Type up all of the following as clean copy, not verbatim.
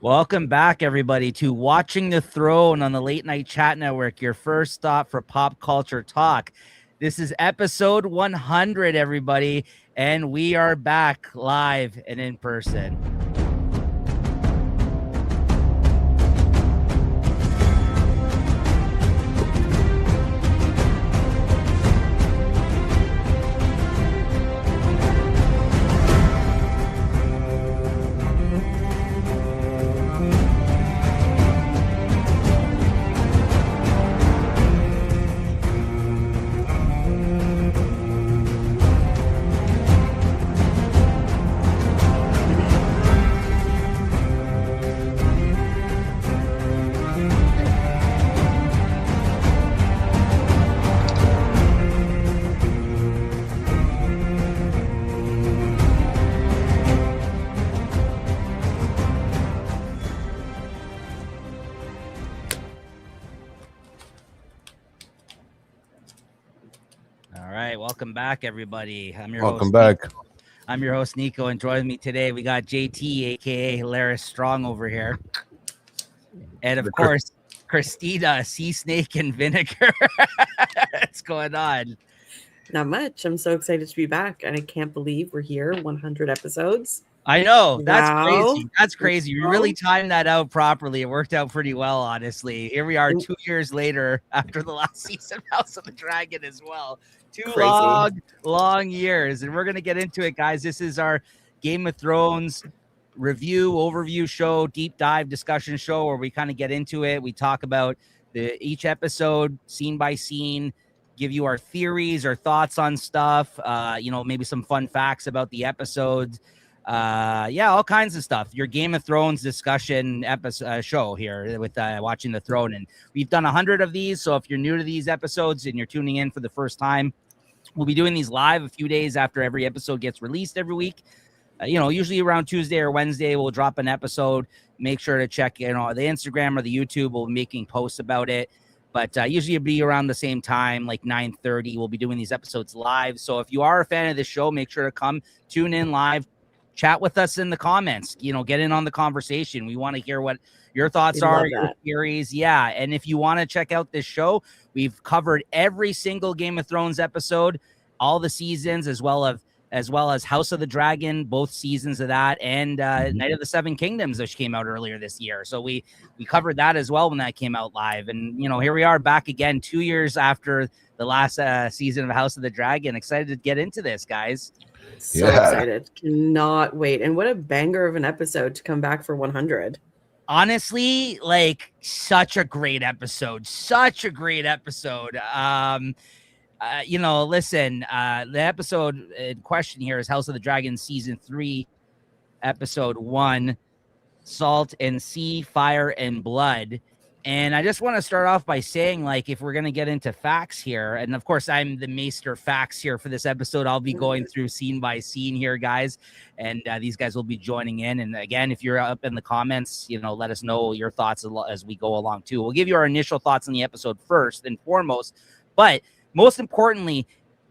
Welcome back, everybody, to Watching the Throne on the Late Night Chat Network, your first stop for pop culture talk. This is episode 100, everybody, and we are back live and in person. Welcome back, everybody. I'm your Welcome back. Nico. I'm your host, Nico, and joining me today, we got JT, aka Hilarious Strong, over here, and of course, Christina, Sea Snake and Vinegar. What's going on? Not much. I'm so excited to be back, and I can't believe we're here. 100 episodes. I know. That's crazy. That's crazy. You really timed that out properly. It worked out pretty well, honestly. Here we are 2 years later after the last season of House of the Dragon as well. Two long years. And we're going to get into it, guys. This is our Game of Thrones review, overview show, deep dive discussion show where we kind of get into it. We talk about each episode, scene by scene, give you our theories, our thoughts on stuff, maybe some fun facts about the episodes. All kinds of stuff. Your Game of Thrones discussion episode show here with Watching the Throne, and we've done 100 of these. So if you're new to these episodes and you're tuning in for the first time, we'll be doing these live a few days after every episode gets released every week. Usually around Tuesday or Wednesday, we'll drop an episode. Make sure to check the Instagram or the YouTube. We'll be making posts about it. But usually it'll be around the same time, like 9:30. We'll be doing these episodes live. So if you are a fan of the show, make sure to come tune in live. Chat with us in the comments, get in on the conversation. We want to hear what your thoughts are, your theories. Yeah. And if you want to check out this show, we've covered every single Game of Thrones episode, all the seasons, as well as House of the Dragon, both seasons of that, and Night of the Seven Kingdoms, which came out earlier this year. So we covered that as well when that came out live. And, here we are back again 2 years after the last season of House of the Dragon. Excited to get into this, guys. So excited. Cannot wait. And what a banger of an episode to come back for 100. Honestly, such a great episode. Listen, the episode in question here is House of the Dragon Season 3, Episode 1, Salt and Sea, Fire and Blood. And I just want to start off by saying, if we're going to get into facts here, and of course, I'm the master facts here for this episode. I'll be going through scene by scene here, guys, and these guys will be joining in. And again, if you're up in the comments, let us know your thoughts as we go along, too. We'll give you our initial thoughts on the episode first and foremost, but most importantly,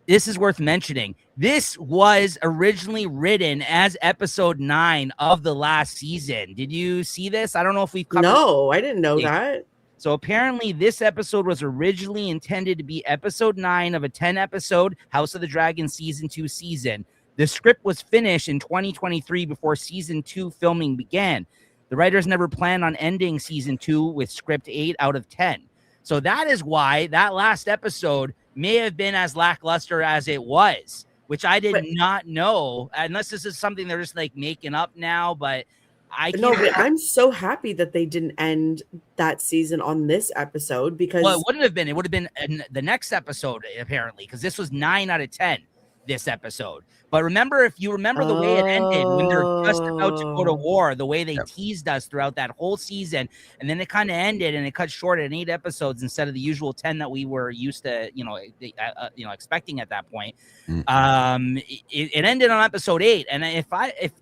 this is worth mentioning. This was originally written as episode 9 of the last season. Did you see this? I don't know if we've covered. No, I didn't know that. So apparently this episode was originally intended to be episode 9 of a 10-episode House of the Dragon season 2 season. The script was finished in 2023 before season 2 filming began. The writers never planned on ending season 2 with script 8 out of 10. So that is why that last episode may have been as lackluster as it was, which I did not know, unless this is something they're just making up now. But I'm so happy that they didn't end that season on this episode, because it wouldn't have been. It would have been the next episode, apparently, because this was 9 out of 10. This episode. But if you remember the way it ended when they're just about to go to war, the way they teased us throughout that whole season, and then it kind of ended and it cut short at 8 episodes instead of the usual 10 that we were used to, expecting at that point. It ended on episode 8. And if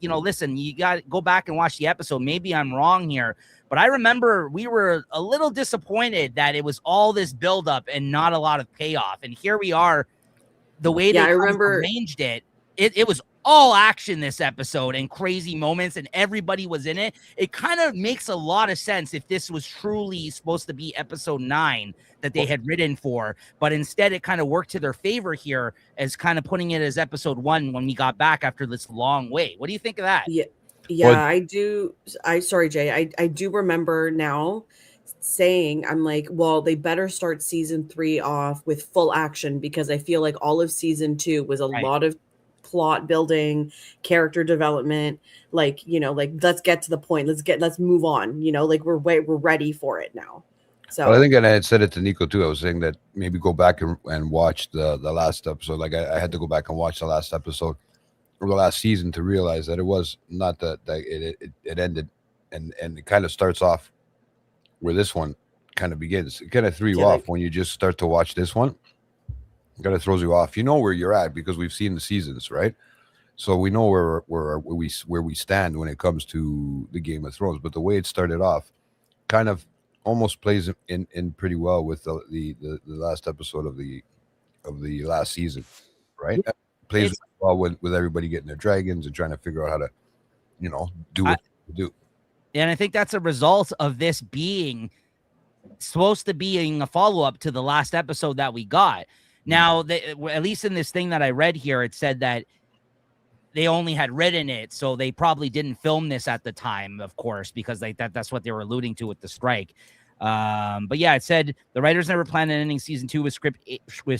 listen, you got to go back and watch the episode. Maybe I'm wrong here, but I remember we were a little disappointed that it was all this buildup and not a lot of payoff. And here we are. The way they arranged it was all action this episode and crazy moments, and everybody was in it. It kind of makes a lot of sense if this was truly supposed to be episode 9 that they had written for, but instead it kind of worked to their favor here as kind of putting it as episode 1 when we got back after this long wait. What do you think of that? Yeah, I do. Sorry, Jay. I do remember now saying, I'm like, well, they better start season 3 off with full action, because I feel like all of season 2 was a lot of plot building, character development, like, like let's get to the point, let's move on, like we're ready for it now. So but I think, and I had said it to Nico too, I was saying that maybe go back and watch the last episode. Like I had to go back and watch the last episode or the last season to realize that it was not that it ended, and it kind of starts off where this one kind of begins. It kind of threw you off when you just start to watch this one. It kind of throws you off. You know where you're at because we've seen the seasons, right? So we know where we stand when it comes to the Game of Thrones. But the way it started off, kind of almost plays in pretty well with the last episode of the last season, right? Plays well with everybody getting their dragons and trying to figure out how to, do what they do. And I think that's a result of this being supposed to being a follow-up to the last episode that we got. Now, at least in this thing that I read here, it said that they only had written it, so they probably didn't film this at the time, of course, because that's what they were alluding to with the strike. But yeah, it said the writers never planned on ending season 2 with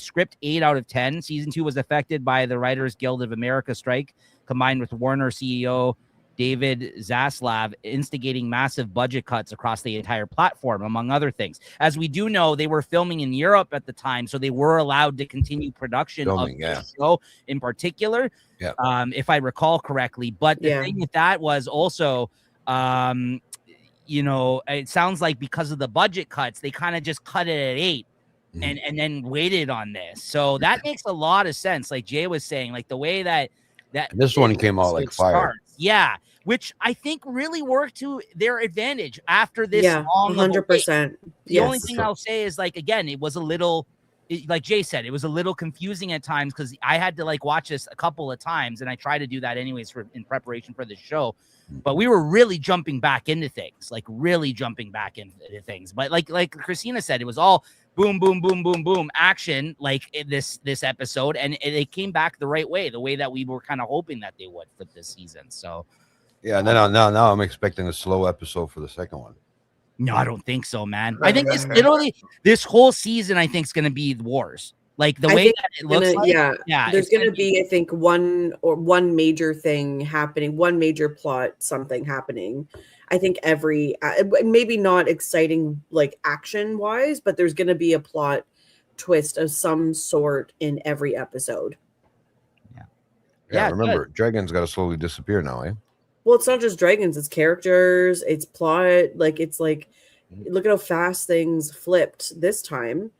script 8 out of 10. Season 2 was affected by the Writers Guild of America strike, combined with Warner CEO David Zaslav instigating massive budget cuts across the entire platform, among other things. As we do know, they were filming in Europe at the time, so they were allowed to continue production of the show in particular, if I recall correctly. But the thing with that was also, it sounds like because of the budget cuts, they kind of just cut it at 8 and then waited on this. So that makes a lot of sense. Like Jay was saying, like the way that this one came out like fire. Yeah, which I think really worked to their advantage after this. 100%. The only thing I'll say is, like, again, it was a little, like Jay said, it was a little confusing at times because I had to like watch this a couple of times, and I try to do that anyways in preparation for the show. But we were really jumping back into things, But like Christina said, it was all boom, boom, boom, boom, boom, action, like in this episode, and they came back the right way, the way that we were kind of hoping that they would for this season. So yeah, and then now I'm expecting a slow episode for the second one. No, I don't think so, man. I think this whole season, I think, is going to be wars. Like the way that it looks like, there's going to be, I think, one major thing happening, one major plot, something happening. I think every, maybe not exciting like action wise, but there's going to be a plot twist of some sort in every episode. Yeah. Remember, dragons got to slowly disappear now, eh? Well, it's not just dragons; it's characters, it's plot. Like it's like, look at how fast things flipped this time.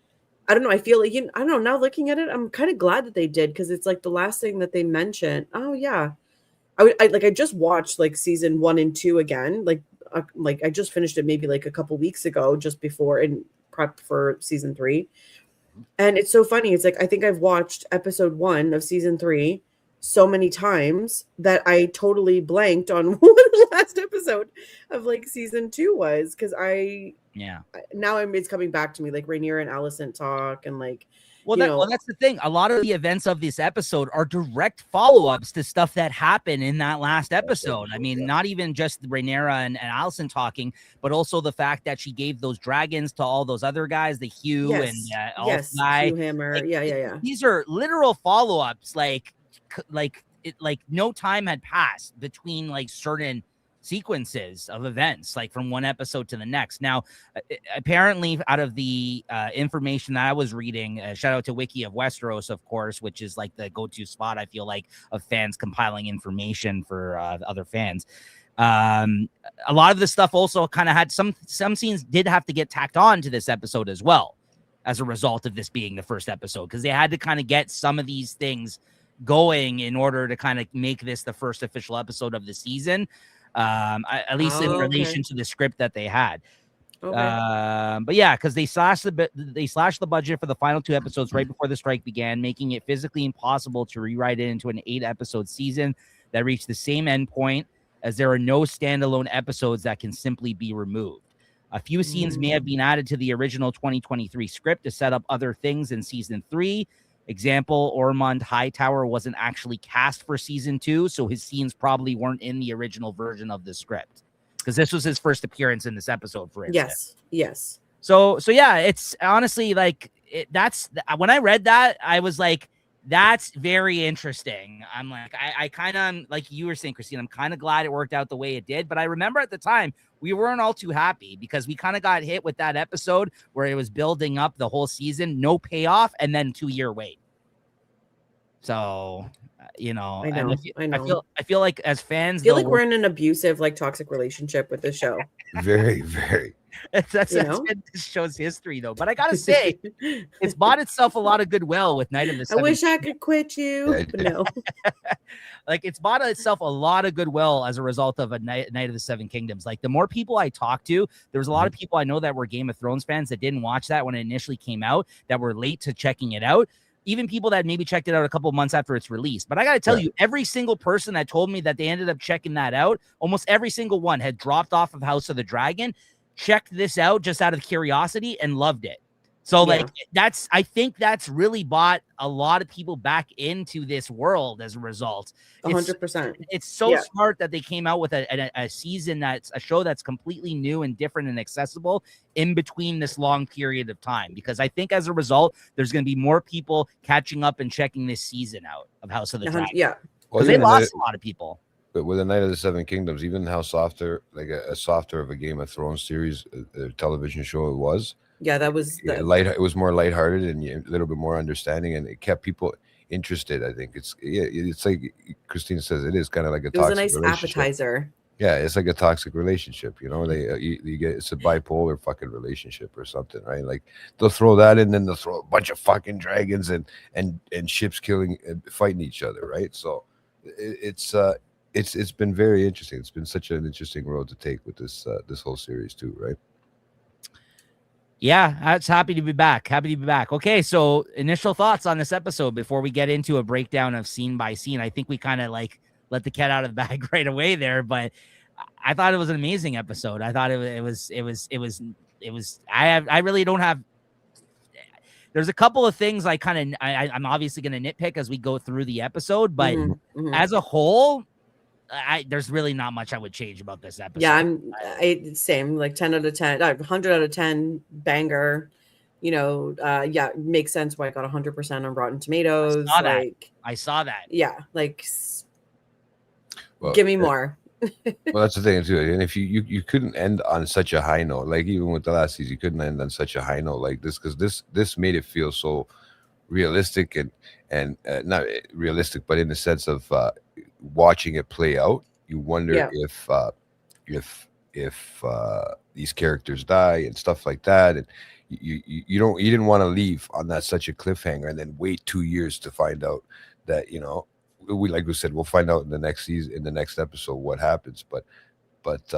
I don't know. I feel like, I don't know. Now looking at it, I'm kind of glad that they did, because it's like the last thing that they mentioned. Oh yeah, I just watched like season 1 and 2 again. Like I just finished it maybe like a couple weeks ago, just before in prep for season 3. And it's so funny. It's like I think I've watched episode 1 of season 3 so many times that I totally blanked on what the last episode of like season 2 was, because now it's coming back to me, like Rhaenyra and Alicent talk, and like that's the thing. A lot of the events of this episode are direct follow-ups to stuff that happened in that last episode. I mean, not even just Rhaenyra and Alicent talking, but also the fact that she gave those dragons to all those other guys, the Hugh and Hugh Hammer. Like, these are literal follow-ups. Like no time had passed between like certain sequences of events, like from one episode to the next. Now, apparently, out of the information that I was reading, shout out to Wiki of Westeros, of course, which is like the go-to spot, I feel like, of fans compiling information for other fans. A lot of the stuff also kind of had some scenes did have to get tacked on to this episode as well, as a result of this being the first episode, because they had to kind of get some of these things going in order to kind of make this the first official episode of the season, at least in relation to the script that they had. Okay. But yeah, because they slashed the budget for the final 2 episodes right before the strike began, making it physically impossible to rewrite it into an 8-episode season that reached the same endpoint, as there are no standalone episodes that can simply be removed. A few scenes may have been added to the original 2023 script to set up other things in season 3. Example, Ormond Hightower wasn't actually cast for season 2, so his scenes probably weren't in the original version of the script, because this was his first appearance in this episode, for instance. Yes. So yeah, it's honestly like that's when I read that, I was like, that's very interesting. I'm like, I kind of, like you were saying, Christine, I'm kind of glad it worked out the way it did. But I remember at the time we weren't all too happy because we kind of got hit with that episode where it was building up the whole season, no payoff, and then 2-year wait. So, I know. I feel like as fans, I feel like we're in an abusive, like toxic relationship with the show. Very, very. That's been this show's history, though. But I gotta say, it's bought itself a lot of goodwill with Night of the Seven. I wish I could quit you, but no. Like, it's bought itself a lot of goodwill as a result of a Night of the Seven Kingdoms. Like, the more people I talked to, there was a lot of people I know that were Game of Thrones fans that didn't watch that when it initially came out, that were late to checking it out. Even people that maybe checked it out a couple of months after it's released. But I got to tell you, every single person that told me that they ended up checking that out, almost every single one had dropped off of House of the Dragon, checked this out just out of curiosity, and loved it. So I think that's really bought a lot of people back into this world as a result. 100%. It's so smart that they came out with a season that's a show that's completely new and different and accessible in between this long period of time. Because I think as a result, there's going to be more people catching up and checking this season out of House of the Dragon. Yeah. Because they lost a lot of people. But with the Night of the Seven Kingdoms, even how softer, like a softer of a Game of Thrones series, a television show it was. Yeah, that was it was more lighthearted and a little bit more understanding, and it kept people interested. I think it's like Christina says, it is kind of like it was a nice appetizer. Yeah, it's like a toxic relationship, you get, it's a bipolar fucking relationship or something, right? Like they'll throw that in, then they'll throw a bunch of fucking dragons and ships killing and fighting each other, right? So it's been very interesting. It's been such an interesting road to take with this whole series too, right? Yeah, I was happy to be back. Okay, so initial thoughts on this episode before we get into a breakdown of scene by scene. I think we kind of like let the cat out of the bag right away there, but I thought it was an amazing episode. I thought it was. I really don't have. There's a couple of things I'm obviously going to nitpick as we go through the episode, but as a whole, there's really not much I would change about this episode. Yeah, same, like 10 out of 10, 100 out of 10, banger. Makes sense why I got 100% on Rotten Tomatoes. I saw that. Yeah, give me more. Well, that's the thing too. And if you couldn't end on such a high note, like even with the last season, you couldn't end on such a high note like this, because this made it feel so realistic and not realistic, but in the sense of watching it play out. You wonder if these characters die and stuff like that, and you didn't want to leave on that such a cliffhanger and then wait 2 years to find out that we said we'll find out in the next season, in the next episode, what happens. But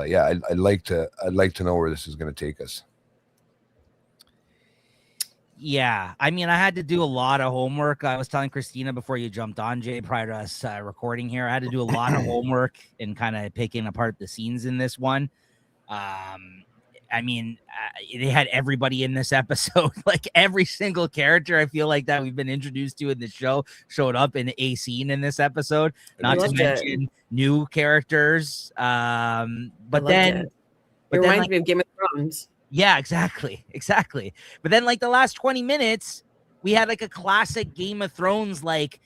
yeah, I'd like to know where this is going to take us. Yeah, I mean, I had to do a lot of homework. I was telling Christina before you jumped on, Jay, prior to us recording here, I had to do a lot of homework and kind of picking apart the scenes in this one. I mean, they had everybody in this episode, like every single character I feel like that we've been introduced to in the show showed up in a scene in this episode, not to mention new characters. But then it reminds me of Game of Thrones. Yeah, exactly. But then like the last 20 minutes, we had like a classic Game of Thrones, like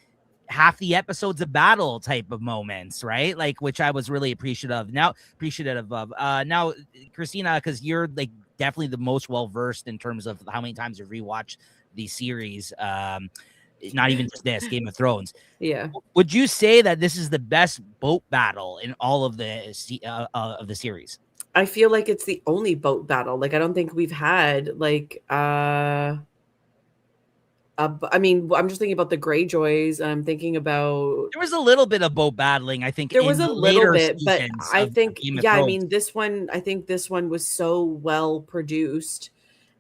half the episodes of battle type of moments, right? Like, which I was really appreciative of. Now, Christina, because you're like definitely the most well-versed in terms of how many times you've rewatched these series. Not even just this, Game of Thrones. Yeah. Would you say that this is the best boat battle in all of the series? I feel like it's the only boat battle. Like, I don't think we've had like I mean, I'm just thinking about the Greyjoys, and I'm thinking about There was a little bit of boat battling, I think. there In was a the little later bit, but seasons I of think, Game of yeah, I Thrones. mean, this one, I think this one was so well produced,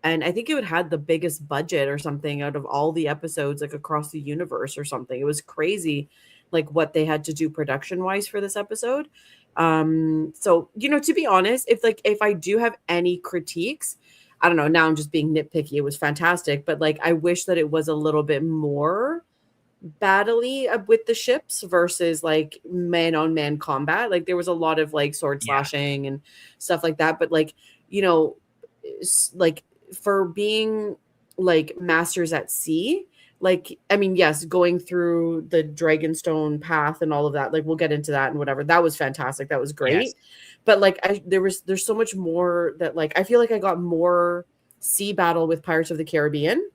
and I think it had the biggest budget or something out of all the episodes, like across the universe or something. It was crazy, like what they had to do production wise for this episode. So to be honest, if I do have any critiques, I don't know. Now I'm just being nitpicky. It was fantastic, but like I wish that it was a little bit more battly with the ships versus like man on man combat. Like there was a lot of like sword slashing and stuff like that, but like like for being like masters at sea, like I mean, yes, going through the Dragonstone path and all of that, like we'll get into that and whatever. That was fantastic. That was great. Yes. But like there's so much more that like I feel like I got more sea battle with Pirates of the Caribbean.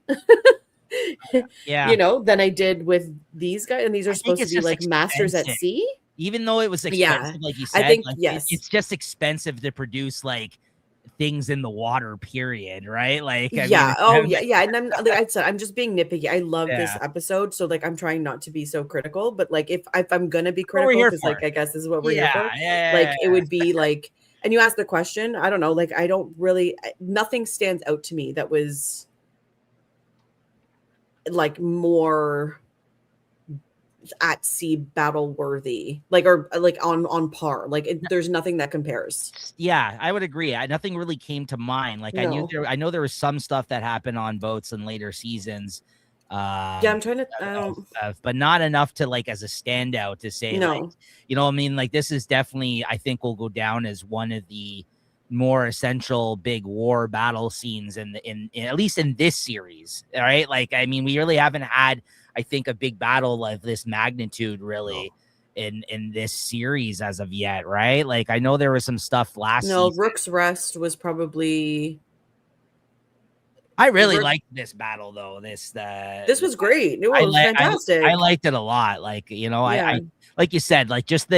Than I did with these guys, and these are supposed to be like masters at sea. Even though it was expensive, like you said, I think like, yes, it's just expensive to produce like things in the water, period, right? Like And I'm just being nitpicky. I love this episode, so like I'm trying not to be so critical, but like if I'm gonna be critical, because like I guess this is what we're here for. Like it would be like, and you asked the question, I don't know, like I don't really, nothing stands out to me that was like more at sea battle worthy, like or like on par, like there's nothing that compares. I would agree. Nothing really came to mind. Like I know there was some stuff that happened on boats in later seasons, I'm trying to but not enough to like as a standout to say like, I mean, like this is definitely, I think, will go down as one of the more essential big war battle scenes in at least in this series. All right, like I mean, we really haven't had, I think, a big battle of this magnitude really in this series as of yet, right? Like I know there was some stuff last season. Rook's Rest was probably, I really liked this battle though. This was great. It was fantastic. I liked it a lot. Like, I like you said, like just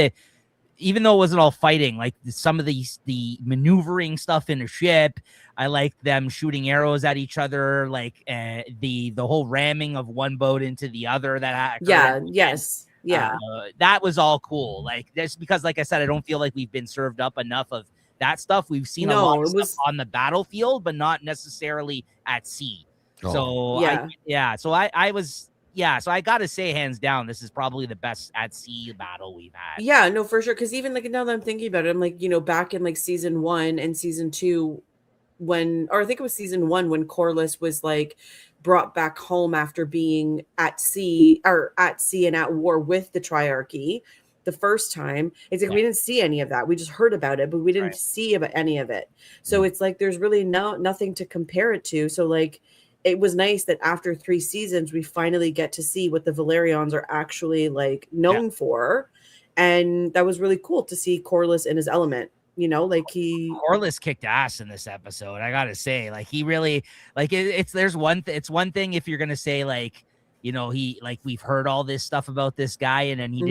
even though it wasn't all fighting, like some of the maneuvering stuff in a ship, I liked them shooting arrows at each other, like the whole ramming of one boat into the other that that was all cool. Like that's because, like I said, I don't feel like we've been served up enough of that stuff. We've seen a lot of stuff on the battlefield, but not necessarily at sea. So so I gotta say, hands down, this is probably the best at sea battle we've had. Yeah, no, for sure. Because even like now that I'm thinking about it, I'm like, back in like season 1 and season 2, I think it was season 1 when Corlys was like brought back home after being at sea and at war with the Triarchy the first time. It's like we didn't see any of that. We just heard about it, but we didn't see about any of it. So it's like there's really nothing to compare it to. So like it was nice that after 3 seasons, we finally get to see what the Valerians are actually like known for. And that was really cool to see Corlys in his element, like Corlys kicked ass in this episode. I got to say, like he really, like it's one thing if you're going to say like, we've heard all this stuff about this guy and then he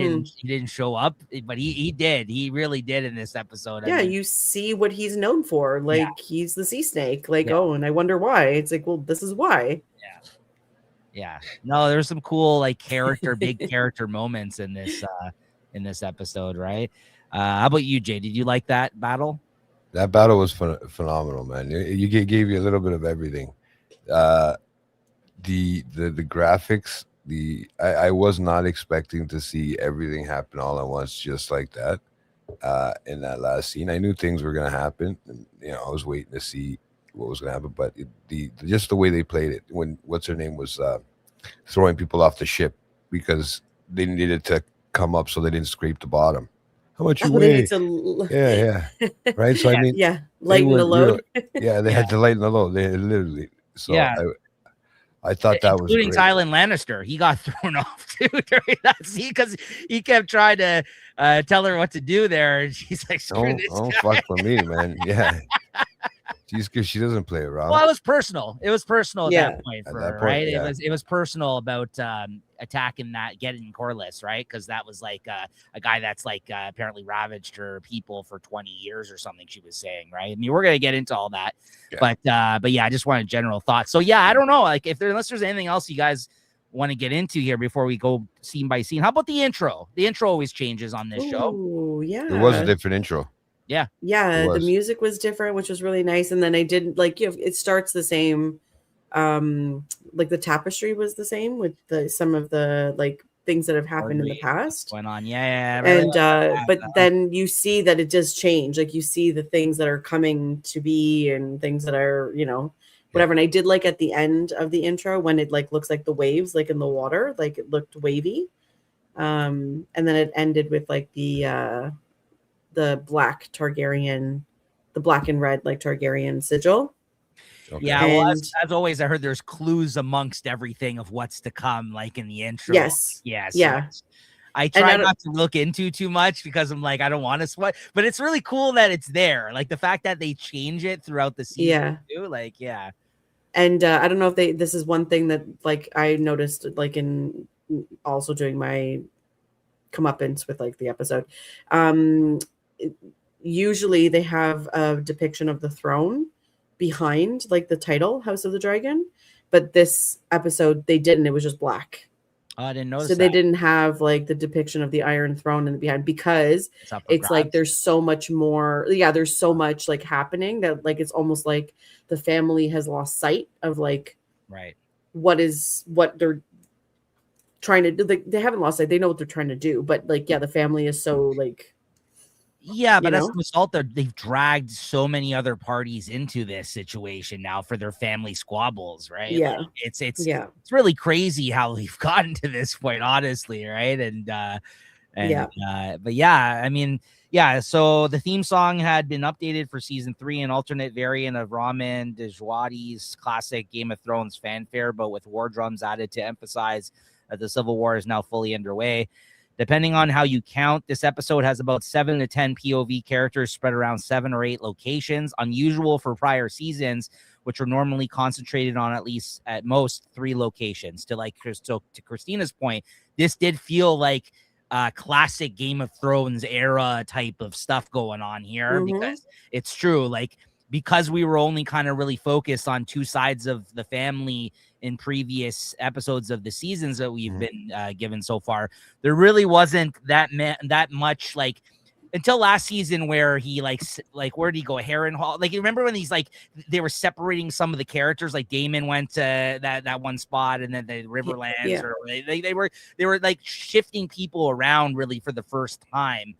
didn't show up, but he did. He really did in this episode. Yeah, I mean, you see what he's known for. Like he's the sea snake. Like, and I wonder why. It's like, well, this is why. Yeah. No, there's some cool like big character moments in this episode, right? How about you, Jay? Did you like that battle? That battle was phenomenal, man. You gave you a little bit of everything. The graphics, I was not expecting to see everything happen all at once just like that in that last scene. I knew things were going to happen, and I was waiting to see what was going to happen, but just the way they played it when what's her name was throwing people off the ship because they needed to come up so they didn't scrape the bottom. How much you weigh? Right. So I mean, lighten the load. They had to lighten the load. They literally. So I thought that was including Tywin Lannister. He got thrown off too during that scene because he kept trying to tell her what to do there, and she's like, "Screw this guy." Fuck with me, man. Yeah, because she doesn't play around. Well, it was personal. It was personal at that point At for that her, point, right? yeah. It was personal about attacking that, getting Corliss, right? Because that was like a guy that's like apparently ravaged her people for 20 years or something. She was saying, right? I mean, we're gonna get into all that, but yeah, I just wanted general thoughts. So yeah, I don't know, like unless there's anything else you guys want to get into here before we go scene by scene. How about the intro? The intro always changes on this show. Oh yeah, It was a different intro. Yeah, the music was different, which was really nice. And then I did like it starts the same, like the tapestry was the same with some of the like things that have happened in the past. Went on, yeah, really and but then you see that it does change. Like you see the things that are coming to be and things that are whatever. And I did like at the end of the intro when it like looks like the waves like in the water, like it looked wavy. And then it ended with like the black Targaryen, the black and red like Targaryen sigil. Okay. Yeah, well, as always, I heard there's clues amongst everything of what's to come, like in the intro. Yes. I try not to look into too much because I'm like, I don't want to sweat, but it's really cool that it's there. Like the fact that they change it throughout the season too. Like, yeah. And I don't know if this is one thing that like I noticed like in also doing my comeuppance with like the episode. Usually they have a depiction of the throne behind like the title House of the Dragon, but this episode they didn't. It was just black. Oh, I didn't notice. So they didn't have like the depiction of the Iron Throne in the behind because it's like there's so much more. Yeah, there's so much like happening that like it's almost like the family has lost sight of like what they're trying to do. They haven't lost sight. They know what they're trying to do, but like the family is so like. Yeah, but as a result, they've dragged so many other parties into this situation now for their family squabbles, right? Yeah, like it's really crazy how we've gotten to this point, honestly, right? But yeah, I mean, so the theme song had been updated for season 3, an alternate variant of Ramin Djawadi's classic Game of Thrones fanfare, but with war drums added to emphasize that the Civil War is now fully underway. Depending on how you count, this episode has about 7 to 10 POV characters spread around 7 or 8 locations, unusual for prior seasons, which are normally concentrated on at most 3 locations. To Christina's point, this did feel like classic Game of Thrones era type of stuff going on here because it's true. Like, because we were only kind of really focused on 2 sides of the family in previous episodes of the seasons that we've been given so far, there really wasn't that much like until last season where he like where did he go? Harrenhal. Like, you remember when they were separating some of the characters, like Daemon went to that one spot and then the Riverlands or they were like shifting people around really for the first time.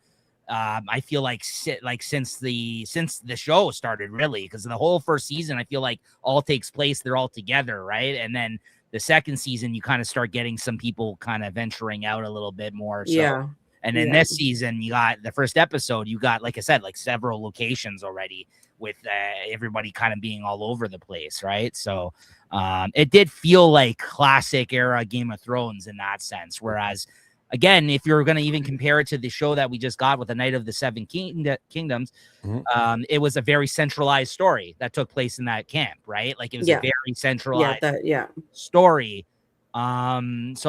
I feel like since the show started, really, because the whole first season I feel like all takes place, they're all together, right? And then the second season you kind of start getting some people kind of venturing out a little bit more. And then this season you got the first episode, you got, like I said, like several locations already with everybody kind of being all over the place, right? So it did feel like classic era Game of Thrones in that sense, whereas again, if you're going to even compare it to the show that we just got with the Night of the Seven Kingdoms, it was a very centralized story that took place in that camp, right? Like, it was a very centralized story. So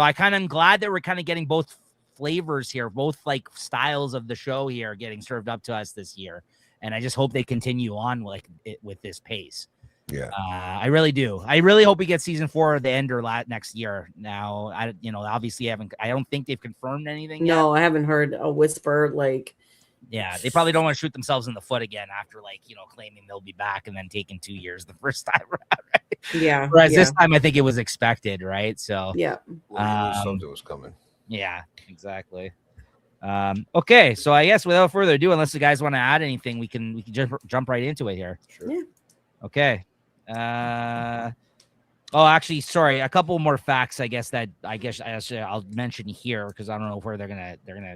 I kind of am glad that we're kind of getting both flavors here, both like styles of the show here getting served up to us this year. And I just hope they continue on with this pace. Yeah, I really do. I really hope we get season 4 at the end or next year. Now, obviously I don't think they've confirmed anything yet. No, I haven't heard a whisper like. Yeah, they probably don't want to shoot themselves in the foot again after claiming they'll be back and then taking 2 years the first time around. Right? Yeah. Whereas this time I think it was expected, right? So something was coming. Yeah, exactly. Okay, so I guess without further ado, unless you guys want to add anything, we can jump right into it here. Sure. Yeah. Okay. Actually, sorry, a couple more facts I'll mention here because I don't know where they're gonna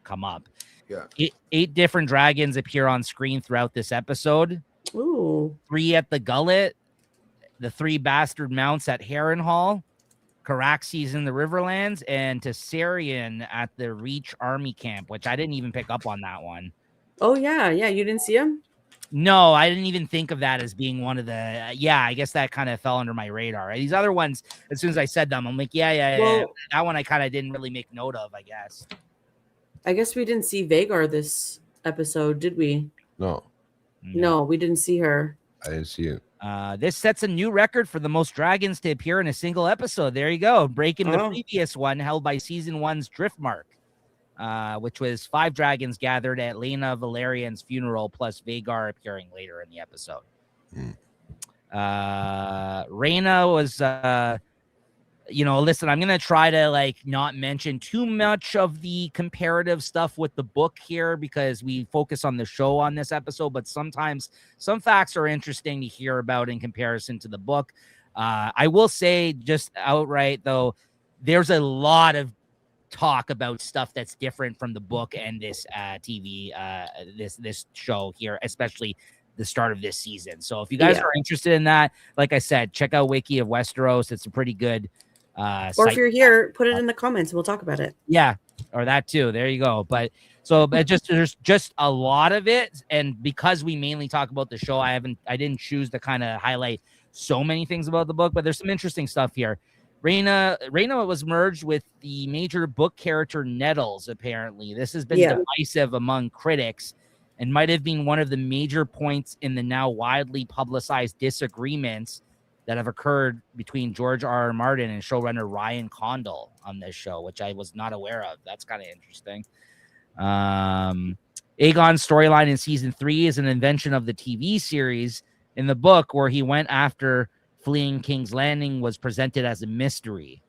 come up. Yeah. 8 different dragons appear on screen throughout this episode. Ooh. 3 at the Gullet, the 3 bastard mounts at Harrenhal, Caraxes in the Riverlands, and Tessarion at the Reach Army Camp, which I didn't even pick up on that one. Oh yeah, you didn't see him? No, I didn't even think of that as being one of the. Yeah, I guess that kind of fell under my radar. Right? These other ones, as soon as I said them, I'm like, yeah. That one I kind of didn't really make note of, I guess. I guess we didn't see Vhagar this episode, did we? No, we didn't see her. I didn't see it. This sets a new record for the most dragons to appear in a single episode. There you go, breaking the previous one held by season 1's Driftmark. Which was 5 dragons gathered at Laena Valerian's funeral, plus Vhagar appearing later in the episode. Rhaena was, listen, I'm going to try to not mention too much of the comparative stuff with the book here because we focus on the show on this episode, but sometimes some facts are interesting to hear about in comparison to the book. I will say just outright, though, there's a lot of talk about stuff that's different from the book and this TV, this show here, especially the start of this season. So if you guys are interested in that, like I said, check out Wiki of Westeros. It's a pretty good or if you're here, put it in the comments and we'll talk about it. Yeah, or that too. There you go. But there's just a lot of it, and because we mainly talk about the show, I didn't choose to kind of highlight so many things about the book, but there's some interesting stuff here. Rhaena was merged with the major book character Nettles, apparently. This has been divisive among critics and might have been one of the major points in the now widely publicized disagreements that have occurred between George R.R. Martin and showrunner Ryan Condal on this show, which I was not aware of. That's kind of interesting. Aegon's storyline in season 3 is an invention of the TV series. In the book, where he went after fleeing King's Landing, was presented as a mystery.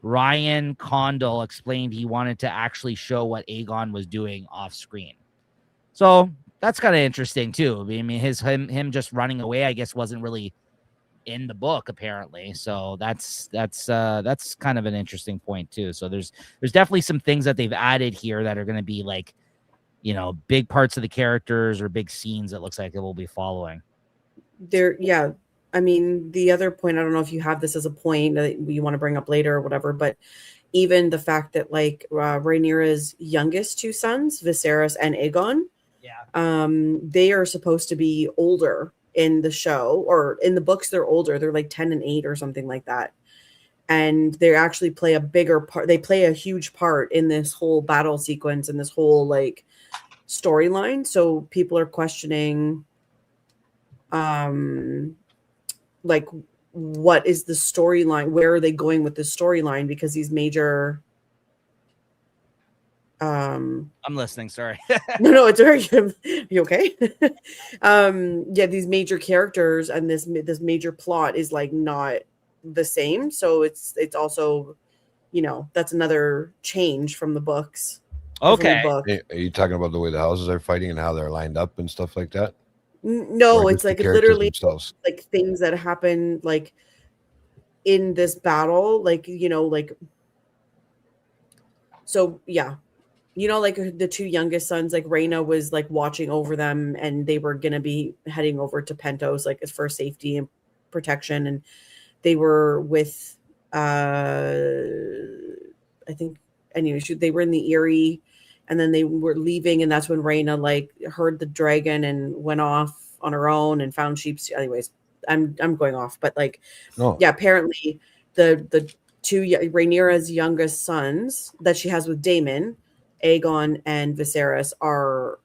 Ryan Condal explained he wanted to actually show what Aegon was doing off screen. So that's kind of interesting too. I mean, him just running away, I guess, wasn't really in the book apparently. So that's kind of an interesting point too. So there's definitely some things that they've added here that are going to be big parts of the characters or big scenes. It looks like it will be following there. Yeah. I mean, the other point, I don't know if you have this as a point that you want to bring up later or whatever, but even the fact that Rhaenyra's youngest 2 sons, Viserys and Aegon, they are supposed to be older in the show, or in the books, they're older. They're 10 and 8 or something like that. And they actually play a bigger part. They play a huge part in this whole battle sequence and this whole storyline. So people are questioning, what is the storyline? Where are they going with the storyline? Because these major, I'm listening. Sorry. No, it's very. You okay? These major characters and this major plot is not the same. So it's also, that's another change from the books. Okay. Are you talking about the way the houses are fighting and how they're lined up and stuff like that? No, it's it's literally themselves? Things that happen in this battle, so yeah, the 2 youngest sons, Rhaena was watching over them, and they were gonna be heading over to Pentos for safety and protection, and they were with I think anyway, they were in the Eyrie. And then they were leaving, and that's when Rhaena heard the dragon and went off on her own and found sheep. Anyways, I'm going off, but apparently the 2 Rhaenyra's youngest sons that she has with Daemon, Aegon and Viserys, are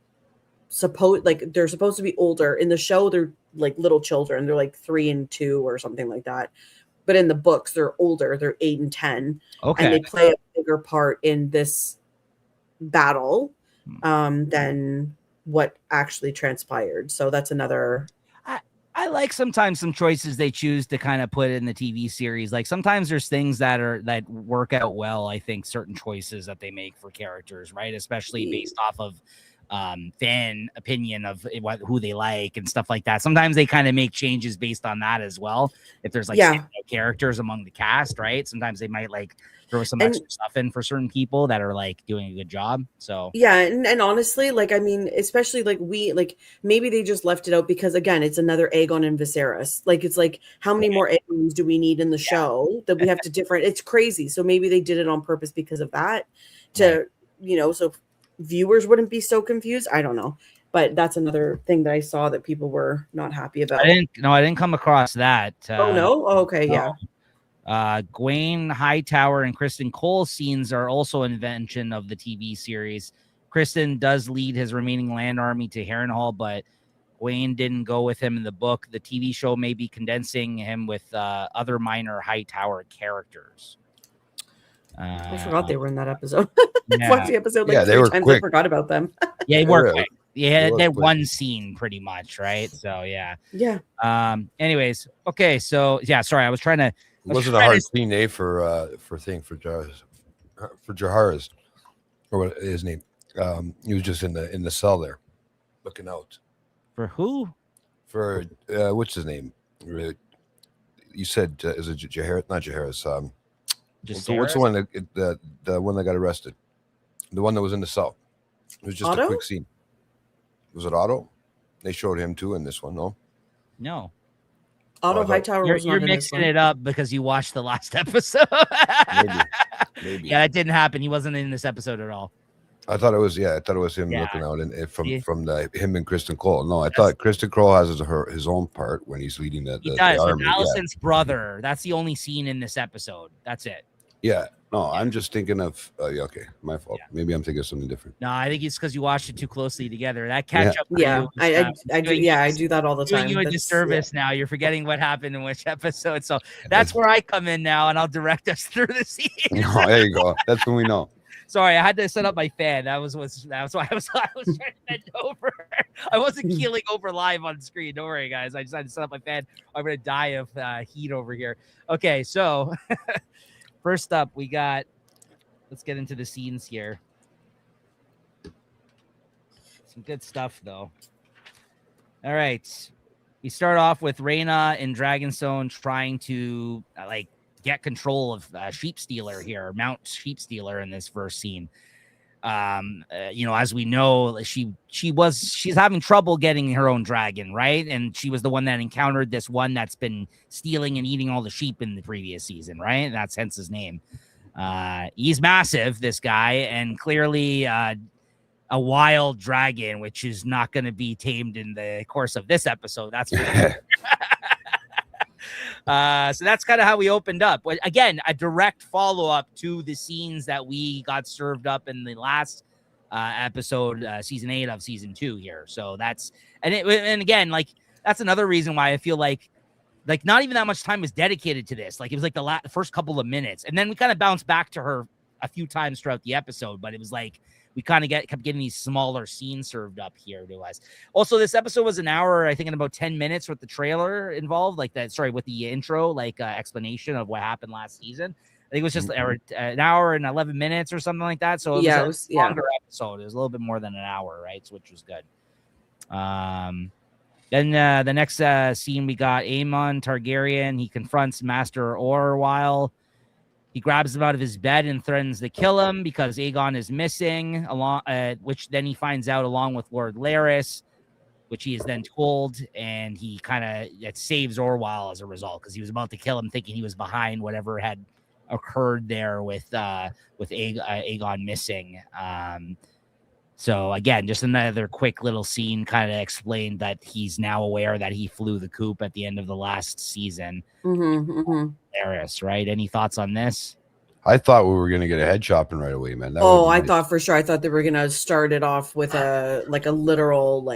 they're supposed to be older. In the show, they're little children. They're 3 and 2 or something like that. But in the books, they're older. They're 8 and 10. Okay, and they play a bigger part in this battle than what actually transpired. So that's another. I like sometimes some choices they choose to kind of put in the TV series. Sometimes there's things that work out well. I think certain choices that they make for characters, right? Especially based off of fan opinion of who they like and stuff like that. Sometimes they kind of make changes based on that as well. If there's characters among the cast, right? Sometimes they might throw some extra stuff in for certain people that are doing a good job. So and honestly, especially maybe they just left it out because again, it's another Aegon and Viserys. It's how many more Aegons do we need in the show that we have to different? It's crazy. So maybe they did it on purpose because of that, to so viewers wouldn't be so confused. I don't know. But that's another thing that I saw that people were not happy about. I didn't come across that. Oh no? Oh, okay, no. yeah. Gwen Hightower and Kristen Cole scenes are also an invention of the TV series. Kristen does lead his remaining land army to Harrenhal, but Gwen didn't go with him in the book. The TV show may be condensing him with other minor Hightower characters. I forgot they were in that episode. Yeah. I watched the episode like they 3 were times. quick. I forgot about them. Yeah, they were quick. Yeah, were they had quick. one scene pretty much, right? So yeah. Yeah. Anyways, okay, so yeah, sorry, I was trying to. It wasn't a hard scene, for Jaharis, or what is his name? He was just in the cell there, looking out For who? for what's his name? You said is it Jaharis? Not Jaharis. What's the one the one that got arrested? The one that was in the cell. It was just Otto? a quick scene. Was it Otto? They showed him too in this one, no? No. Otto Oh, Hightower was not You're in this mixing one. it up because you watched the last episode. Maybe. Yeah, that didn't happen. He wasn't in this episode at all. I thought it was him Yeah. looking out and from See? him and Kristen Cole. No, I thought Kristen Cole has his own part when he's leading the He does. army. With Allison's brother. That's the only scene in this episode. That's it. Yeah. No, I'm just thinking of okay, my fault. Yeah. Maybe I'm thinking of something different. No, I think it's because you watched it too closely together. That catch up. for Yeah, you I is, do. doing Yeah, you- I do that all the time. doing you a That's- disservice now. You're forgetting what happened in which episode. So that's where I come in now, and I'll direct us through the scene. No, there you go. That's when we know. Sorry, I had to set up my fan. That's why I was trying to bend over. I wasn't keeling over live on screen. Don't worry, guys. I just had to set up my fan. I'm gonna die of heat over here. Okay, so first up, we got. Let's get into the scenes here. Some good stuff, though. All right, we start off with Reyna and Dragonstone trying to get control of Sheep Stealer here, Mount Sheep Stealer in this first scene. As we know, she's having trouble getting her own dragon, right? And she was the one that encountered this one that's been stealing and eating all the sheep in the previous season, right? And that's hence his name. He's massive, this guy, and clearly a wild dragon, which is not going to be tamed in the course of this episode. That's so that's kind of how we opened up. But again, a direct follow-up to the scenes that we got served up in the last episode, season 8 of season 2 here. So that's and again, that's another reason why I feel like not even that much time was dedicated to this. It was the first couple of minutes, and then we kind of bounced back to her a few times throughout the episode. But it was we kind of kept getting these smaller scenes served up here to us. Also, this episode was an hour, I think, in about 10 minutes with the trailer involved, with the intro, explanation of what happened last season. I think it was just an hour and 11 minutes or something like that. So it was a longer episode. It was a little bit more than an hour, right? So, which was good. Then the next scene, we got Aemon Targaryen. He confronts Master Orwyle. He grabs him out of his bed and threatens to kill him because Aegon is missing, which then he finds out along with Lord Larys, which he is then told, and he it saves Orwyle as a result because he was about to kill him, thinking he was behind whatever had occurred there with Aegon missing. So again, just another quick little scene kind of explained that he's now aware that he flew the coop at the end of the last season. Larys, right? Any thoughts on this? I thought we were going to get a head chopping right away, man. I thought for sure. I thought they were going to start it off with a literal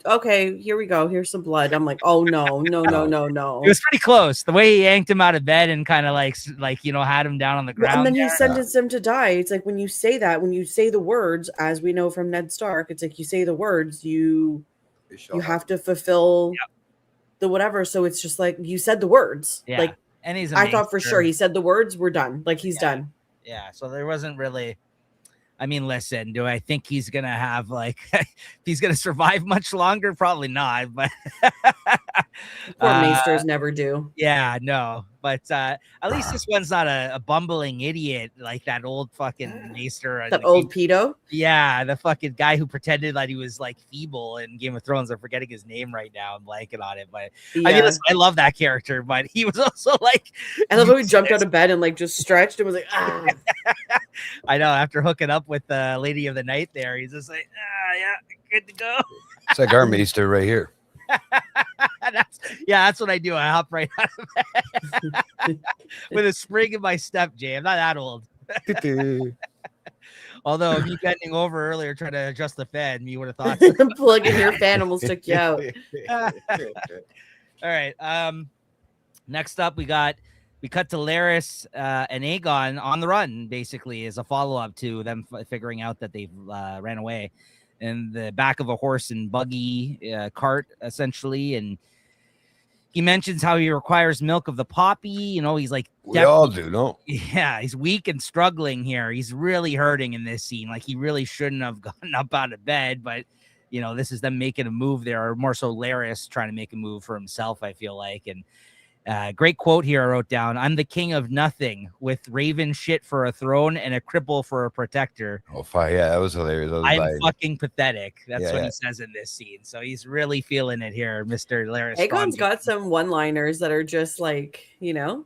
okay, here we go. Here's some blood. I'm like, oh no. It was pretty close. The way he yanked him out of bed and kind of had him down on the ground. And then he sentenced him to die. It's like when you say that, when you say the words, as we know from Ned Stark, it's like you say the words, you have to fulfill the whatever. So it's just like you said the words. Yeah. And I thought for sure he said the words, we're done. He's done. Yeah. So there wasn't really. I mean, listen, do I think he's going to have if he's going to survive much longer? Probably not, but poor Maesters never do. Yeah, no, but at least this one's not a bumbling idiot like that old fucking Maester. That old pedo? Yeah, the fucking guy who pretended that he was feeble in Game of Thrones. I'm forgetting his name right now. I'm blanking on it, but Yeah. I mean, listen, I love that character, but he was also I love how he jumped out of bed and just stretched and was like, ah. I know, after hooking up with the Lady of the Night there, he's just like, yeah, good to go. It's like our maester right here. That's what I do. I hop right out of bed with a spring in my step, Jay. I'm not that old. Although me bending over earlier trying to adjust the fan, you would have thought so. Plug in your fan almost took you out. All right. Next up, we cut to Larys and Aegon on the run, basically, as a follow-up to them figuring out that they've ran away in the back of a horse and buggy cart, essentially. And he mentions how he requires milk of the poppy. You know, he's like, we all do, no? Yeah, he's weak and struggling here. He's really hurting in this scene. Like, he really shouldn't have gotten up out of bed, but you know, this is them making a move there, or more so Larys trying to make a move for himself, I feel like. And great quote here I wrote down: "I'm the king of nothing, with raven shit for a throne and a cripple for a protector." Oh, fine. Yeah, that was hilarious. I'm fucking pathetic. That's what he says in this scene. So he's really feeling it here, Mr. Larys. Aegon's got some one-liners that are just like, you know.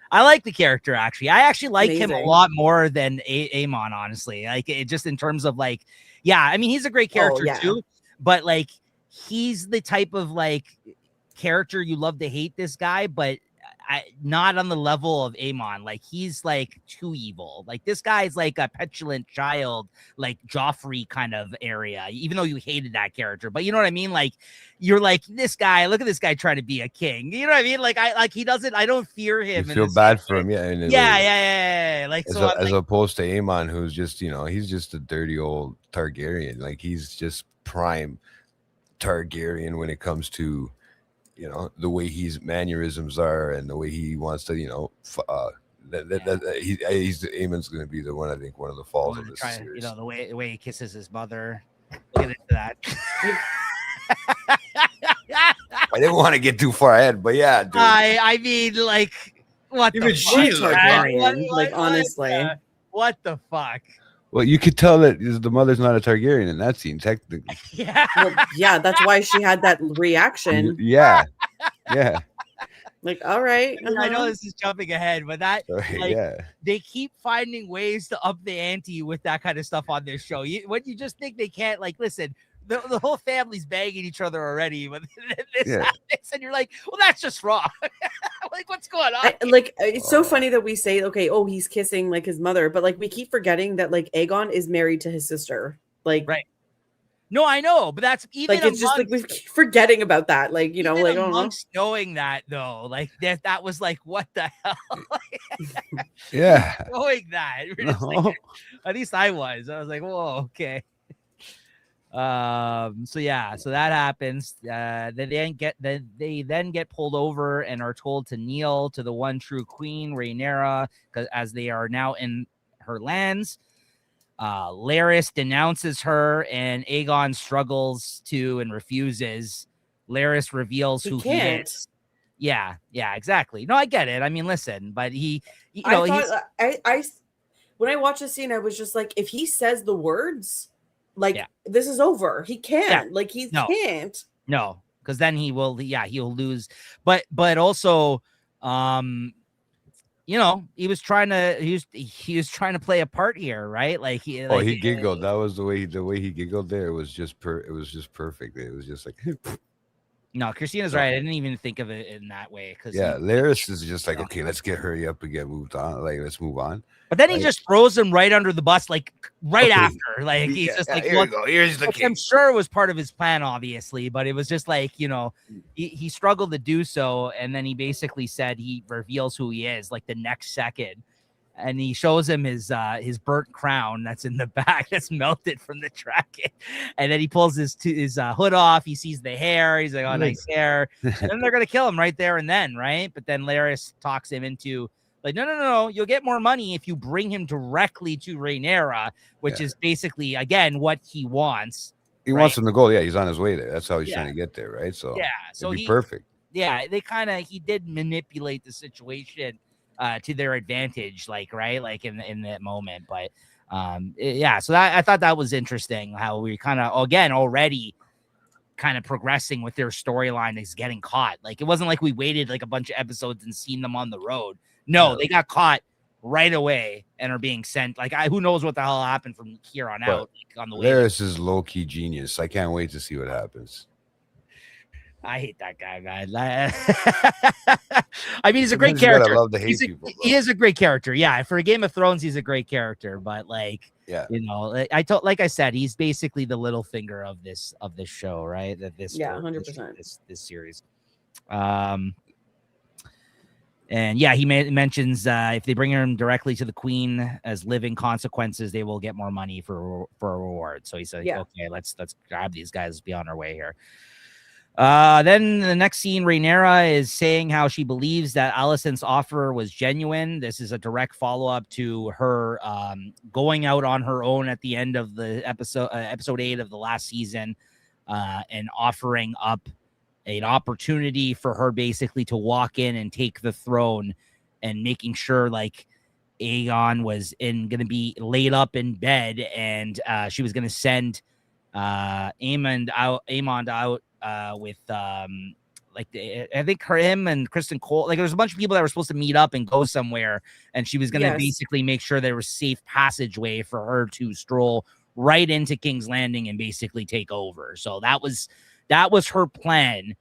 I like the character, actually. I actually like him a lot more than Aemon, honestly. Like, it just in terms of like, yeah, I mean, he's a great character too, but like, he's the type of like character you love to hate this guy, but not on the level of Aemon. Like, he's like too evil. Like, this guy's like a petulant child, like Joffrey kind of area, even though you hated that character. But you know what I mean? Like, you're like, this guy, look at this guy trying to be a king. You know what I mean? Like, I don't fear him. You feel bad for him. Yeah. Yeah. Like, as opposed to Aemon, who's just, you know, he's just a dirty old Targaryen. Like, he's just prime Targaryen when it comes to, you know, the way his mannerisms are and the way he wants to, you know, he's Aemon's going to be the one, I think, one of the falls of this series. You know, the way he kisses his mother. We'll get into that. I didn't want to get too far ahead, but yeah, dude. I mean, like, what even she's like, honestly, what the fuck? Well, you could tell that the mother's not a Targaryen in that scene, technically. Yeah. Well, yeah, that's why she had that reaction. Yeah. Like, all right. I know this is jumping ahead, but they keep finding ways to up the ante with that kind of stuff on this show. When you just think they can't, like, listen, the whole family's banging each other already, but this happens, and you're like, well, that's just wrong. Like, what's going on? It's so funny that we say, okay, oh, he's kissing like his mother, but like we keep forgetting that like Aegon is married to his sister. Like, right. No, I know, but that's even like, it's just like we keep forgetting about that. Like, you know, like, amongst knowing that though, like that was like, what the hell? Yeah. Knowing that. Like, at least I was like, whoa, okay. So that happens. They then get pulled over and are told to kneel to the one true queen, Rhaenyra, because as they are now in her lands. Larys denounces her, and Aegon struggles to and refuses. Larys reveals who he is. Yeah, exactly. No, I get it. I mean, listen, but I when I watched the scene, I was just like, if he says the words, like, this is over. He can't. Like, he can't. No, because then he'll lose. But also, you know, he was trying to play a part here, right? Like, he giggled. That was the way he giggled there. It was just perfect. It was just like. No, Christina's right. I didn't even think of it in that way. Larys is just like, okay, let's hurry up and get moved on. Like, let's move on. But then he just throws him right under the bus, like after. Like, he's just like, here we go. Here's the kid. I'm sure it was part of his plan, obviously, but it was just like, you know, he struggled to do so, and then he basically said he reveals who he is like the next second. And he shows him his burnt crown that's in the back that's melted from the dragon. And then he pulls his hood off. He sees the hair. He's like, oh, nice hair. And then they're going to kill him right there and then, right? But then Larys talks him into like, no. You'll get more money if you bring him directly to Rhaenyra, which is basically, again, what he wants. He wants him to go. Yeah, he's on his way there. That's how he's trying to get there, right? So so it'd be perfect. Yeah, he did manipulate the situation to their advantage, like, right, like in that moment. But so I thought that was interesting how we kind of again already kind of progressing with their storyline is getting caught. Like, it wasn't like we waited like a bunch of episodes and seen them on the road. No, they got caught right away and are being sent. Like, who knows what the hell happened from here on out, like, on the way. Varys is low-key genius. I can't wait to see what happens. I hate that guy, man. I mean, he's a great character. Love to hate people, he is a great character. Yeah, for a Game of Thrones, he's a great character. But like, you know, like I said, he's basically the little finger of this show, right? That this 100% this series. And yeah, he mentions if they bring him directly to the queen as living consequences, they will get more money for a reward. So he said, okay, let's grab these guys, be on our way here. Then the next scene, Rhaenyra is saying how she believes that Alicent's offer was genuine. This is a direct follow-up to her going out on her own at the end of the episode 8 of the last season, and offering up an opportunity for her basically to walk in and take the throne, and making sure like Aegon was going to be laid up in bed, and she was going to send Aemond out with like I think him and Kristen Cole, like there's a bunch of people that were supposed to meet up and go somewhere, and she was going to basically make sure there was safe passageway for her to stroll right into King's Landing and basically take over. So that was her plan,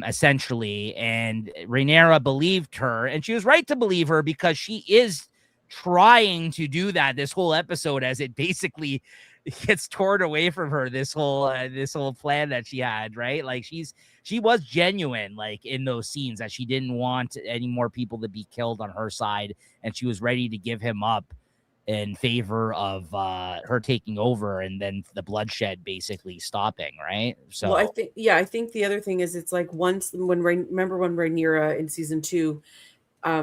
essentially. And Rhaenyra believed her, and she was right to believe her, because she is trying to do that this whole episode, as it basically gets torn away from her, this whole plan that she had, right? Like she was genuine, like in those scenes, that she didn't want any more people to be killed on her side, and she was ready to give him up in favor of her taking over, and then the bloodshed basically stopping, right? So well, I think the other thing is, it's like remember when Rhaenyra in season 2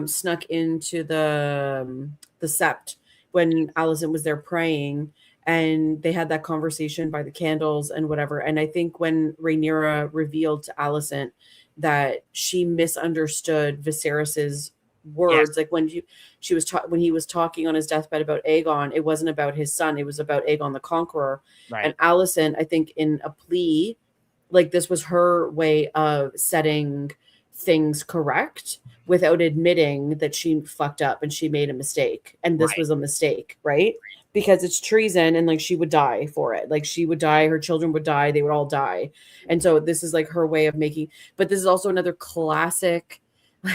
snuck into the sept when Alicent was there praying, and they had that conversation by the candles and whatever. And I think when Rhaenyra revealed to Alicent that she misunderstood Viserys's words, like when when he was talking on his deathbed about Aegon, it wasn't about his son, it was about Aegon the Conqueror. Right. And Alicent, I think in a plea, like this was her way of setting things correct without admitting that she fucked up and she made a mistake, and this was a mistake, right? Because it's treason, and like she would die for it. Like she would die, her children would die, they would all die. And so this is like her way of making, but this is also another classic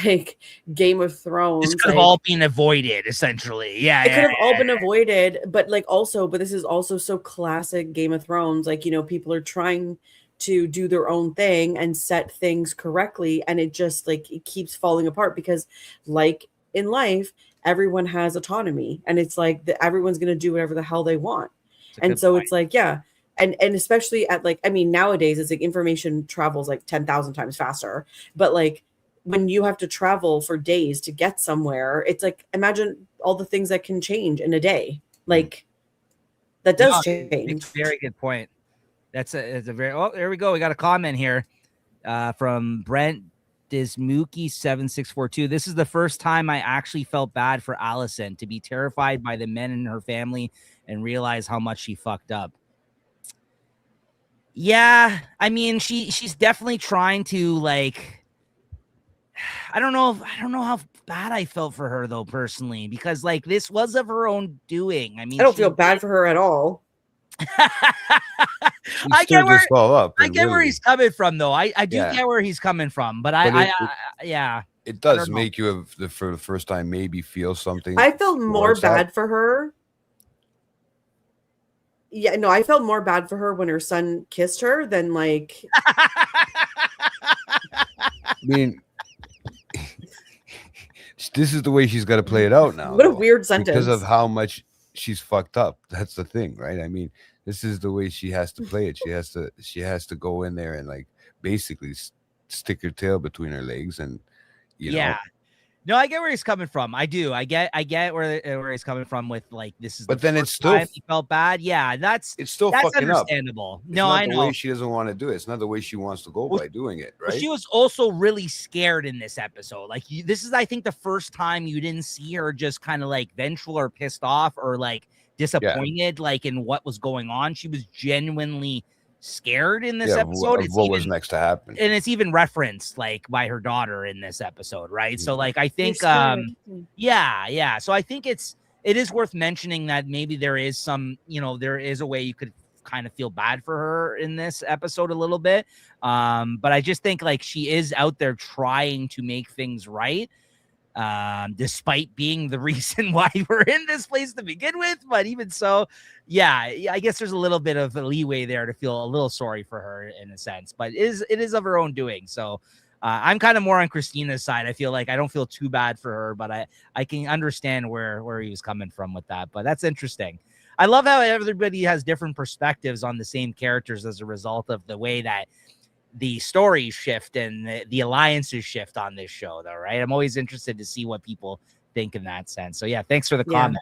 like Game of Thrones. This could have all been avoided, essentially. Yeah. It could have all been avoided, but this is also so classic Game of Thrones. Like, you know, people are trying to do their own thing and set things correctly, and it just like it keeps falling apart, because like in life, everyone has autonomy, and it's like everyone's going to do whatever the hell they want. And so it's like, yeah. And especially at like, I mean, nowadays it's like information travels like 10,000 times faster, but like when you have to travel for days to get somewhere, it's like, imagine all the things that can change in a day. Like that does change. Very good point. It's a very, there we go. We got a comment here from Brent Dismookie 7642. This is the first time I actually felt bad for Alicent, to be terrified by the men in her family and realize how much she fucked up. Yeah, I mean, she's definitely trying to like. I don't know how bad I felt for her though, personally, because like this was of her own doing. I mean, I don't feel bad for her at all. I get where he's coming from, though. I do get where he's coming from, but it does make you for the first time maybe feel something. I felt more bad for her. Yeah, no, I felt more bad for her when her son kissed her than like. I mean, this is the way she's got to play it out now. What a weird sentence. Because of how much she's fucked up. That's the thing, right? I mean, this is the way she has to play it. She has to go in there and like basically stick her tail between her legs, and you know. No, I get where he's coming from. I do. I get where he's coming from with like this is. But then it's still he felt bad. Yeah, that's fucking understandable. Up. No, I know. The way she doesn't want to do it. It's not the way she wants to go by doing it. Right. Well, she was also really scared in this episode. Like this is, I think, the first time you didn't see her just kind of like vengeful or pissed off or like disappointed, like in what was going on. She was genuinely scared in this episode. Of what was next to happen. And it's even referenced like by her daughter in this episode, right? So like I think yeah. So I think it is worth mentioning that maybe there is some, there is a way you could kind of feel bad for her in this episode a little bit. But I just think like she is out there trying to make things right. Despite being the reason why we're in this place to begin with. But even so, yeah, I guess there's a little bit of a leeway there to feel a little sorry for her in a sense, but it is of her own doing. So I'm kind of more on Christina's side. I feel like I don't feel too bad for her, but I can understand where he was coming from with that. But that's interesting. I love how everybody has different perspectives on the same characters as a result of the way that the stories shift and the alliances shift on this show, though, right? I'm always interested to see what people think in that sense. So yeah, thanks for the comment.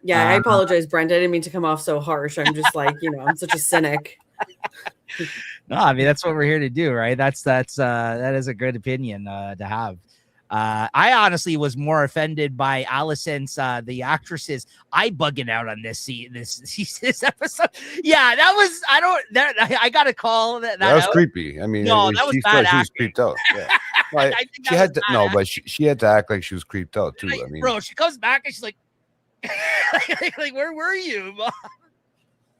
Yeah, I apologize, Brent. I didn't mean to come off so harsh. I'm just like, I'm such a cynic. No, I mean that's what we're here to do, right? That is a good opinion to have. I honestly was more offended by Allison's the actress's eye bugging out on this episode. Yeah, that was I got to call that was out. Creepy. I mean, no, that was bad. She was creeped out. Yeah. Well, she had to but she had to act like she was creeped out too. Like, I mean, bro, she comes back and she's like, like where were you, Mom?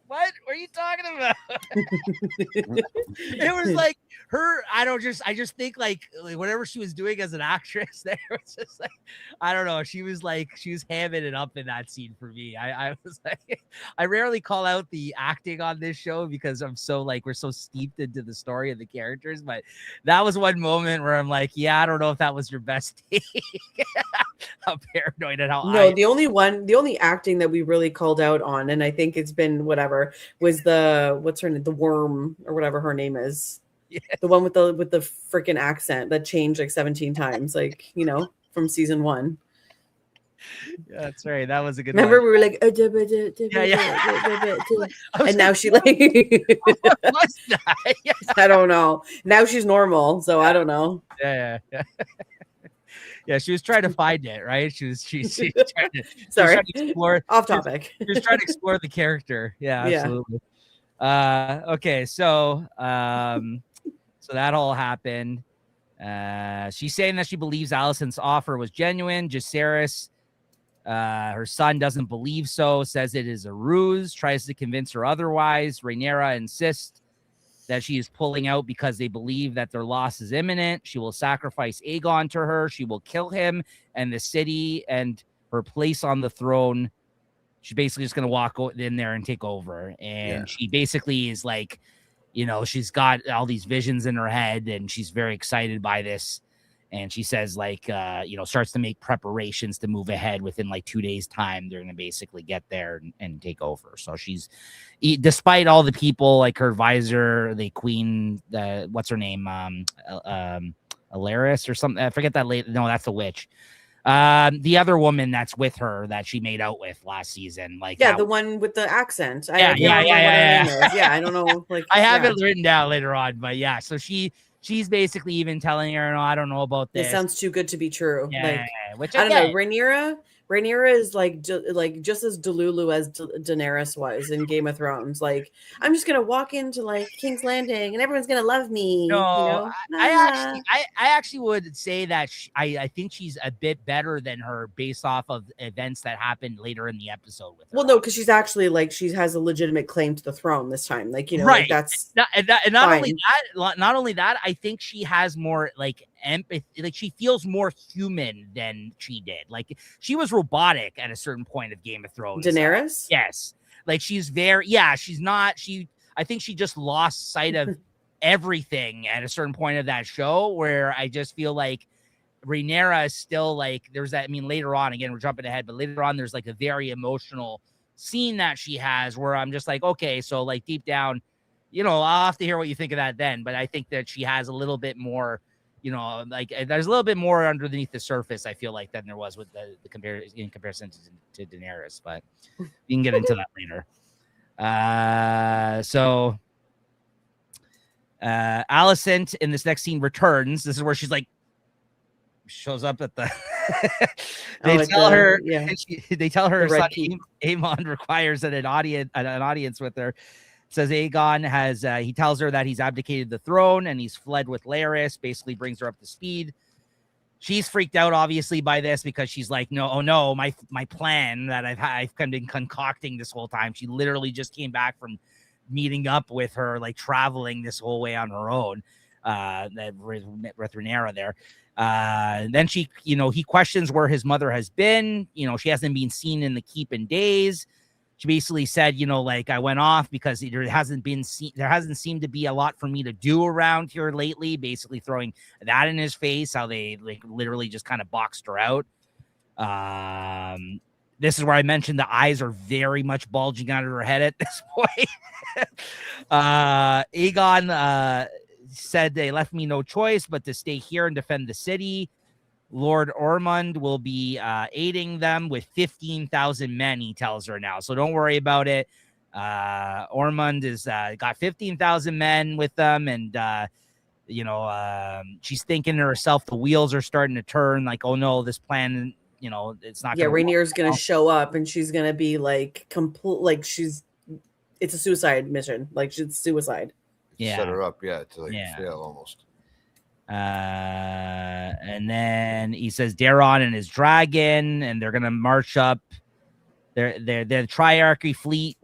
What were you talking about? It was like her. I just think like whatever she was doing as an actress there was just like, I don't know. She was hamming it up in that scene for me. I was like, I rarely call out the acting on this show because I'm so like, we're so steeped into the story of the characters. But that was one moment where I'm like, yeah, I don't know if that was your best take. How paranoid and how the only acting that we really called out on, and I think it's been whatever, was what's her name, the worm or whatever her name is. Yeah. The one with the freaking accent that changed like 17 times, like, from season 1. Yeah, that's right. That was a good Remember one. We were like, and now she like what was that? Yeah. I don't know. Now she's normal, so I don't know. Yeah. Yeah, she was trying to find it, right? She's trying to sorry, to explore off topic. She was trying to explore the character. Yeah, absolutely. Okay, so so that all happened. She's saying that she believes Allison's offer was genuine. Jacaerys, her son, doesn't believe so, says it is a ruse, tries to convince her otherwise. Rhaenyra insists that she is pulling out because they believe that their loss is imminent. She will sacrifice Aegon to her. She will kill him and the city and her place on the throne. She's basically just going to walk in there and take over. And she basically is like, she's got all these visions in her head and she's very excited by this. And she says like, starts to make preparations to move ahead within like 2 days time. They're going to basically get there and take over. So she's, despite all the people like her advisor, the queen, what's her name? Alaris or something. I forget that lady. No, that's a witch. The other woman that's with her that she made out with last season, like the one with the accent. Yeah. I don't know. Like I have it written down later on, but yeah. So she's basically even telling her, no, I don't know about this. It sounds too good to be true. Yeah, which I don't know. Rhaenyra is like just as Delulu as Daenerys was in Game of Thrones. Like, I'm just gonna walk into like King's Landing and everyone's gonna love me. No, I actually would say that I think she's a bit better than her based off of events that happened later in the episode with her. Well, no, because she's actually like she has a legitimate claim to the throne this time. Like, right. Like that's not only that, I think she has more like empathy, like she feels more human than she did. Like she was robotic at a certain point of Game of Thrones. Daenerys? Yes. Like she's she's not, I think she just lost sight of everything at a certain point of that show, where I just feel like Rhaenyra is still like, there's that, I mean, later on, again, we're jumping ahead, but later on, there's like a very emotional scene that she has where I'm just like, okay, so like deep down, I'll have to hear what you think of that then. But I think that she has a little bit more, like there's a little bit more underneath the surface, I feel like, than there was with the in comparison to Daenerys. But we can get into that later. So Alicent in this next scene returns. This is where she's like, shows up at the they tell her son Aemon requires an audience with her. says Aegon has, he tells her that he's abdicated the throne and he's fled with Larys, basically brings her up to speed. She's freaked out, obviously, by this because she's like, no, oh no, my plan that I've been concocting this whole time. She literally just came back from meeting up with her, like traveling this whole way on her own, with Rhaenyra there. Then she, he questions where his mother has been. She hasn't been seen in the keep in days. She basically said, like, I went off because there hasn't seemed to be a lot for me to do around here lately, basically throwing that in his face, how they like literally just kind of boxed her out. This is where I mentioned the eyes are very much bulging out of her head at this point. Aegon said they left me no choice but to stay here and defend the city. Lord Ormond will be aiding them with 15,000 men, he tells her now. So don't worry about it. Ormond is got 15,000 men with them. And, she's thinking to herself, the wheels are starting to turn. Like, oh, no, this plan, it's not. Yeah, Rhaenyra's going to show up and she's going to be like complete. Like it's a suicide mission. Like it's suicide. Yeah. Set her up. Yeah. To like fail almost. And then he says Daeron and his dragon, and they're gonna march up. The Triarchy fleet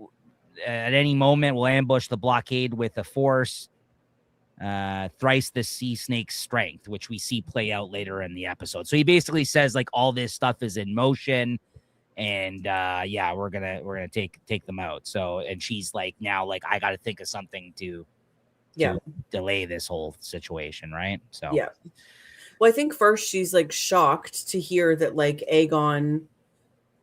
at any moment will ambush the blockade with a force thrice the sea snake's strength, which we see play out later in the episode. So he basically says like all this stuff is in motion, and we're gonna take them out. So and she's like now like I got to think of something to delay this whole situation, right? So yeah. Well, I think first she's like shocked to hear that like Aegon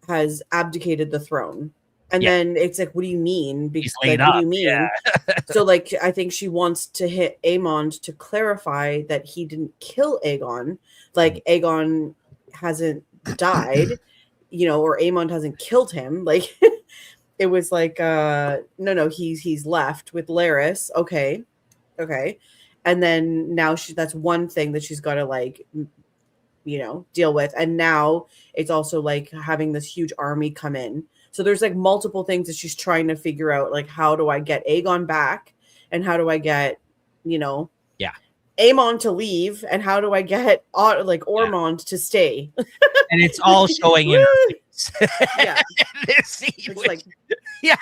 has abdicated the throne. And then it's like, what do you mean? Because like, what do you mean? Yeah. So like I think she wants to hit Aemond to clarify that he didn't kill Aegon. Like Aegon hasn't died, or Aemond hasn't killed him. Like it was like no, he's left with Larys. Okay. And then now that's one thing that she's got to like, deal with. And now it's also like having this huge army come in. So there's like multiple things that she's trying to figure out. Like, how do I get Aegon back? And how do I get, Aemon to leave? And how do I get like Ormond to stay? And it's all showing in her face. Yeah. It's like, yeah.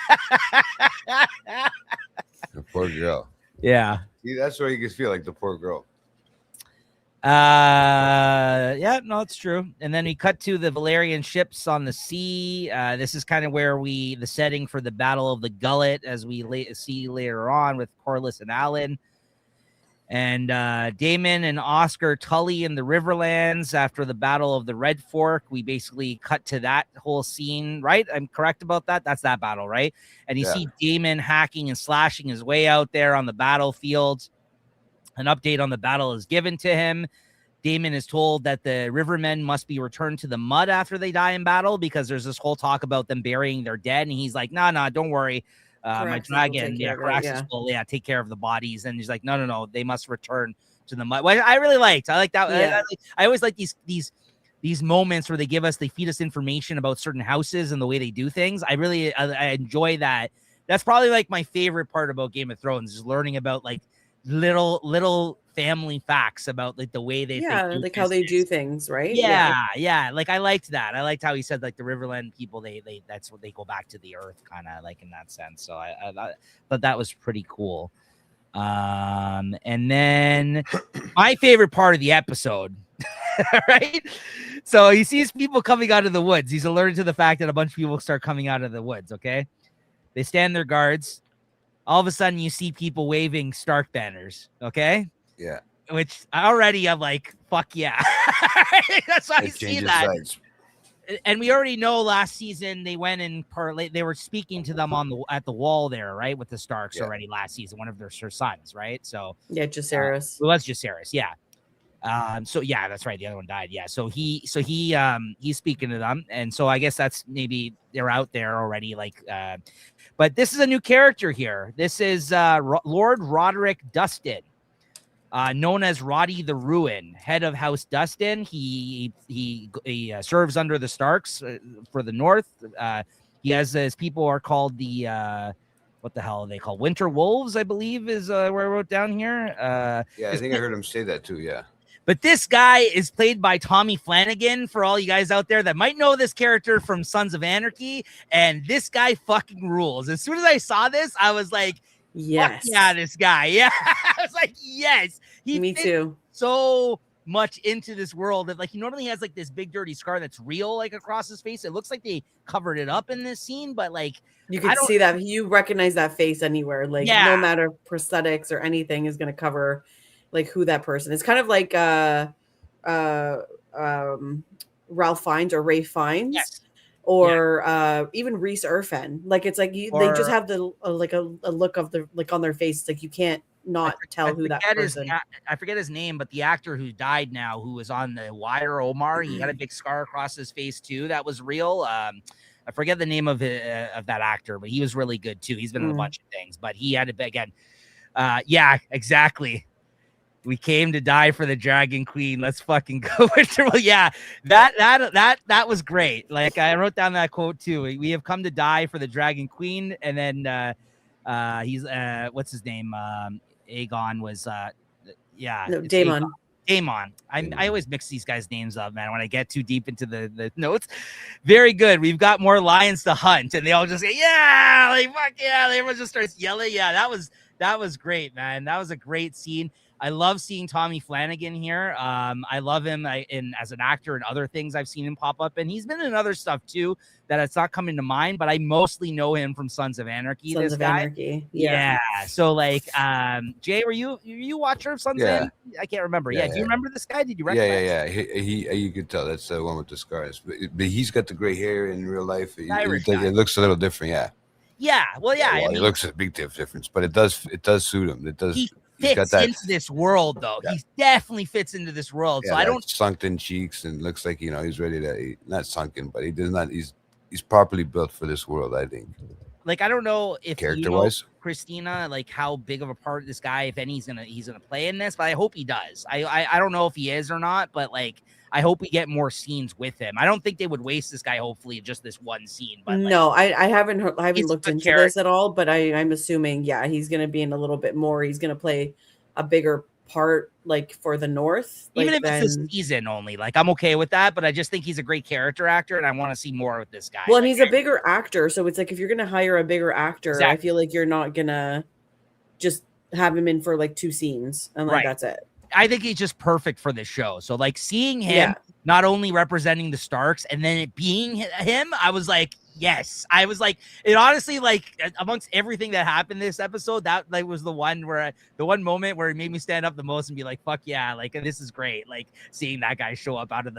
The poor girl. Yeah. See, that's where you can feel like the poor girl. No, it's true. And then we cut to the Valyrian ships on the sea. This is kind of where the setting for the Battle of the Gullet, as we see later on with Corlys and Alan. And Daemon and Oscar Tully in the Riverlands after the Battle of the Red Fork. We basically cut to that whole scene, right? I'm correct about that? That's that battle, right? And you see Daemon hacking and slashing his way out there on the battlefield. An update on the battle is given to him. Daemon is told that the Rivermen must be returned to the mud after they die in battle because there's this whole talk about them burying their dead. And he's like, no, don't worry. My dragon, Caraxes will take care of the bodies. And he's like, no, they must return to the mud. Well, I really liked. I like that. Yeah. I always like these moments where they feed us information about certain houses and the way they do things. I enjoy that. That's probably like my favorite part about Game of Thrones is learning about like little family facts about like the way they think how they do things, right? Yeah. Like I liked that. I liked how he said like the Riverland people they that's what they go back to the earth kind of like in that sense. So I thought that was pretty cool. And then my favorite part of the episode, right? So he sees people coming out of the woods. He's alerted to the fact that a bunch of people start coming out of the woods. Okay, they stand their guards. All of a sudden, you see people waving Stark banners. Okay. Yeah. Which already I'm like, fuck yeah. That's why I see that. Sides. And we already know last season they went and they were speaking to them at the wall there, right? With the Starks already last season, one of their sons, right? So Jacaerys. It was Jacaerys, yeah. So yeah, that's right. The other one died. Yeah. So he's speaking to them. And so I guess that's maybe they're out there already. Like, but this is a new character here. This is Lord Roderick Dustin, known as Roddy the Ruin, head of House Dustin. He serves under the Starks for the North. He has his people are called the what the hell are they called? Winter Wolves, I believe, is where I wrote down here. Yeah, I think I heard him say that too. Yeah. But this guy is played by Tommy Flanagan, for all you guys out there that might know this character from Sons of Anarchy. And this guy fucking rules. As soon as I saw this, I was like, yes, yeah, this guy. Yeah. I was like, yes. Me too. So much into this world that, like, he normally has like this big dirty scar that's real, like across his face. It looks like they covered it up in this scene, but like you can see that you recognize that face anywhere. Like no matter prosthetics or anything is going to cover like who that person is. Kind of like Ralph Fiennes or Ray Fiennes. Yes. Or even Reese Irfan. Like it's like they just have the like a look of the like on their face. Like you can't not tell who that person. I forget his name, but the actor who died now, who was on The Wire, Omar, he had a big scar across his face too. That was real. I forget the name of that actor, but he was really good too. He's been in a bunch of things, but he had again. Yeah, exactly. We came to die for the Dragon Queen. Let's fucking go. Yeah, that was great. Like I wrote down that quote too. We have come to die for the Dragon Queen, and then he's what's his name? Aegon was Daemon. Daemon. I always mix these guys' names up, man, when I get too deep into the notes. Very good. We've got more lions to hunt, and they all just say, yeah, like fuck yeah. Everyone just starts yelling. Yeah, that was great, man. That was a great scene. I love seeing Tommy Flanagan here. I love him as an actor and other things I've seen him pop up, and he's been in other stuff too that it's not coming to mind. But I mostly know him from Sons of Anarchy. Anarchy, yeah. So like, Jay, were you watcher of Sons of Anarchy? I can't remember. Yeah. Do you remember this guy? Did you recognize? Yeah. He you could tell that's the one with the scars, but he's got the gray hair in real life. It looks a little different. Yeah. Yeah. Well, yeah. I mean, it looks a big difference, but it does suit him. It does. He fits into this world, though. Yeah. He definitely fits into this world. Yeah, so I don't sunken cheeks and looks like he's ready to not sunken, but he does not. He's properly built for this world, I think. Like I don't know if character-wise, Christina, like how big of a part this guy, if any, he's gonna play in this, but I hope he does. I don't know if he is or not, but like I hope we get more scenes with him. I don't think they would waste this guy. Hopefully, just this one scene. But like, no, I haven't looked into this at all. But I'm assuming, he's gonna be in a little bit more. He's gonna play a bigger part, like for the North. Even if it's this season only, like I'm okay with that. But I just think he's a great character actor, and I want to see more with this guy. Well, and he's a bigger actor, so it's like if you're gonna hire a bigger actor, exactly. I feel like you're not gonna just have him in for like 2 scenes and like that's it. I think he's just perfect for this show. So like seeing him not only representing the Starks and then it being him, I was like, yes. I was like, it honestly, like amongst everything that happened this episode, that like was the one moment where it made me stand up the most and be like, fuck yeah, like this is great. Like seeing that guy show up out of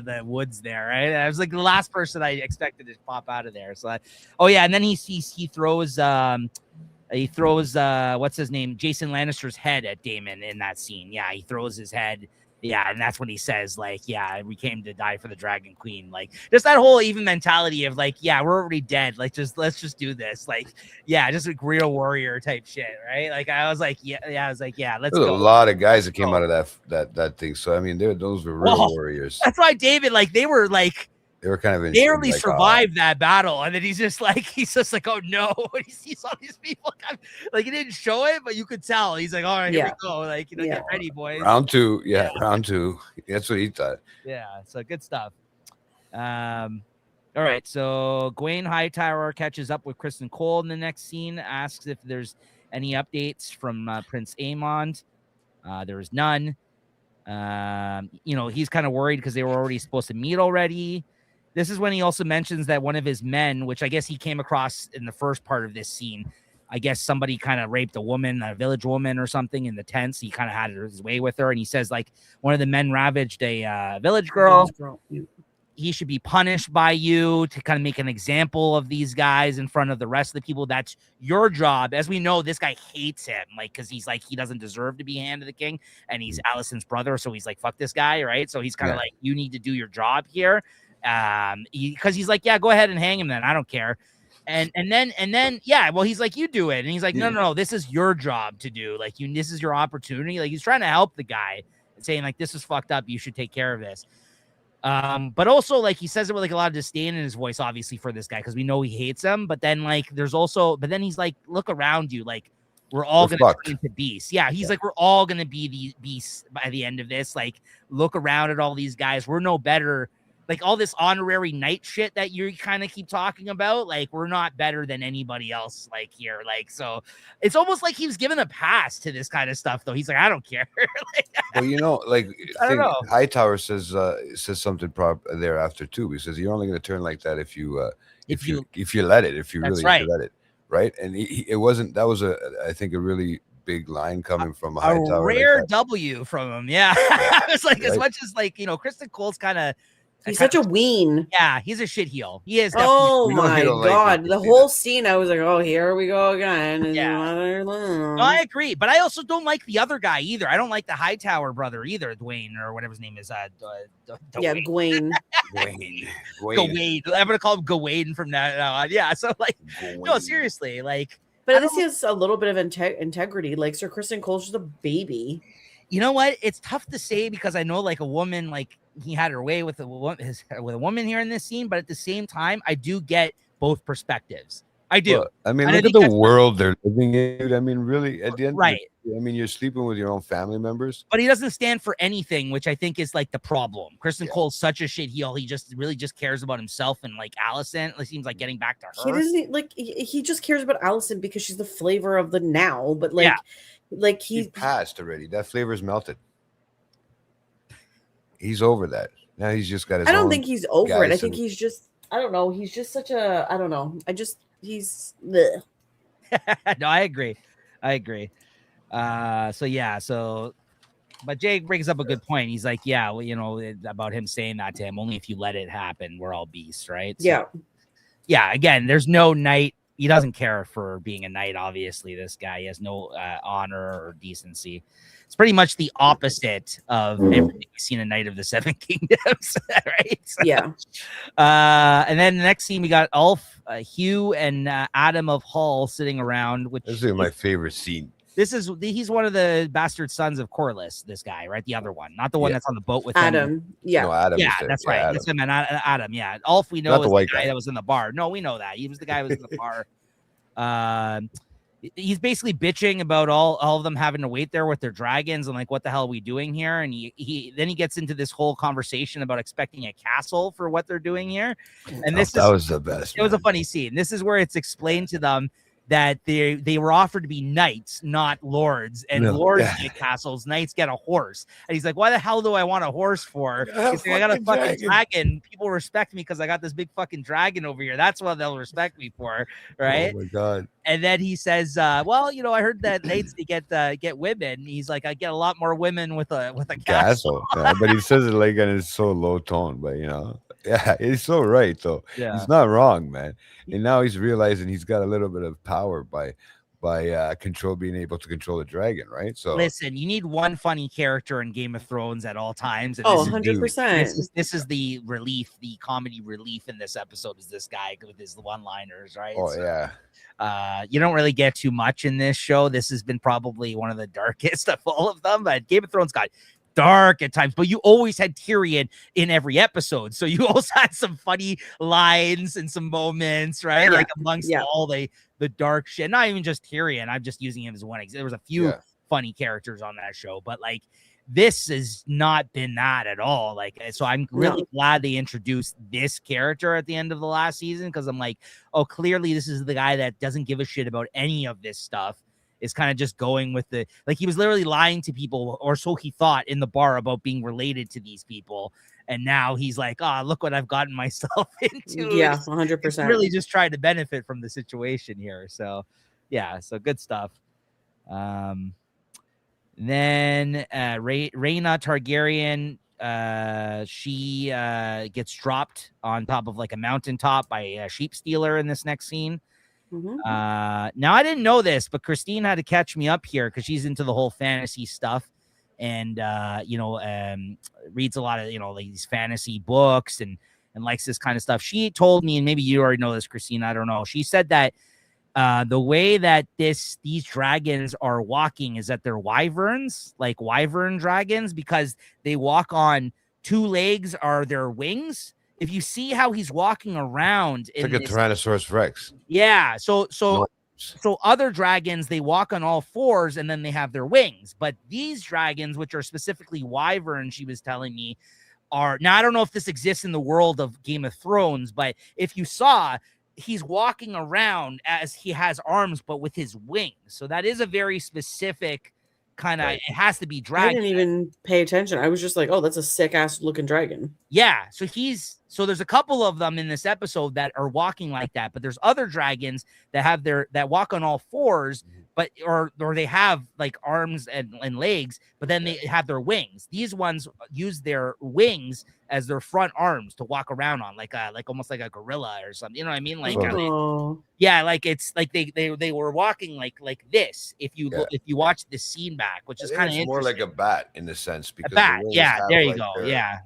the woods there, right? I was like the last person I expected to pop out of there. So and then he throws what's his name, Jason Lannister's head at Daemon in that scene. Yeah, he throws his head. Yeah, and that's when he says, like, yeah, we came to die for the Dragon Queen. Like, just that whole even mentality of like, yeah, we're already dead. Like, let's just do this. Like, yeah, just a real warrior type shit, right? Like, I was like, let's There's go. A lot of guys that came out of that thing. So I mean, those were real warriors. That's why David, like, they were kind of barely like, survived that battle, and then he's just like, oh no, when he sees all these people, like he didn't show it, but you could tell. He's like, all right, here we go, like get ready, boys. Round two. That's what he thought. Yeah, so good stuff. All right, so Gwen Hightower catches up with Kristen Cole in the next scene, asks if there's any updates from Prince Aemond. There is none. He's kind of worried because they were already supposed to meet already. This is when he also mentions that one of his men, which I guess he came across in the first part of this scene, I guess somebody kind of raped a village woman or something in the tents. He kind of had his way with her. And he says, like, one of the men ravaged a village girl. He should be punished by you to kind of make an example of these guys in front of the rest of the people. That's your job. As we know, this guy hates him, like, because he's like, he doesn't deserve to be Hand of the King. And he's Alicent's brother. So he's like, fuck this guy, right? So he's kind of like, you need to do your job here. Because he's like, yeah, go ahead and hang him then. I don't care. And then he's like, you do it. And he's like, no, this is your job to do. Like, this is your opportunity. Like, he's trying to help the guy and saying, like, this is fucked up. You should take care of this. But also, like, he says it with like a lot of disdain in his voice, obviously, for this guy, because we know he hates him. But then, like, but then he's like, look around you, like, we're all gonna turn into beasts. Yeah, he's like, we're all gonna be the beasts by the end of this. Like, look around at all these guys. We're no better. Like, all this honorary knight shit that you kind of keep talking about, like, we're not better than anybody else, like, here. Like, so it's almost like he was given a pass to this kind of stuff, though. He's like, I don't care. Like, well, you know, like, I don't know. Hightower says something thereafter too. He says you're only going to turn like that if you let it, if you really let it, right? And it wasn't. That was I think a really big line coming from Hightower. A rare W from him. Yeah, it's like, as much as, like, you know, Kristen Cole's kind of. He's such a ween. Yeah, he's a shit heel. He is. Oh my god, the whole scene, I was like, oh, here we go again. Yeah, no, I agree, but I also don't like the other guy either. I don't like the Hightower brother either, Dwayne or whatever his name is. Yeah, Gawain. Gawain. I'm gonna call him Gawain from now on. Yeah, so, like, no, seriously, like. But at least he has a little bit of integrity. Like, Sir Kristen Cole's just a baby. You know what? It's tough to say because I know, like, a woman, like, he had her way with a woman here in this scene, but at the same time, I do get both perspectives. I do. Well, I mean, look at the world they're living in. I mean, really, at the end, right? I mean, you're sleeping with your own family members. But he doesn't stand for anything, which I think is, like, the problem. Kristen Cole's such a shit heel. He just really just cares about himself and, like, Allison. It seems like getting back to her. He doesn't, like, he just cares about Allison because she's the flavor of the now. But, like, like he's passed already. That flavor's melted. He's over that. Now he's just got his I don't think he's over it. I think he's just, I don't know. He's just such a, I don't know. He's bleh. No, I agree. But Jake brings up a good point. He's like, yeah, well, you know, about him saying that to him, only if you let it happen, we're all beasts, right? So, yeah. Again, there's no knight. He doesn't care for being a knight. Obviously, this guy, he has no honor or decency. It's pretty much the opposite of everything we've seen in Knight of the Seven Kingdoms, right? So, yeah. And then the next scene, we got Ulf, Hugh, and Adam of Hull sitting around. Which this is my favorite scene. He's one of the bastard sons of Corlys, this guy, right? The other one, not the one that's on the boat with Adam. him. Yeah. No, Adam. Yeah, that's right. Adam. That's him, and Adam. Yeah. Ulf, we know, is the guy that was in the bar. No, we know that. He was the guy who was in the bar. He's basically bitching about all of them having to wait there with their dragons and, like, what the hell are we doing here? And he gets into this whole conversation about expecting a castle for what they're doing here. And that was the best. It was a funny scene. This is where it's explained to them that they were offered to be knights, not lords, and lords get castles, knights get a horse. And he's like, why the hell do I want a horse for? He's like, I got a fucking dragon. People respect me because I got this big fucking dragon over here. That's what they'll respect me for, right? Oh my god. And then he says, well, you know, I heard that knights to get women. He's like, I get a lot more women with a castle. Yeah, but he says it like, and it's so low tone, but you know. Yeah, he's so right, though. Yeah. He's not wrong, man. And now he's realizing he's got a little bit of power by being able to control the dragon, right? So listen, you need one funny character in Game of Thrones at all times. And 100%. This is the relief, the comedy relief in this episode is this guy with his one-liners, right? Oh, so, yeah. You don't really get too much in this show. This has been probably one of the darkest of all of them, but Game of Thrones got dark at times, but you always had Tyrion in every episode, so you also had some funny lines and some moments, right? Like amongst all the dark shit. Not even just Tyrion. I'm just using him as one example. There was a few funny characters on that show, but like this has not been that at all. Like, so I'm really glad they introduced this character at the end of the last season, because I'm like, oh, clearly this is the guy that doesn't give a shit about any of this stuff. Is kind of just going with like he was literally lying to people, or so he thought, in the bar about being related to these people. And now he's like, oh, look what I've gotten myself into. Yeah, 100%. Really just trying to benefit from the situation here. So, yeah, so good stuff. Then Rhaena Targaryen, she gets dropped on top of like a mountaintop by a sheep stealer in this next scene. Now I didn't know this, but Christine had to catch me up here because she's into the whole fantasy stuff and reads a lot of like these fantasy books and likes this kind of stuff. She told me, and maybe you already know this, Christine, I don't know. She said that the way that these dragons are walking is that they're wyverns, like wyvern dragons, because they walk on two legs are their wings. If you see how he's walking around, It's like a Tyrannosaurus Rex. Yeah. So other dragons, they walk on all fours and then they have their wings. But these dragons, which are specifically wyvern, she was telling me, are now, I don't know if this exists in the world of Game of Thrones, but if you saw, he's walking around as he has arms, but with his wings. So that is a very specific kind of, it has to be dragon. I didn't even pay attention. I was just like, oh, that's a sick ass looking dragon. Yeah. So there's a couple of them in this episode that are walking like that, but there's other dragons that have that walk on all fours, but or they have like arms and legs, but then they have their wings. These ones use their wings as their front arms to walk around on, like almost like a gorilla or something. You know what I mean? Like, yeah, like it's like they were walking like this. If you watch the scene back, which is kind of more like a bat in the sense, because a bat. Yeah, there you go. Yeah.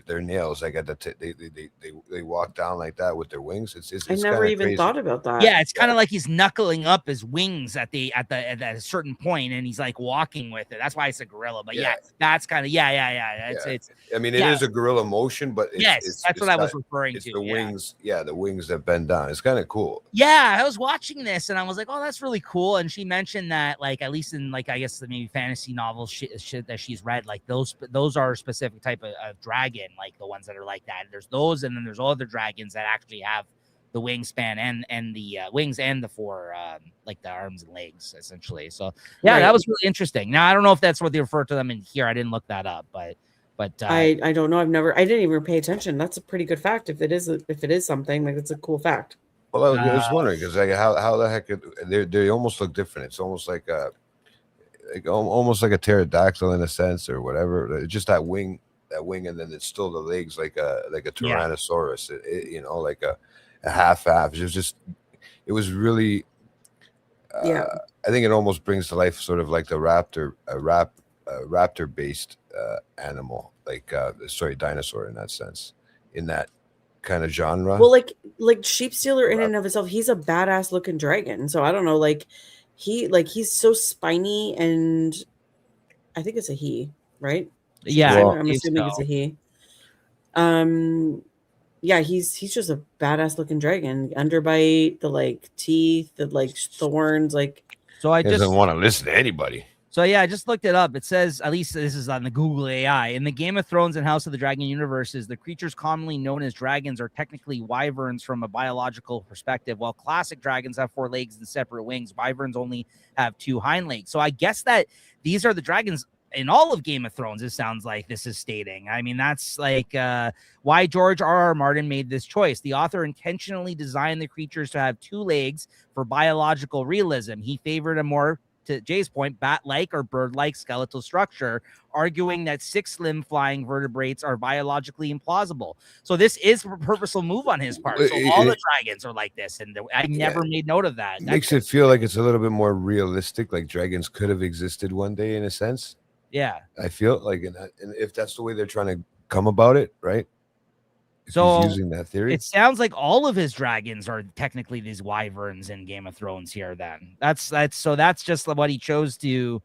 Their nails, like they walk down like that with their wings. It's I never even crazy. Thought about that. Yeah, it's kind of like he's knuckling up his wings at a certain point, and he's like walking with it. That's why it's a gorilla. But yeah that's kind of It's I mean, it is a gorilla motion, but that's what I was referring to. It's the wings, the wings that bend down. It's kind of cool. Yeah, I was watching this and I was like, oh, that's really cool. And she mentioned that, like, at least in like I guess maybe fantasy novels shit that she's read, like those are a specific type of dragon, like the ones that are like that. There's those, and then there's other dragons that actually have the wingspan and the wings and the four like the arms and legs essentially. So that was really interesting. Now I don't know if that's what they refer to them in here. I didn't look that up, but I don't know. I didn't even pay attention. That's a pretty good fact. If it is something, like, it's a cool fact. Well, I was wondering because like how the heck they almost look different. It's almost like almost like a pterodactyl in a sense or whatever. It's just that wing, and then it's still the legs like a Tyrannosaurus. Like a half. It was really. I think it almost brings to life sort of like the raptor based animal, like dinosaur in that sense, in that kind of genre. Well, like Sheep Stealer in and of itself, he's a badass looking dragon. So I don't know, he's so spiny, and I think it's a he, right? Yeah, I'm assuming it's a he. He's just a badass looking dragon. Underbite, the teeth, the thorns, So he doesn't want to listen to anybody. So I just looked it up. It says, at least this is on the Google AI, in the Game of Thrones and House of the Dragon universes, the creatures commonly known as dragons are technically wyverns from a biological perspective. While classic dragons have 4 legs and separate wings, wyverns only have 2 hind legs. So I guess that these are the dragons in all of Game of Thrones. It sounds like this is stating. I mean, that's like why George R.R. Martin made this choice. The author intentionally designed the creatures to have 2 legs for biological realism. He favored a more, to Jay's point, bat-like or bird-like skeletal structure, arguing that 6-limb flying vertebrates are biologically implausible. So this is a purposeful move on his part. So all the dragons are like this, and I never made note of that. It makes it feel like it's a little bit more realistic, like dragons could have existed one day in a sense. Yeah. I feel like, and if that's the way they're trying to come about it, right? So using that theory, it sounds like all of his dragons are technically these wyverns in Game of Thrones here. Then that's just what he chose to.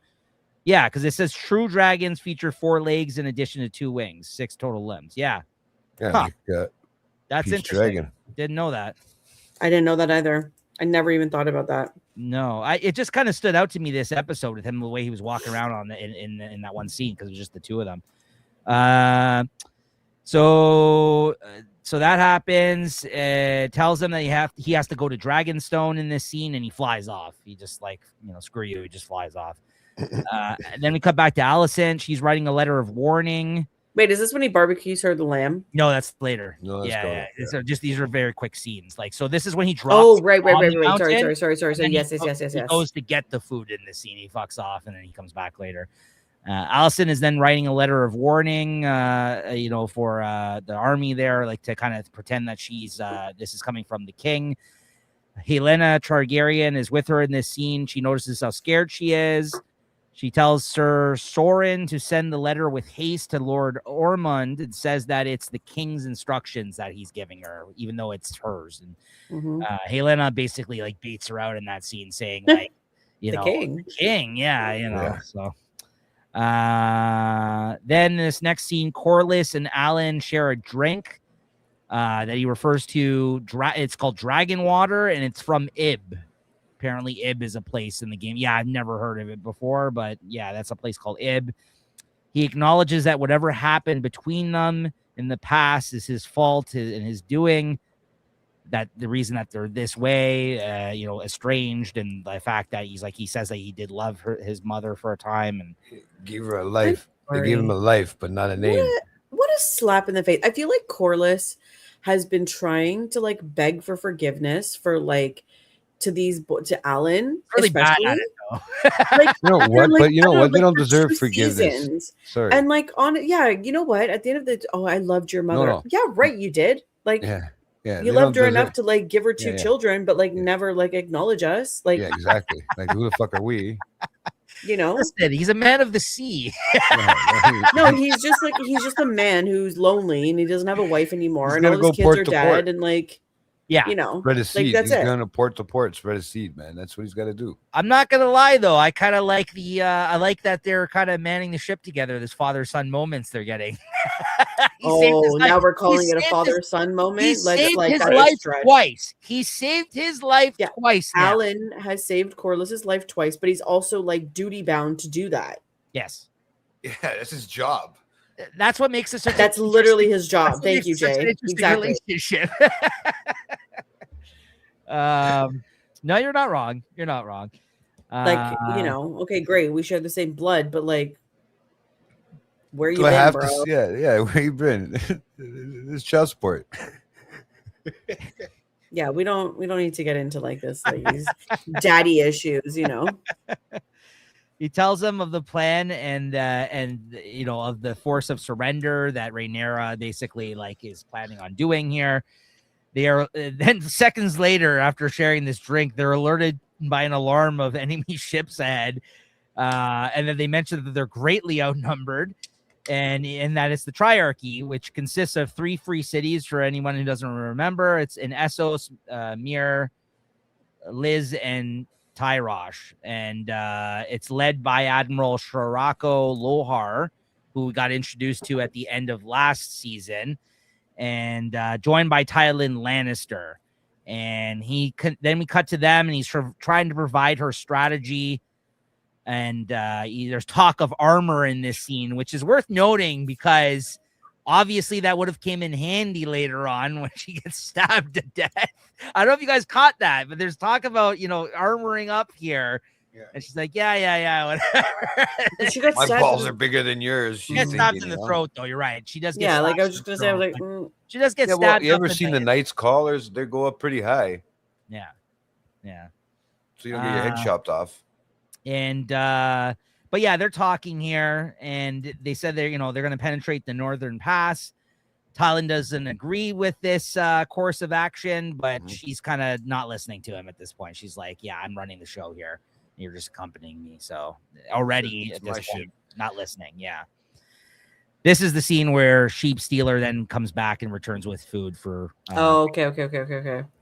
Yeah, because it says true dragons feature 4 legs in addition to 2 wings, 6 total limbs. Yeah. That's interesting. Dragon. Didn't know that. I didn't know that either. I never even thought about that. No, it just kind of stood out to me this episode with him, the way he was walking around on in that one scene, because it was just the 2 of them. So that happens. Tells him that he has to go to Dragonstone in this scene, and he flies off. He just screw you. He just flies off. And then we cut back to Alicent. She's writing a letter of warning. Wait, is this when he barbecues her the lamb? No, that's later. No, that's So these are very quick scenes. So this is when he drops. Oh, right. Sorry. Yes. He goes to get the food in the scene. He fucks off, and then he comes back later. Alicent is then writing a letter of warning, for the army there, to kind of pretend that she's this is coming from the king. Helena Targaryen is with her in this scene. She notices how scared she is. She tells Sir Soren to send the letter with haste to Lord Ormond and says that it's the king's instructions that he's giving her, even though it's hers. And Helena basically beats her out in that scene, saying the king. The king, yeah. So. Then this next scene, Corlys and Alan share a drink that he refers to. It's called Dragon Water, and it's from Ib. Apparently, Ib is a place in the game. Yeah, I've never heard of it before, but yeah, that's a place called Ib. He acknowledges that whatever happened between them in the past is his fault and his doing. That the reason that they're this way, estranged, and the fact that he says that he did love his mother for a time and gave her a life. They gave him a life, but not a name. What a slap in the face. I feel like Corlys has been trying to like beg for forgiveness for like to Alan. Really bad at it though. Like, you know what? like, but you know what? They like, don't deserve forgiveness. Seasons. Sorry. And like you know what? At the end of the I loved your mother. No. Yeah, right. You did. Like yeah. You loved her enough to like give her two children, but like never like acknowledge us. Like exactly. Like who the fuck are we? You know, listen, he's a man of the sea. No, he's just a man who's lonely and he doesn't have a wife anymore, and all his kids are dead, and like, you know, spread his seed. That's he's going to port to port, spread his seed, man. That's what he's got to do. I'm not gonna lie though, I kind of like I like that they're kind of manning the ship together. This father-son moments they're getting. Now we're calling it a father-son moment. He saved his life twice. He saved his life twice. Now. Alan has saved Corlys's life twice, but he's also like duty bound to do that. Yes. Yeah, that's his job. That's what makes it such. That's literally his job. Thank you, Jay. Exactly. Relationship. No, you're not wrong. You're not wrong. Okay, great. We share the same blood, but like, where you been, bro? Yeah. Where you been? This child support. Yeah, we don't need to get into like this, like these daddy issues, you know. He tells them of the plan and of the force of surrender that Rhaenyra basically like is planning on doing here. They are then seconds later, after sharing this drink, they're alerted by an alarm of enemy ships ahead, and then they mention that they're greatly outnumbered, and that it's the Triarchy, which consists of 3 free cities. For anyone who doesn't remember, it's in Essos, Myr, Liz, and Tyrosh, and it's led by Admiral Sharako Lohar, who we got introduced to at the end of last season, and joined by Tywin Lannister. And then we cut to them, and he's trying to provide her strategy. And there's talk of armor in this scene, which is worth noting because obviously that would have came in handy later on when she gets stabbed to death. I don't know if you guys caught that, but there's talk about, armoring up here. Yeah. And she's like, yeah, whatever. She got my balls are bigger than yours. She gets stabbed in the throat, though. You're right. She does get I was just going to say, I was like, she does get stabbed. Well, you ever seen the Knight's Callers? They go up pretty high. Yeah. So you don't get your head chopped off. And but yeah, they're talking here, and they said they're going to penetrate the northern pass. Tywin doesn't agree with this course of action, but she's kind of not listening to him at this point. She's like, yeah, I'm running the show here. You're just accompanying me. So already at this point, not listening. Yeah. This is the scene where Sheep Stealer then comes back and returns with food for okay.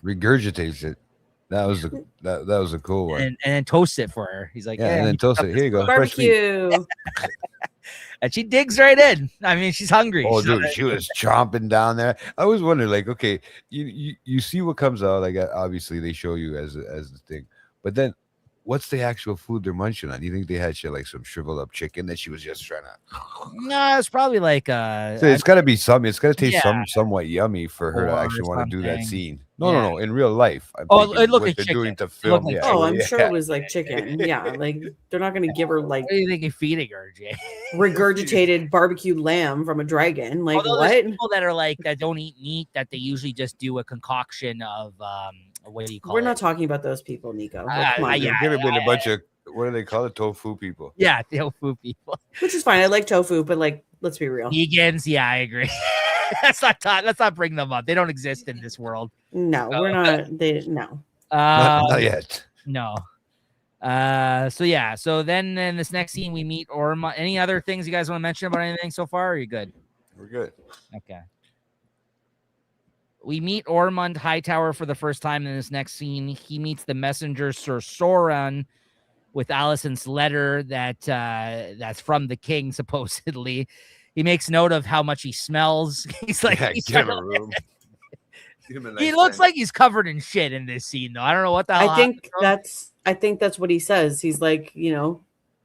Regurgitates it. That was a cool one. And then toasts it for her. He's like, and then toast it. Here you go. Barbecue. And she digs right in. I mean, she's hungry. Oh, dude, she was chomping down there. I always wonder, like, okay, you see what comes out. Like, obviously they show you as the thing, but then what's the actual food they're munching on? Do you think they had like some shriveled up chicken that she was just trying to? No, it's probably like so it's got to be something. It's got to taste somewhat yummy for her to actually want to do that scene. No. In real life, it looked like they're chicken. Doing to film. Like I'm sure it was like chicken. Yeah, like they're not going to give her like. What do you think you're feeding her, Jay? Regurgitated barbecue lamb from a dragon. Like what? People that are like that don't eat meat, that they usually just do a concoction of what do you call it? We're not talking about those people, Nico. There's been a bunch of what do they call it? Tofu people. Yeah, tofu people. Which is fine. I like tofu, but like, let's be real. Vegans, yeah, I agree. Let's not bring them up. They don't exist in this world. No, we're not. No. Not yet. No. So then in this next scene we meet Ormond. Any other things you guys want to mention about anything so far? Or are you good? We're good. Okay. We meet Ormond Hightower for the first time in this next scene. He meets the messenger Sir Sauron, with Alicent's letter that's from the king, supposedly. He makes note of how much he smells. He's like, give him a room. He looks like he's covered in shit in this scene, though. I don't know what the hell. I think that's what he says. He's like,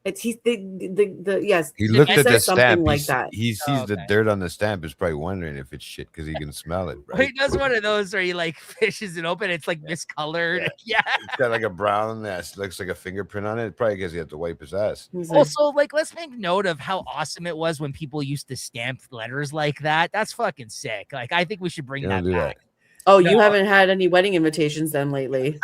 it's yes. He looked at the something stamp like that. He sees the dirt on the stamp. Is probably wondering if it's shit because he can smell it. Right? He does one of those where he like fishes it open. It's like miscolored. Yeah. It's got like a brown that looks like a fingerprint on it. Probably because he had to wipe his ass. Also, like, let's make note of how awesome it was when people used to stamp letters like that. That's fucking sick. Like, I think we should bring that back. Oh, you haven't had any wedding invitations then lately?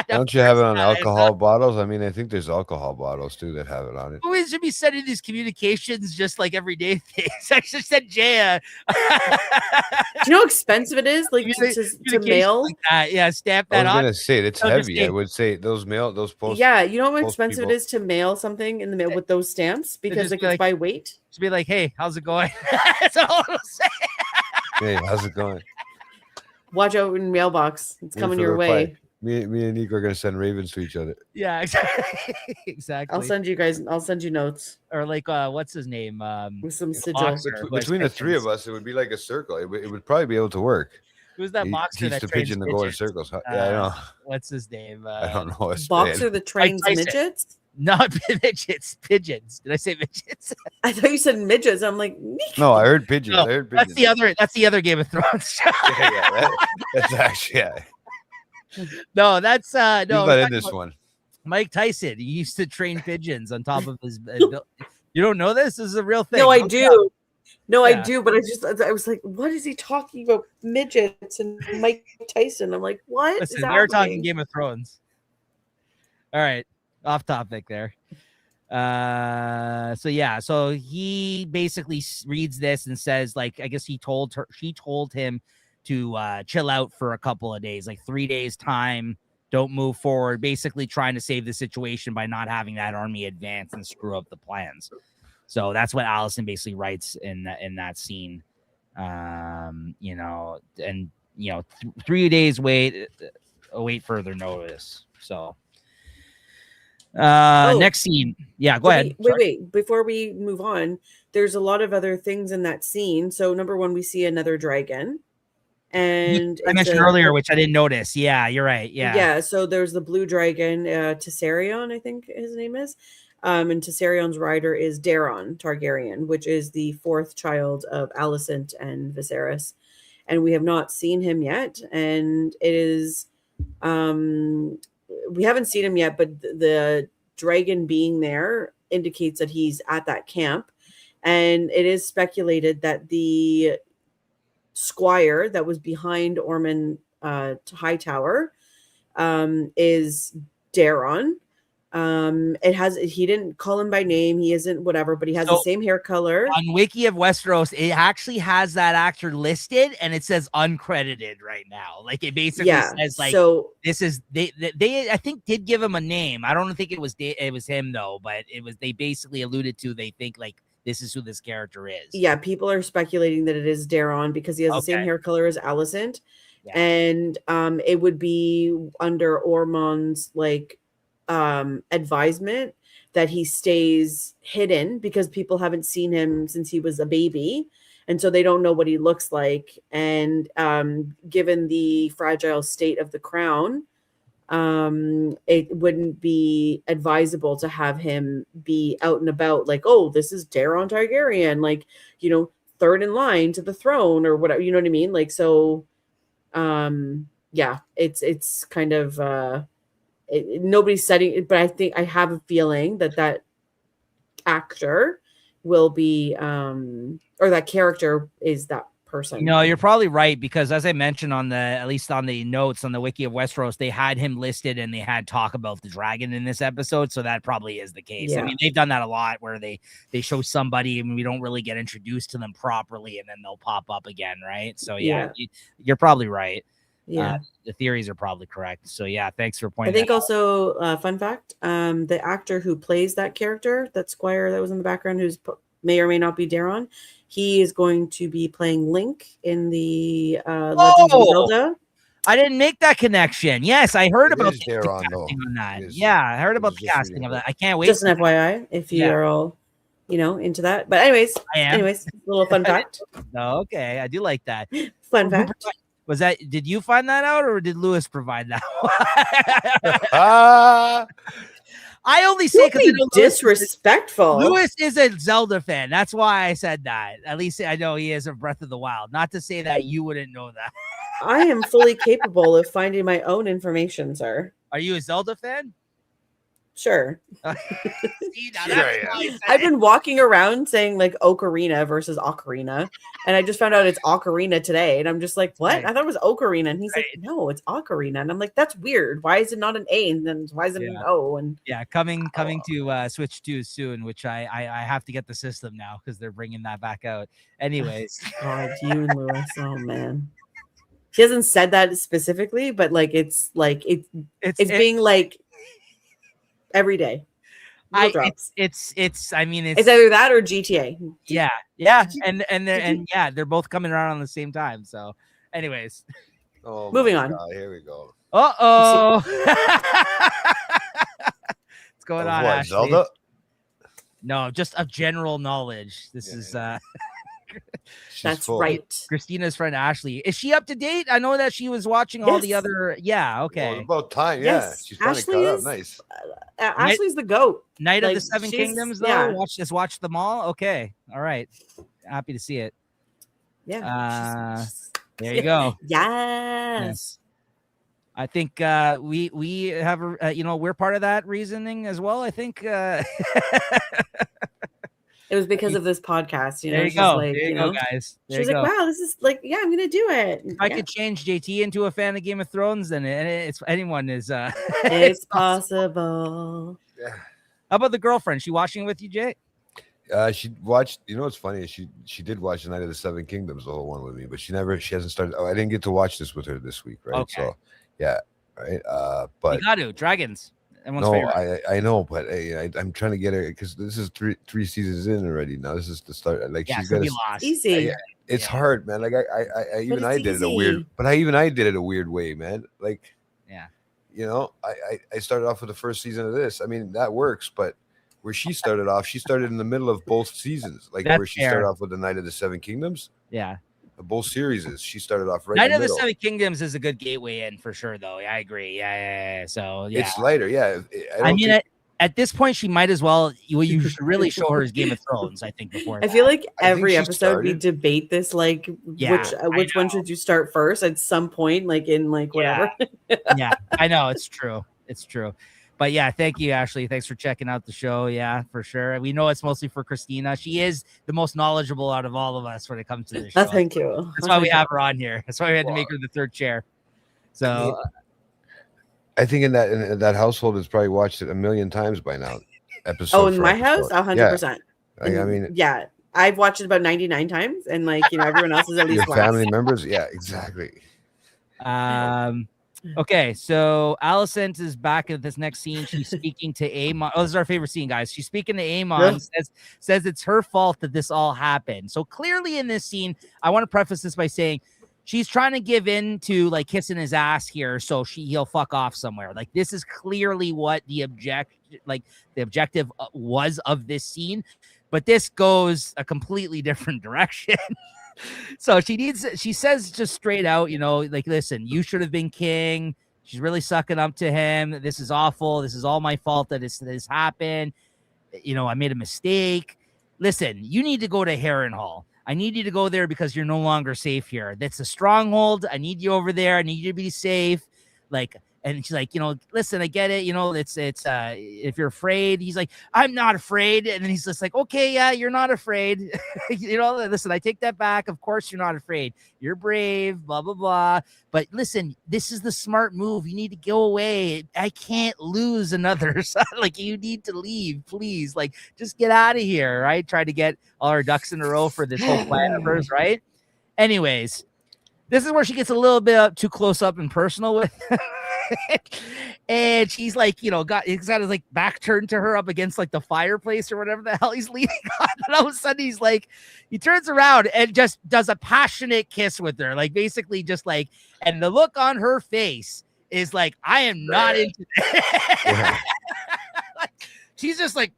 Don't you have it on alcohol bottles? I mean, I think there's alcohol bottles too that have it on it. We should be sending these communications just like everyday things. I should send Jaya. Do you know how expensive it is? Like to mail? Like that. Yeah, stamp that on. I was gonna say it's heavy. I would say those posts. Yeah, you know how expensive it is to mail something in the mail with those stamps because it's by weight. Just be like, hey, how's it going? That's all I'll say. Hey, how's it going? Watch out in mailbox. It's coming your way. Me and Nico are gonna send ravens to each other. Yeah, exactly. Exactly. I'll send you notes. Or like what's his name? With some sigil. Between the three of us, it would be like a circle. It would probably be able to work. Who's that boxer that the trains pigeon to go in circles? Yeah, I know. What's his name? I don't know. Boxer that trains midgets? Not midgets, pigeons. Did I say midgets? I thought you said midgets. I'm like, no, I heard pigeons. No, That's the other Game of Thrones. That's actually No, that's no. He's not in this one. Mike Tyson. He used to train pigeons on top of his. You don't know this? This is a real thing. No, I do. No, I do. But I was like, what is he talking about? Midgets and Mike Tyson. I'm like, what? Listen, they're talking Game of Thrones. All right. Off topic there. So he basically reads this and says, like, I guess she told him to chill out for a couple of days, like 3 days time, don't move forward, basically trying to save the situation by not having that army advance and screw up the plans. So that's what Alicent basically writes in that scene. 3 days await further notice. So next scene. Yeah, go ahead. Wait. Before we move on, there's a lot of other things in that scene. So number one, we see another dragon. And I mentioned earlier, which I didn't notice. Yeah, you're right. Yeah. So there's the blue dragon, Tessarion, I think his name is. And Tessarion's rider is Daeron Targaryen, which is the fourth child of Alicent and Viserys. And we have not seen him yet. And it is we haven't seen him yet, but the dragon being there indicates that he's at that camp. And it is speculated that the squire that was behind Ormond Hightower is Daeron. He didn't call him by name. He isn't whatever, but he has the same hair color. On Wiki of Westeros, it actually has that actor listed and it says uncredited right now. Like it basically says like, so this is they I think did give him a name. I don't think it was him though, but they basically alluded to, they think like this is who this character is. Yeah. People are speculating that it is Daeron because he has the same hair color as Alicent. Yeah. And it would be under Ormond's like advisement that he stays hidden because people haven't seen him since he was a baby, and so they don't know what he looks like. And given the fragile state of the crown, it wouldn't be advisable to have him be out and about like, oh, this is Daeron Targaryen, like, third in line to the throne or whatever, you know what I mean? Like, so it's kind of nobody's setting it, but I have a feeling that actor will be or that character is that person. No, you're probably right, because as I mentioned at least on the notes on the Wiki of Westeros, they had him listed and they had talk about the dragon in this episode, so that probably is the case. Yeah. I mean, they've done that a lot where they show somebody and we don't really get introduced to them properly and then they'll pop up again, right? So you're probably right. Yeah, the theories are probably correct. So yeah, thanks for pointing. I think also fun fact, the actor who plays that character, that squire that was in the background, who's may or may not be Daeron, he is going to be playing Link in the Legend of Zelda. I didn't make that connection. Yes, I heard It about is the there on, casting though. on that. It is. Yeah, I heard I about was the just casting reading of about that. I can't wait. Just an FYI, if Yeah. you're all, into that. But anyways, I am. little fun fact. Oh, okay, I do like that. Fun Who fact. Was that? Did you find that out, or did Lewis provide that? I only say Don't be because disrespectful. Lewis is a Zelda fan. That's why I said that. At least I know he is a Breath of the Wild. Not to say that you wouldn't know that. I am fully capable of finding my own information, sir. Are you a Zelda fan? Sure. See, now Sure, that's yeah. why I said I've it. been walking around saying like Ocarina versus Ocarina, and I just found out it's Ocarina today, and I'm just like, what? Right. I thought it was Ocarina, and he's Right. like, no, it's Ocarina, and I'm like, that's weird. Why is it not an A, and then why is it an O? And Yeah, coming to Switch 2 soon, which I have to get the system now because they're bringing that back out. Anyways, God, you and Lewis, oh man. He hasn't said that specifically, but it's being like every day. Little drops. It's I mean It's either that or GTA. yeah, they're both coming around on the same time. So, anyways, Oh, Moving my on. God, here we go. what's going Of on, what, Ashley? Zelda? No, just of general knowledge. This Yeah, is She's That's full. right. Christina's friend Ashley. Is she up to date? I know that she was watching all the Yes. other. Yeah, Well, okay. about time, Yes, yeah. She's finally Ashley caught up. is- Nice. Ashley's the goat. Night of like, the Seven she's- Kingdoms, though. yeah. Watch them all. Okay, all right. Happy to see it. Yeah. There you go. Yes. I think we have we're part of that reasoning as well. I think It was because of this podcast. there you she's go. like, There you go, guys. There She's you like, go. wow, this is like, yeah, I'm gonna do it. If I could change JT into a fan of Game of Thrones, then it's anyone is. It's possible. Yeah. How about the girlfriend? She watching with you, Jay? She watched. You know what's funny? She did watch the Night of the Seven Kingdoms, the whole one with me, but she hasn't started. Oh, I didn't get to watch this with her this week, right? Okay. So, yeah, right. But You got to dragons. Everyone's no, favorite. I know, but I'm trying to get her because this is three seasons in already. Now this is the start. Like Yeah, she's so got. we lost. Easy. Yeah. It's Yeah. hard, man. Like I even it's I did it a easy. weird, but I did it a weird way, man. Like, Yeah. you know, I started off with the first season of this. I mean, that works, but where she started off, she started in the middle of both seasons, like That's where she fair. started off with the Night of the Seven Kingdoms, Yeah. both series. She started off right Night in the of the middle. Seven Kingdoms is a good gateway in for sure, though. Yeah, I agree. Yeah. So yeah. It's lighter, yeah. I mean, at this point, she might as well. You should really show her as Game of Thrones. I think before. I feel like I think every she episode we started- debate this, like Yeah, which one should you start first at some point, like in like whatever. Yeah, I know it's true. It's true. But yeah, thank you, Ashley. Thanks for checking out the show. Yeah, for sure. We know it's mostly for Christina. She is the most knowledgeable out of all of us when it comes to this show. Thank you. That's why we have her on here. That's why we had to make her the third chair. So I think in that household has probably watched it a million times by now. Episode. Oh, in for my house, episode. 100%. Yeah. I mean, yeah, I've watched it about 99 times, and like everyone else is at your least once. family members. Yeah, exactly. okay, so Alicent is back at this next scene. She's speaking to Aemon. Oh, this is our favorite scene, guys. She's speaking to Aemon, says it's her fault that this all happened. So clearly in this scene, I want to preface this by saying she's trying to give in to like kissing his ass here, so he'll fuck off somewhere. Like this is clearly what the objective was of this scene, but this goes a completely different direction. So she says just straight out, like, listen, you should have been king. She's really sucking up to him. This is awful. This is all my fault that this happened. I made a mistake. Listen, you need to go to Harrenhal. I need you to go there because you're no longer safe here. That's a stronghold. I need you over there. I need you to be safe. And she's like, listen, I get it. It's if you're afraid, he's like, I'm not afraid. And then he's just like, okay, yeah, you're not afraid. Listen, I take that back. Of course you're not afraid. You're brave, blah, blah, blah. But listen, this is the smart move. You need to go away. I can't lose another. Like, you need to leave, please. Like, just get out of here, right? Try to get all our ducks in a row for this whole plan of hers, right? Anyways, this is where she gets a little bit too close up and personal with And she's like, he's got his like back turned to her up against like the fireplace or whatever the hell he's leaning on. And all of a sudden he turns around and just does a passionate kiss with her. Like basically just like, and the look on her face is like, I am not into that. Like, she's just like,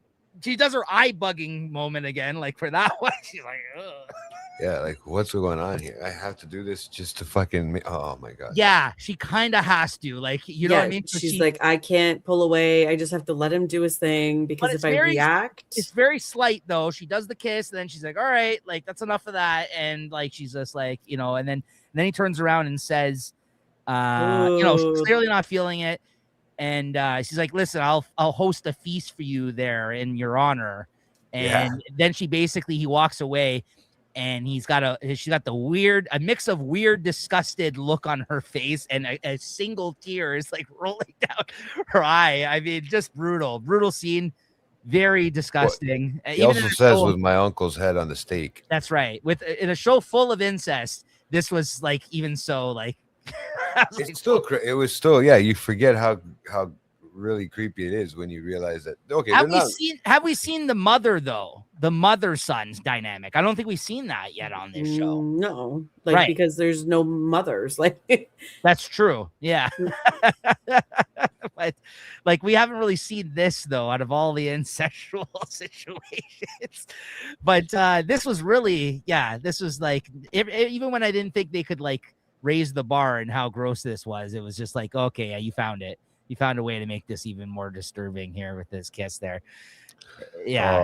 she does her eye bugging moment again. Like for that one, she's like, ugh. Yeah, like what's going on here? I have to do this just to fucking. Oh my god. Yeah, she kind of has to. Like, you know what I mean? So she's like, I can't pull away. I just have to let him do his thing because if I react, it's very slight though. She does the kiss, and then she's like, all right, like that's enough of that. And like she's just like, and then he turns around and says, she's clearly not feeling it. And she's like, listen, I'll host a feast for you there in your honor. And then he walks away. And she's got a mix of weird, disgusted look on her face, and a single tear is like rolling down her eye. I mean, just brutal scene, very disgusting. He also says, "With my uncle's head on the stake." That's right. In a show full of incest, this was like even so like. It was still you forget how really creepy it is when you realize that. Okay, have we seen the mother though? The mother-son's dynamic. I don't think we've seen that yet on this show. No, because there's no mothers. Like that's true. Yeah. But like we haven't really seen this though out of all the incestual situations. But this was really, this was like even when I didn't think they could like raise the bar and how gross this was, it was just like, okay, you found it. You found a way to make this even more disturbing here with this kiss there. That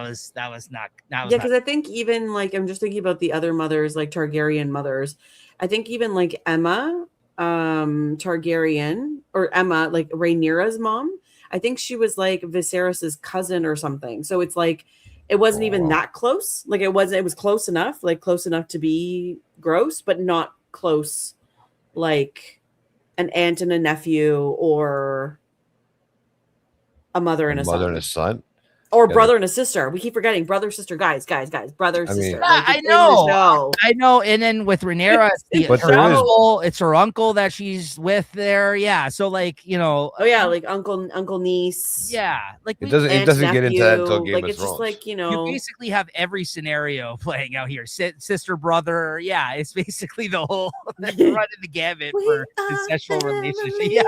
was not. Because I think even like I'm just thinking about the other mothers, like Targaryen mothers. I think even like Emma, Targaryen, or Emma, like Rhaenyra's mom. I think she was like Viserys's cousin or something. So it's like it wasn't even that close. Like it was close enough, to be gross, but not close, like an aunt and a nephew or a mother and a son. Or brother and a sister. We keep forgetting brother, sister, guys, brother, sister. I know. And then with Rhaenyra, it's her uncle that she's with there. Yeah. So like, like uncle niece. Yeah. Like it doesn't get into that until Game of Thrones. Just like, you basically have every scenario playing out here. Sister, brother. Yeah. It's basically the whole running the gamut for incestual relationship. Yeah.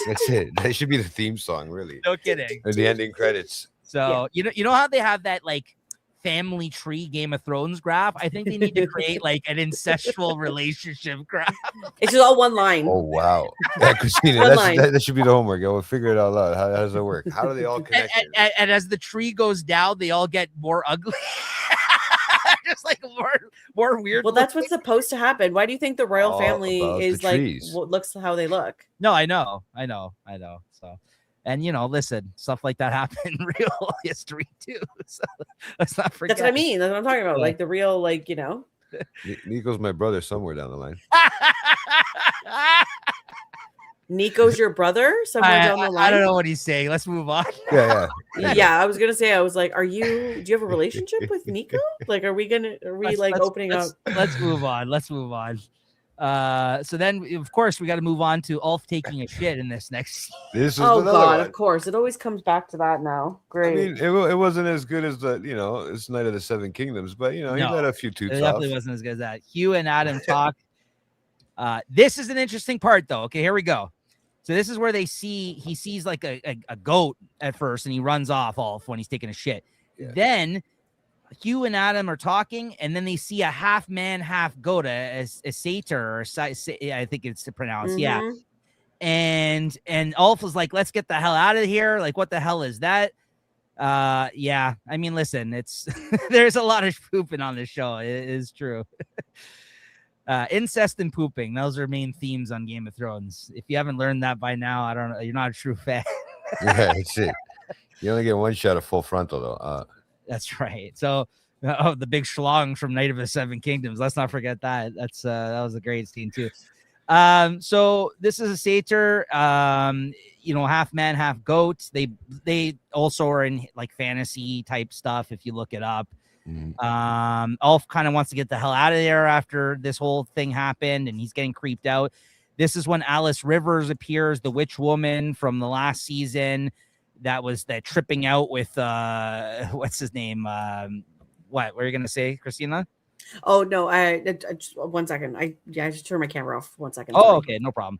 That's it. That should be the theme song, really. No kidding. Or the ending credits. So you know how they have that like family tree Game of Thrones graph? I think they need to create like an incestual relationship graph. It's just all one line. Oh wow, Christina, that should be the homework. We'll figure it all out. How does it work? How do they all connect? And as the tree goes down, they all get more ugly. Just like more weird. Well, that's what's supposed to happen. Why do you think the royal family is like looks how they look? No, I know. So. And listen, stuff like that happened in real history too. So let's not forget. That's what I mean. That's what I'm talking about. Like the real, Nico's my brother somewhere down the line. Nico's your brother somewhere down the line. I don't know what he's saying. Let's move on. Yeah. I was gonna say. I was like, do you have a relationship with Nico? Like, are we opening up? Let's move on. So then of course we got to move on to Ulf taking a shit in this next scene. Of course it always comes back to that now. Great. I mean, it wasn't as good as it's Night of the Seven Kingdoms, but he let a few toots off. It definitely wasn't as good as that. Hugh and Adam talk. This is an interesting part though. Okay, here we go. So this is where he sees like a goat at first and he runs off Ulf when he's taking a shit. Then Hugh and Adam are talking, and then they see a half man, half goat, a satyr, or I think it's pronounced, And Ulf was like, "Let's get the hell out of here!" Like, what the hell is that? I mean, listen, it's there's a lot of pooping on this show. It is true. Incest and pooping; those are main themes on Game of Thrones. If you haven't learned that by now, I don't know. You're not a true fan. Yeah, that's it. You only get one shot of full frontal, though. That's right. So, the big schlong from Night of the Seven Kingdoms. Let's not forget that. That was a great scene too. So this is a satyr. Half man, half goat. They also are in like fantasy type stuff. If you look it up, Ulf kind of wants to get the hell out of there after this whole thing happened, and he's getting creeped out. This is when Alice Rivers appears, the witch woman from the last season. That was that tripping out with what's his name? What were you gonna say, Christina? Oh no, I just 1 second. I just turned my camera off. 1 second. Oh, sorry. okay, no problem.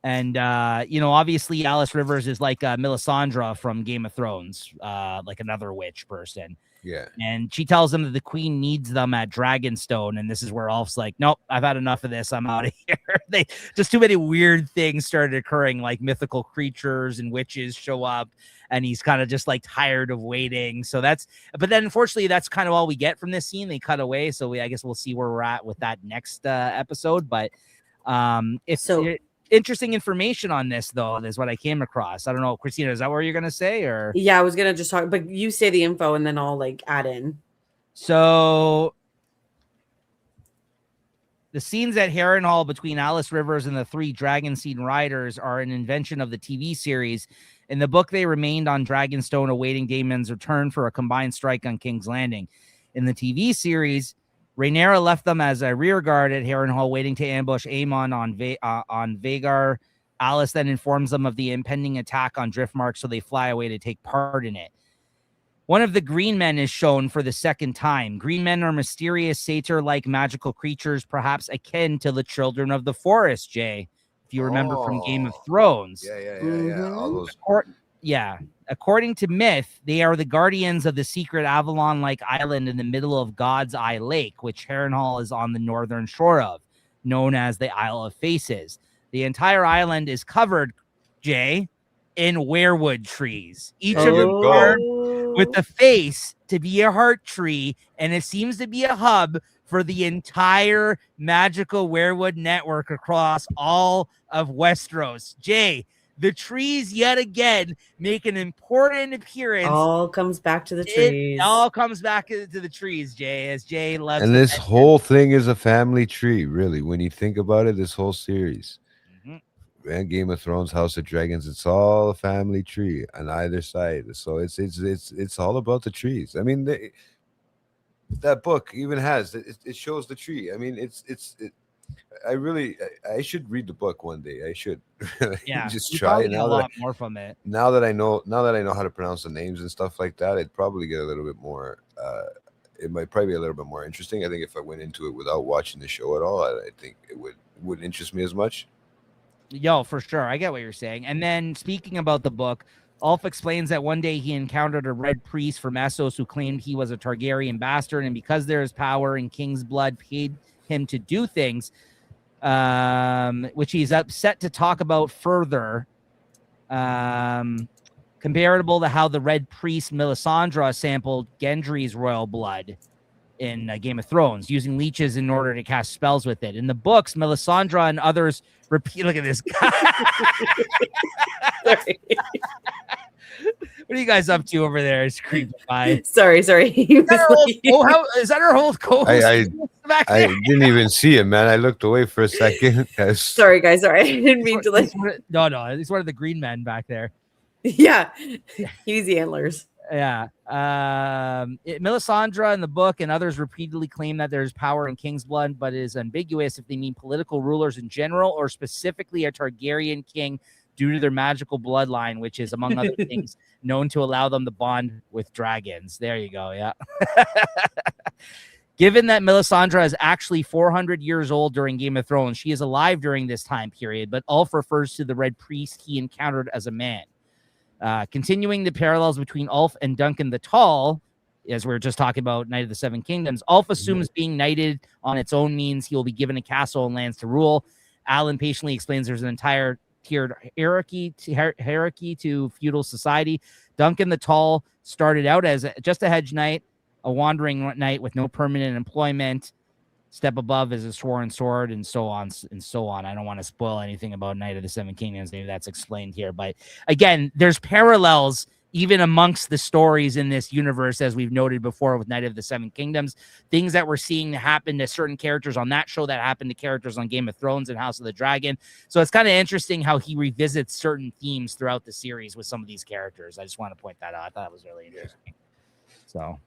And obviously Alice Rivers is like Melisandre from Game of Thrones, like another witch person. Yeah. And she tells them that the queen needs them at Dragonstone, and this is where Ulf's like, nope, I've had enough of this. I'm out of here. They just too many weird things started occurring, like mythical creatures and witches show up, and he's kind of just like tired of waiting. So but then unfortunately, that's kind of all we get from this scene. They cut away, so I guess we'll see where we're at with that next episode. But interesting information on this, though, is what I came across. I don't know, Christina, is that what you're gonna say? Or yeah, I was gonna just talk, but you say the info and then I'll like add in. So the scenes at Harrenhal between Alice Rivers and the 3 Dragonseed riders are an invention of the TV series. In the book, they remained on Dragonstone awaiting Daemon's return for a combined strike on King's Landing. In the TV series, Rhaenyra left them as a rear guard at Harrenhal, waiting to ambush Aemon on Vhagar. Alice then informs them of the impending attack on Driftmark, so they fly away to take part in it. One of the Green Men is shown for the second time. Green Men are mysterious satyr-like magical creatures, perhaps akin to the Children of the Forest, Jay, if you remember from Game of Thrones. Yeah. All those. According to myth, they are the guardians of the secret Avalon-like island in the middle of God's Eye Lake, which Harrenhal is on the northern shore of, known as the Isle of Faces. The entire island is covered, Jay, in weirwood trees. Each of them are with the face to be a heart tree, and it seems to be a hub for the entire magical weirwood network across all of Westeros. Jay, the trees yet again make an important appearance. All comes back to the trees. It all comes back to the trees, Jay, as Jay loves. And this whole thing is a family tree, really. When you think about it, this whole series, and Game of Thrones, House of Dragons, it's all a family tree on either side. So it's all about the trees. I mean, that book even has it shows the tree. I mean, I should read the book one day. I should just try it. Now that more from it. Now that I know how to pronounce the names and stuff like that, I'd probably get a little bit more. It might probably be a little bit more interesting. I think if I went into it without watching the show at all, I think it wouldn't interest me as much. Yo, for sure. I get what you're saying. And then speaking about the book, Ulf explains that one day he encountered a red priest from Essos who claimed he was a Targaryen bastard, and because there is power in King's blood, paid him to do things, which he's upset to talk about further, comparable to how the red priest Melisandre sampled Gendry's royal blood in Game of Thrones, using leeches in order to cast spells with it. In the books, Melisandre and others repeat. Look at this guy. What are you guys up to over there? It's creepy by. Sorry. Is that her whole co-host? I didn't even see him, man. I looked away for a second. Sorry, guys. Sorry, I didn't mean to. No. He's one of the green men back there. Yeah, he's the antlers. Yeah. Melisandre in the book and others repeatedly claim that there's power in King's blood, but it is ambiguous if they mean political rulers in general or specifically a Targaryen king due to their magical bloodline, which is, among other things, known to allow them to bond with dragons. There you go. Yeah. Given that Melisandre is actually 400 years old during Game of Thrones, she is alive during this time period, but Ulf refers to the red priest he encountered as a man. Continuing the parallels between Ulf and Duncan the Tall, as we were just talking about Knight of the Seven Kingdoms, Ulf assumes being knighted on its own means he will be given a castle and lands to rule. Alan patiently explains there's an entire tiered hierarchy to feudal society. Duncan the Tall started out as just a hedge knight, a wandering knight with no permanent employment. Step above is a sworn sword, and so on and so on. I don't want to spoil anything about Knight of the Seven Kingdoms. Maybe that's explained here. But again, there's parallels even amongst the stories in this universe, as we've noted before with Knight of the Seven Kingdoms. Things that we're seeing happen to certain characters on that show that happened to characters on Game of Thrones and House of the Dragon. So it's kind of interesting how he revisits certain themes throughout the series with some of these characters. I just want to point that out. I thought it was really interesting. So...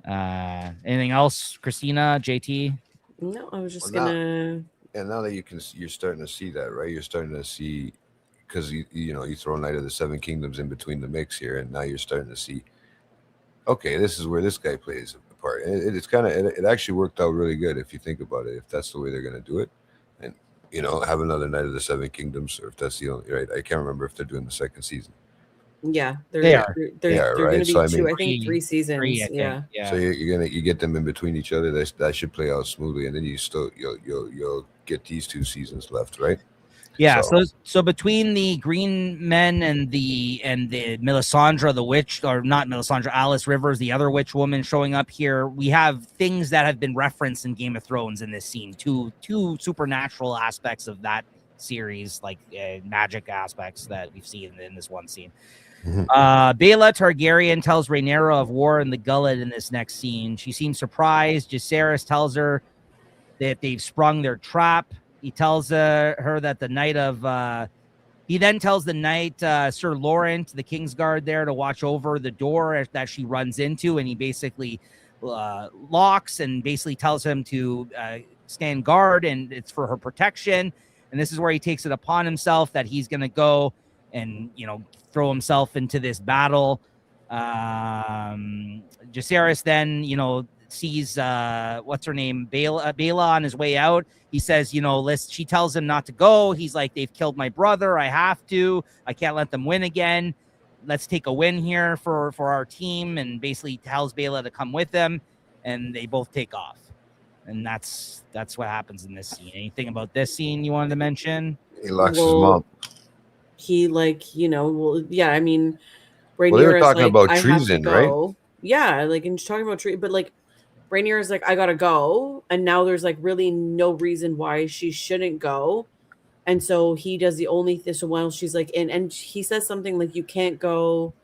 anything else, Christina, JT? No, I was just gonna And now that you're starting to see that, right? You're starting to see, because you throw Knight of the Seven Kingdoms in between the mix here, and now you're starting to see, okay, this is where this guy plays a part. And it's kind of it actually worked out really good if you think about it. If that's the way they're going to do it, and have another Knight of the Seven Kingdoms, or if that's the only right. I can't remember if they're doing the second season. Yeah, they are. They're right? going to be So, two. I think 3 seasons. Yeah. So you get them in between each other. That should play out smoothly, and then you'll get these 2 seasons left, right? Yeah. So between the Green Men and the Melisandre the witch, or not Melisandre, Alice Rivers, the other witch woman showing up here, we have things that have been referenced in Game of Thrones in this scene. Two supernatural aspects of that series, like magic aspects that we've seen in this one scene. Baela Targaryen tells Rhaenyra of war in the gullet in this next scene. She seems surprised. Jacaerys tells her that they've sprung their trap. He tells her that the night of he then tells the knight Sir Laurent, the Kingsguard there, to watch over the door that she runs into, and he basically locks and basically tells him to stand guard, and it's for her protection. And this is where he takes it upon himself that he's going to go and throw himself into this battle. Jacaerys then sees what's her name, Baela on his way out. He says, she tells him not to go. He's like, they've killed my brother. I have to. I can't let them win again. Let's take a win here for our team. And basically tells Baela to come with them, and they both take off. And that's what happens in this scene. Anything about this scene you wanted to mention? He locks his mom. He I mean, they were talking about treason, right? Yeah, and she's talking about treason, but Rhaenyra's like, I gotta go, and now there's really no reason why she shouldn't go, and so he does the only thing. So while she's and he says something like, you can't go,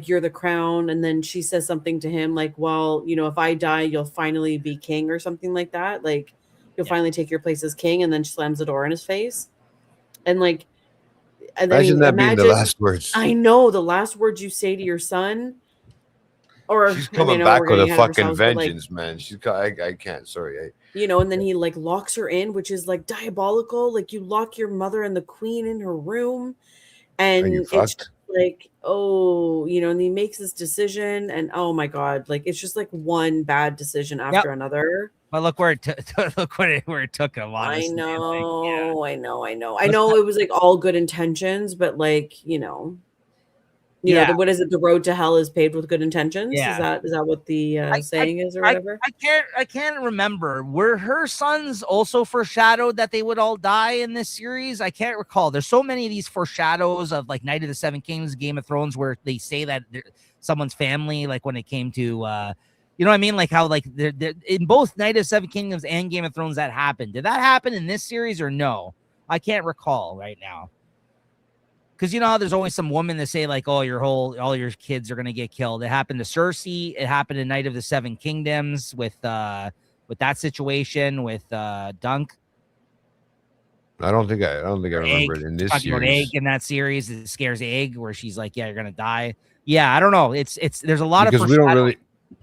you're the crown, and then she says something to him well, if I die, you'll finally be king, or something like that, you'll finally take your place as king, and then she slams the door in his face, and and then imagine that being the last words. I know, the last words you say to your son. Or she's coming back with a fucking vengeance, man. I can't. Sorry. And then he locks her in, which is diabolical. You lock your mother and the queen in her room, and it's and he makes this decision, and oh my god, it's just one bad decision after another. But look where it took him. Honestly. I know. I know it was all good intentions, but what is it? The road to hell is paved with good intentions. Yeah. Is that what the saying is, or whatever? I can't remember. Were her sons also foreshadowed that they would all die in this series? I can't recall. There's so many of these foreshadows of Knight of the Seven Kingdoms, Game of Thrones, where they say that someone's family, when it came to, you know what I mean? How in both Knight of the Seven Kingdoms and Game of Thrones that happened. Did that happen in this series or no? I can't recall right now. Because how there's always some woman that say all your kids are gonna get killed. It happened to Cersei. It happened in Knight of the Seven Kingdoms with that situation with Dunk. I don't think I remember it in this series. About Egg in that series. It scares Egg where she's like, yeah, you're gonna die. Yeah, I don't know. It's there's a lot because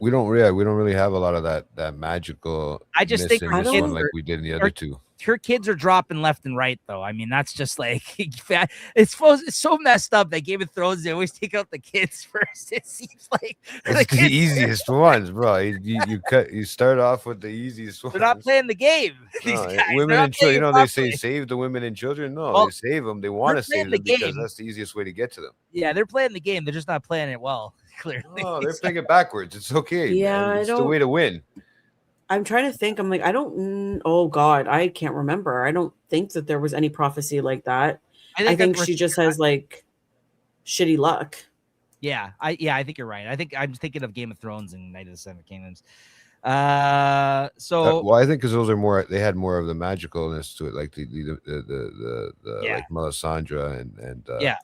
we don't really have a lot of that magical. I just think one like we did in the other two. Her kids are dropping left and right, though. I mean, that's just it's so messed up that Game of Thrones, they always take out the kids first. It seems like it's the easiest ones, bro. You start off with the easiest ones. They're not playing the game. Women and children, they say save the women and children. No, they save them. They want to save them because that's the easiest way to get to them. Yeah, they're playing the game. They're just not playing it well. Clearly, no, they're playing it backwards. It's okay. Yeah, man. It's the way to win. I'm trying to think. I'm I don't. Oh God, I can't remember. I don't think that there was any prophecy like that. I think she just has shitty luck. Yeah, I think you're right. I think I'm thinking of Game of Thrones and Knight of the Seven Kingdoms. I think because those are more. They had more of the magicalness to it, like the like Melisandre and yeah.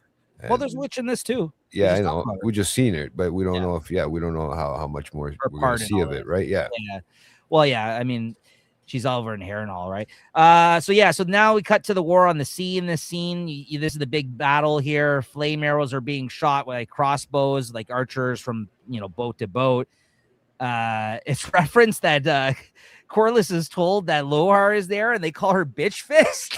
Well, there's witch in this too. Yeah, I know. We just seen it, but we don't know if we don't know how much more we're going to see of it, right? Yeah. Yeah. Well, yeah, I mean, she's all over in hair and all, right? So now we cut to the war on the sea in this scene. This is the big battle here. Flame arrows are being shot with crossbows, archers from boat to boat. it's referenced that Corlys is told that Lohar is there, and they call her Bitch Fist.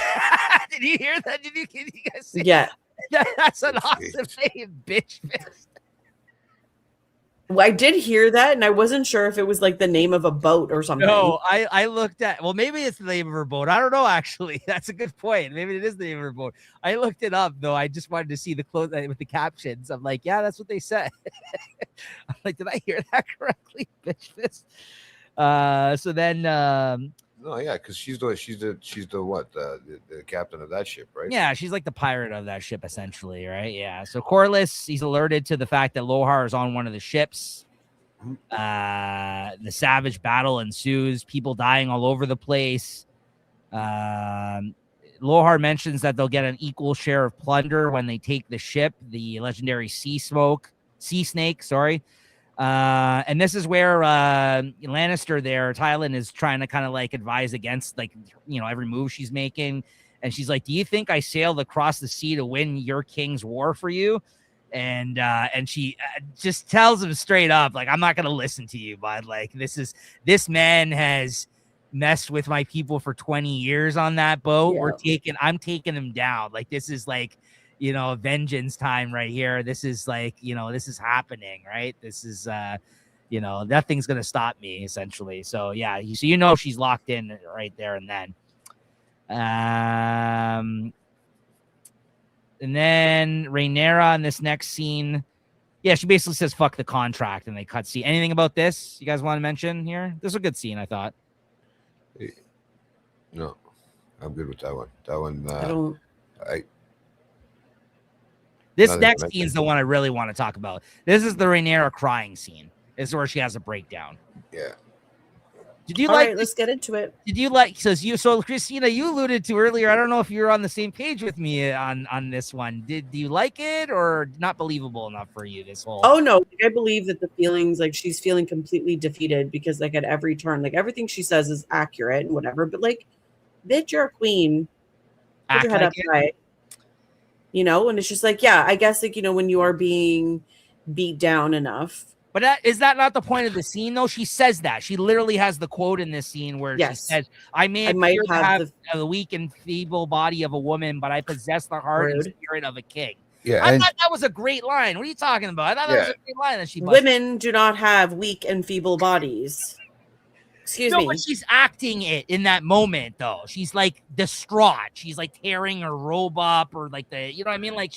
Did you hear that? Did you guys see? Yeah, that's an awesome name, Bitch Fist. well, I did hear that, and I wasn't sure if it was like the name of a boat or something. No, I looked at. Well, maybe it's the name of her boat. I don't know. Actually, that's a good point. Maybe it is the name of her boat. I looked it up though. I just wanted to see the close with the captions. I'm like, yeah, that's what they said. I'm like, did I hear that correctly? Bitch Fist. So then, No, yeah, because she's the what the captain of that ship, right? yeah, she's like the pirate of that ship, essentially, right? Yeah. So Corlys, he's alerted to the fact that Lohar is on one of the ships. The savage battle ensues, people dying all over the place. Lohar mentions that they'll get an equal share of plunder when they take the ship, the legendary sea snake, sorry. And this is where Lannister there, Tylan, is trying to kind of like advise against like, you know, every move she's making. And she's like, do you think I sailed across the sea to win your king's war for you? And she just tells him straight up, like, I'm not going to listen to you, bud. Like, this man has messed with my people for 20 years on that boat. Yeah. I'm taking him down. Like, this is like, you know, vengeance time right here. This is like, you know, this is happening, right? This is, you know, nothing's going to stop me, essentially. So, yeah, so you know she's locked in right there and then. And then Rhaenyra in this next scene, yeah, she basically says, fuck the contract, and they cut scene. Anything about this you guys want to mention here? This is a good scene, I thought. No, I'm good with that one. That one, This next scene is the one I really want to talk about. This is the Rhaenyra crying scene. This is where she has a breakdown. Yeah. Did you All like? right, let's get into it. Did you like? So Christina, you alluded to earlier. I don't know if you're on the same page with me on this one. Do you like it or not believable enough for you? This whole. Oh no, I believe that the feelings, like she's feeling completely defeated because like at every turn, like everything she says is accurate and whatever. But like, bitch, you're a queen. Put your head up high. You know, and it's just like, yeah, I guess like, you know, when you are being beat down enough. But is that not the point of the scene, though? She says that. She literally has the quote in this scene where she says, I might have the weak and feeble body of a woman, but I possess the heart and spirit of a king. Yeah, I thought that was a great line. What are you talking about? I thought that was a great line that she busted. Women do not have weak and feeble bodies. Excuse me. But she's acting it in that moment, though. She's like distraught. She's like tearing her robe up, or like you know what I mean? Like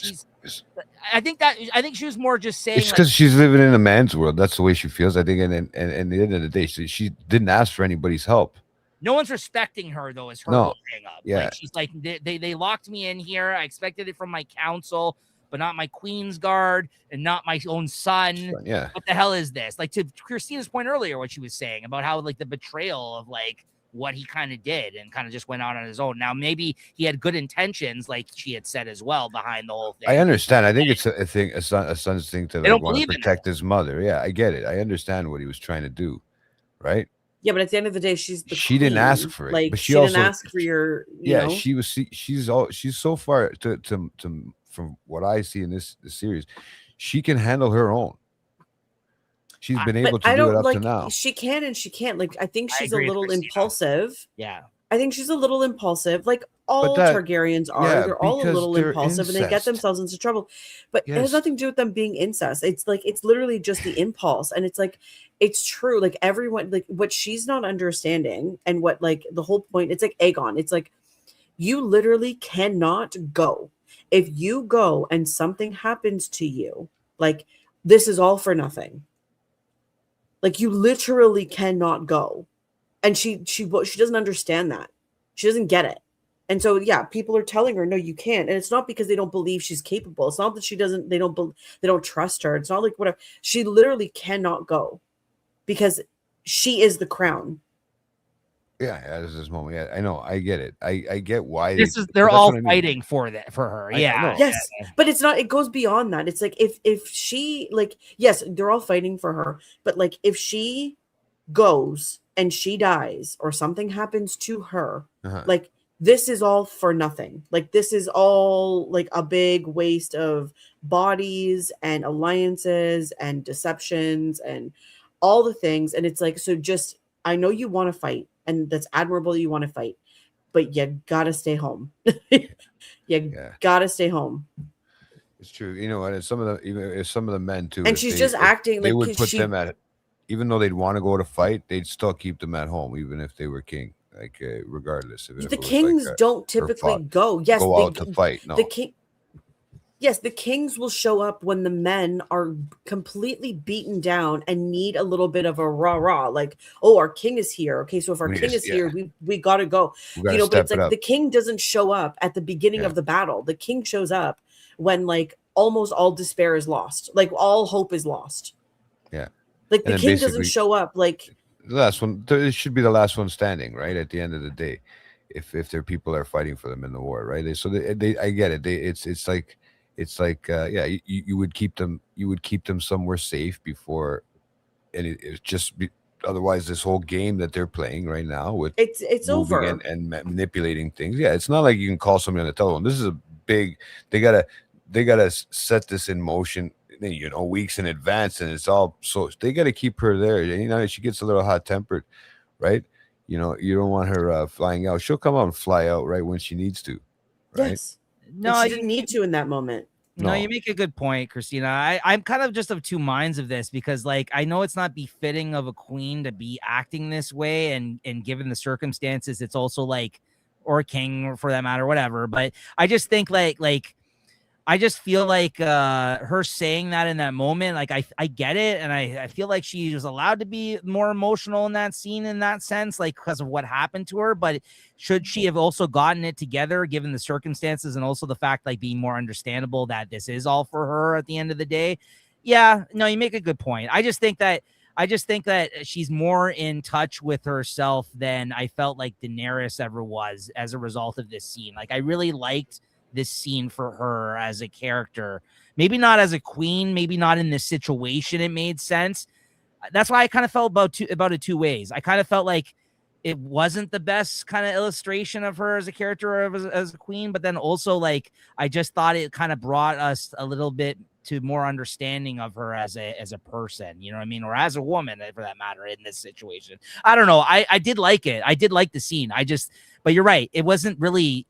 I think she was more just saying. It's because she's living in a man's world. That's the way she feels. I think, and at the end of the day, she didn't ask for anybody's help. No one's respecting her though. Is her hang up? Yeah, like, she's like they locked me in here. I expected it from my council, but not my queen's guard and not my own son. Yeah. What the hell is this? Like, to Christina's point earlier, what she was saying about how like the betrayal of like what he kind of did and kind of just went out on his own. Now, maybe he had good intentions, like she had said as well, behind the whole thing. I understand. I think it's a son's thing to like, want to protect his mother. Yeah, I get it. I understand what he was trying to do. Right. Yeah, but at the end of the day, she didn't ask for it. Like, but she didn't ask for your. You know? She's so far to from what I see in this series, she can handle her own. She's been able to do it up to now. She can and she can't. Like, I think she's a little impulsive. Yeah. I think she's a little impulsive. Like all Targaryens are. Yeah, they're all a little impulsive and they get themselves into trouble. But it has nothing to do with them being incest. It's like, it's literally just the impulse. And it's like, it's true. Like everyone, like what she's not understanding and what like the whole point, it's like Aegon. It's like, you literally cannot go. If you go and something happens to you, like this is all for nothing. Like you literally cannot go. And she doesn't understand that. She doesn't get it. And so, yeah, people are telling her, no, you can't. And it's not because they don't believe she's capable. It's not that they don't trust her. It's not like whatever. She literally cannot go because she is the crown. Yeah, at this moment. Yeah, I know. I get it. I get why they're all fighting for her. Yeah. Yes. But it's not, it goes beyond that. It's like if she like, yes, they're all fighting for her, but like if she goes and she dies or something happens to her, like this is all for nothing. Like this is all like a big waste of bodies and alliances and deceptions and all the things. And it's like, so just, I know you want to fight, and that's admirable. You want to fight, but you gotta stay home. Gotta stay home. It's true. You know, and some of the even if some of the men too, And she's just acting they like would put them at, even though they'd want to go to fight, they'd still keep them at home, even if they were king. Like regardless of it. The kings don't typically go. Yes, go out to fight. No, the king. Yes, the kings will show up when the men are completely beaten down and need a little bit of a rah-rah. Like, oh, our king is here. Okay, so if our king is here, we gotta go. You know, but it's like the king doesn't show up at the beginning of the battle. The king shows up when like almost all despair is lost, like all hope is lost. Yeah, like the king doesn't show up. Like the last one, it should be the last one standing, right? At the end of the day, if their people are fighting for them in the war, right? They I get it. It's like. It's like, you would keep them somewhere safe before, and it's just otherwise this whole game that they're playing right now with it's over and manipulating things. Yeah, it's not like you can call somebody on the telephone. This is a big. They gotta set this in motion, you know, weeks in advance, and it's all so they gotta keep her there. You know, she gets a little hot tempered, right? You know, you don't want her flying out. She'll come out and fly out right when she needs to, right? Yes. No, she didn't need to in that moment. No, you make a good point, Christina. I'm kind of just of two minds of this because, like, I know it's not befitting of a queen to be acting this way, and given the circumstances, it's also like, or a king for that matter, whatever. But I just think like I just feel like her saying that in that moment, like I get it, and I feel like she was allowed to be more emotional in that scene in that sense, like because of what happened to her. But should she have also gotten it together given the circumstances and also the fact like being more understandable that this is all for her at the end of the day? Yeah, no, you make a good point. I just think that she's more in touch with herself than I felt like Daenerys ever was as a result of this scene. Like I really liked this scene for her as a character, maybe not as a queen, maybe not in this situation. It made sense. That's why I kind of felt about it two ways. I kind of felt like it wasn't the best kind of illustration of her as a character or as a queen, but then also like I just thought it kind of brought us a little bit to more understanding of her as a person, you know what I mean, or as a woman for that matter in this situation. I don't know. I did like it. I did like the scene. But you're right. It wasn't really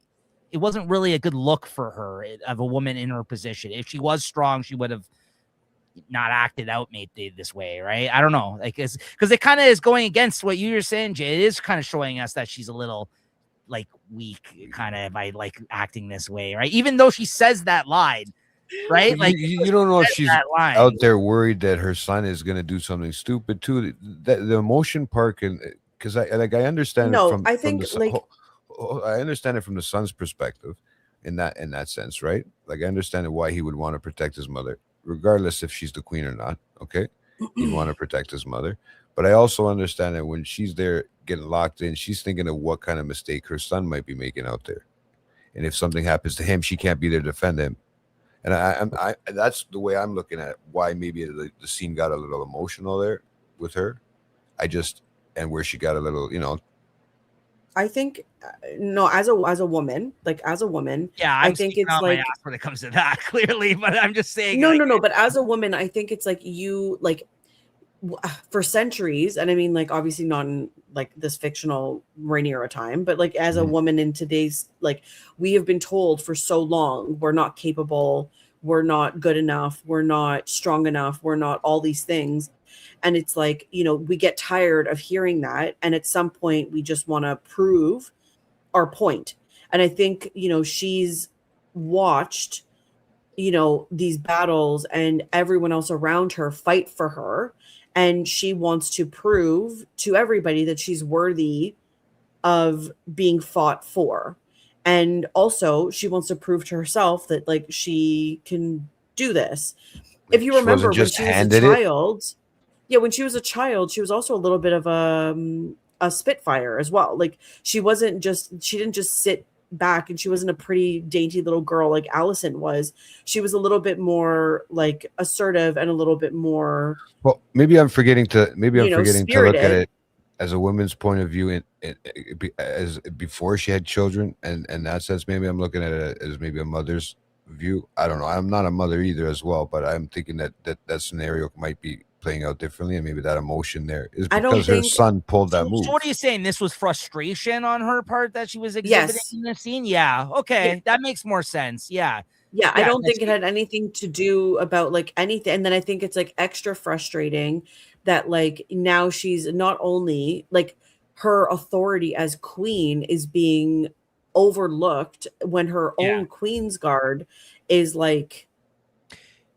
a good look for her of a woman in her position. If she was strong, she would have not acted out this way, right? I don't know, like it's because it kind of is going against what you were saying, Jay. It is kind of showing us that she's a little like weak, kind of by like acting this way, right? Even though she says that line, right? Like you don't know if she's out there worried that her son is going to do something stupid too. The emotion part can, because I understand. No, I think I understand it from the son's perspective in that sense, right? Like I understand why he would want to protect his mother, regardless if she's the queen or not. Okay. He'd want to protect his mother. But I also understand that when she's there getting locked in, she's thinking of what kind of mistake her son might be making out there. And if something happens to him, she can't be there to defend him. And I that's the way I'm looking at it, why maybe the scene got a little emotional there with her. And where she got a little, you know, I think no, as a woman, yeah, I think it's like when it comes to that clearly, but I'm just saying no, but as a woman, I think it's like you like for centuries, and I mean like obviously not in like this fictional Rhaenyra time, but like as a woman in today's, like we have been told for so long we're not capable, we're not good enough, we're not strong enough, we're not all these things. And it's like, you know, we get tired of hearing that. And at some point, we just want to prove our point. And I think, you know, she's watched, you know, these battles and everyone else around her fight for her. And she wants to prove to everybody that she's worthy of being fought for. And also, she wants to prove to herself that, like, she can do this. If you remember, when she was a child... Yeah, when she was a child, she was also a little bit of a spitfire as well. Like she didn't just sit back, and she wasn't a pretty dainty little girl like Alicent was. She was a little bit more like assertive and a little bit more. Well, maybe I'm forgetting to look at it as a woman's point of view as before she had children, and in that sense, maybe I'm looking at it as maybe a mother's view. I don't know. I'm not a mother either as well, but I'm thinking that scenario might be playing out differently, and maybe that emotion there is I don't because her think- son pulled that move. So what are you saying? This was frustration on her part that she was exhibiting Yes. in the scene? Yeah. Okay. That makes more sense. Yeah. Yeah, I Yeah, don't think that's it had anything to do about like anything. And then I think it's like extra frustrating that like now she's not only like her authority as queen is being overlooked when her Yeah. own Queen's Guard is like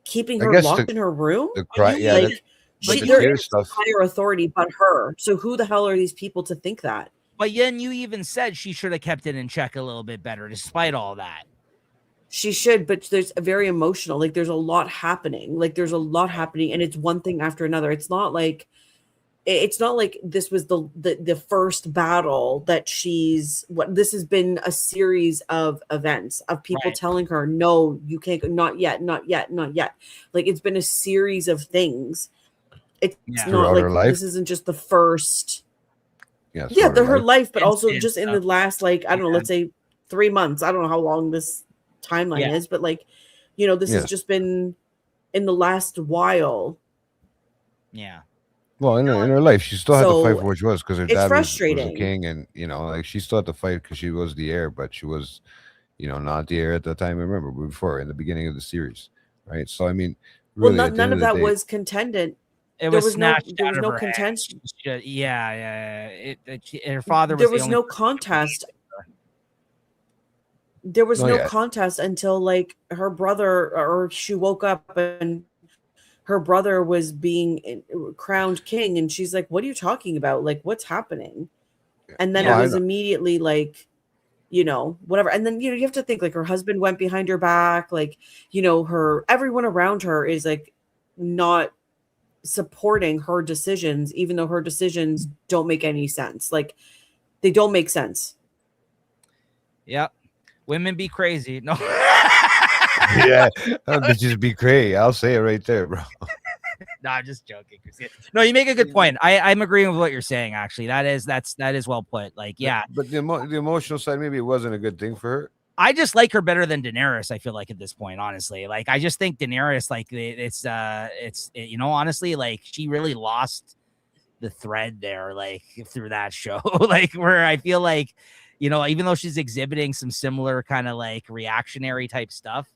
keeping I her guess locked in her room. The cry, you yeah, like the she, the there tear is stuff. higher authority but her. So who the hell are these people to think that? But then you even said she should have kept it in check a little bit better, despite all that. She should, but there's a very emotional, like there's a lot happening. Like there's a lot happening, and it's one thing after another. It's not like this was the first battle that she's what this has been a series of events of people Right. telling her, no, you can't go, not yet, not yet, not yet. Like it's been a series of things. It's Yeah. not Throughout like her life? this isn't just the first. Yeah, Yeah, sort of her like- life, but also Instant just in stuff. the last, like, I don't know, Yeah. let's say 3 months. I don't know how long this timeline Yeah. is, but like, this has Yes. just been in the last while. Yeah. Well, in her life, she still had to fight So, for what she was because her it's dad was a frustrating. king, and like she still had to fight because she was the heir, but she was, not the heir at the time. I remember before in the beginning of the series, right? So I mean, Well, really, at the none end of the that day- was contendent. It There was was no- snatched there out was of no her hands. contention. Yeah. Her father was There the was only no person contest. There was Oh, no yeah. contest until like her brother, or she woke up and her brother was being crowned king, and she's like, "What are you talking about? Like, what's happening?" And then Yeah. it was immediately like, whatever. And then you have to think like her husband went behind her back, like everyone around her is like not supporting her decisions, even though her decisions don't make any sense. Like they don't make sense. Yep. Women be crazy. No. yeah, bitches be crazy. I'll say it right there, bro. No, I'm just joking. No, you make a good point. I'm agreeing with what you're saying. Actually, that is well put. Like, yeah, But the emotional side, maybe it wasn't a good thing for her. I just like her better than Daenerys. I feel like at this point, honestly, like I just think Daenerys, like it's honestly, like she really lost the thread there, like through that show, like where I feel like, even though she's exhibiting some similar kind of like reactionary type stuff,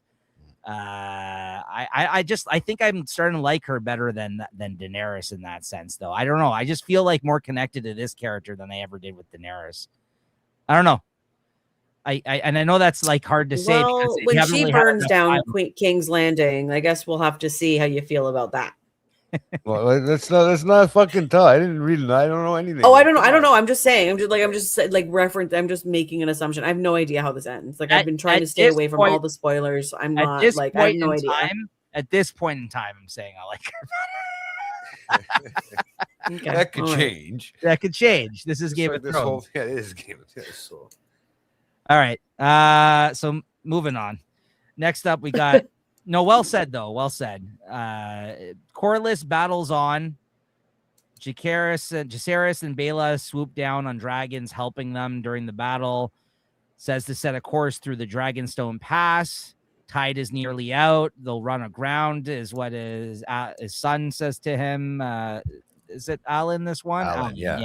I think I'm starting to like her better than Daenerys in that sense, though. I don't know. I just feel like more connected to this character than I ever did with Daenerys. I don't know. I know that's like hard to say. Well, Because we when haven't she really had burns enough down time. King's Landing, I guess we'll have to see how you feel about that. Well, let's not fucking tell. I didn't read it. I don't know anything. Oh, I don't know. I don't know. I'm just saying. I'm just making an assumption. I have no idea how this ends. Like I've been trying to stay away from all the spoilers. I'm not like I have no idea. At this point in time, I'm saying I like her. Okay. That could All right. change. That could change. This is Just Game like of this Thrones. whole it is Game of Thrones. So. All right. So moving on. Next up, we got no. Well said though. Well said. Corlys battles on. Jacaerys and Bela swoop down on dragons, helping them during the battle. Says to set a course through the Dragonstone Pass. Tide is nearly out. They'll run aground, is what his son says to him. Is it Alan? This one, Alan, yeah.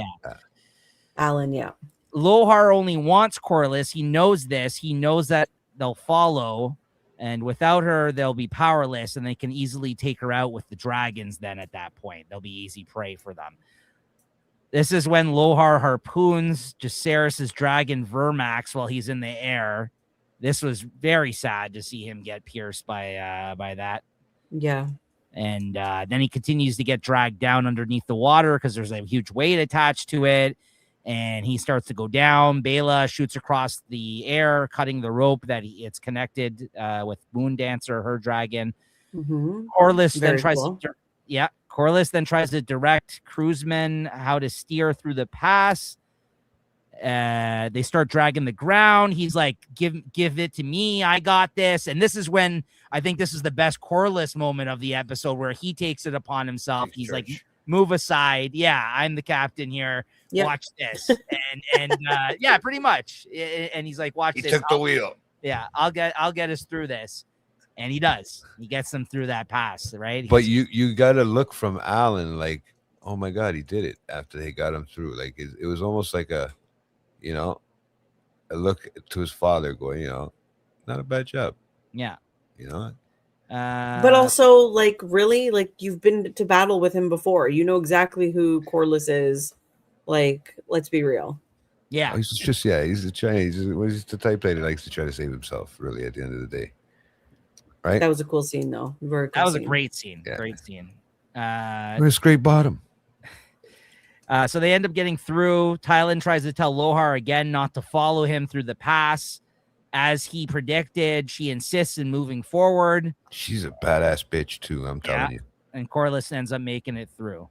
Alan, yeah. Lohar only wants Corlys. He knows this. He knows that they'll follow, and without her, they'll be powerless, and they can easily take her out with the dragons. Then at that point, they'll be easy prey for them. This is when Lohar harpoons Jacaerys' dragon Vermax while he's in the air. This was very sad to see him get pierced by that. Yeah. And then he continues to get dragged down underneath the water because there's a huge weight attached to it. And he starts to go down. Bela shoots across the air, cutting the rope that it's connected with Moon Dancer, her dragon. Mm-hmm. Corlys then Very tries cool. Corlys then tries to direct crewsmen how to steer through the pass. They start dragging the ground. He's like, give it to me. I got this. And this is when I think this is the best Corlys moment of the episode where he takes it upon himself. He's like, move aside. Yeah, I'm the captain here. Yep. Watch this. And yeah, pretty much. And he's like, watch He this. took the wheel. Yeah, I'll get us through this. And he does. He gets them through that pass, right? But you got to look from Alan like, oh my God, he did it after they got him through. Like it was almost like a look to his father going, not a bad job. Yeah. But also, like, really, like, you've been to battle with him before. You know exactly who Corlys is. Like, let's be real. Yeah. He's the Chinese. He's the type that likes to try to save himself, really, at the end of the day. Right? That was a cool scene, though. Very cool. That was scene. a great scene. Yeah. Great scene. Where's Great Bottom? So they end up getting through. Tylan tries to tell Lohar again not to follow him through the pass. As he predicted, she insists in moving forward. She's a badass bitch, too, I'm telling you. And Corlys ends up making it through.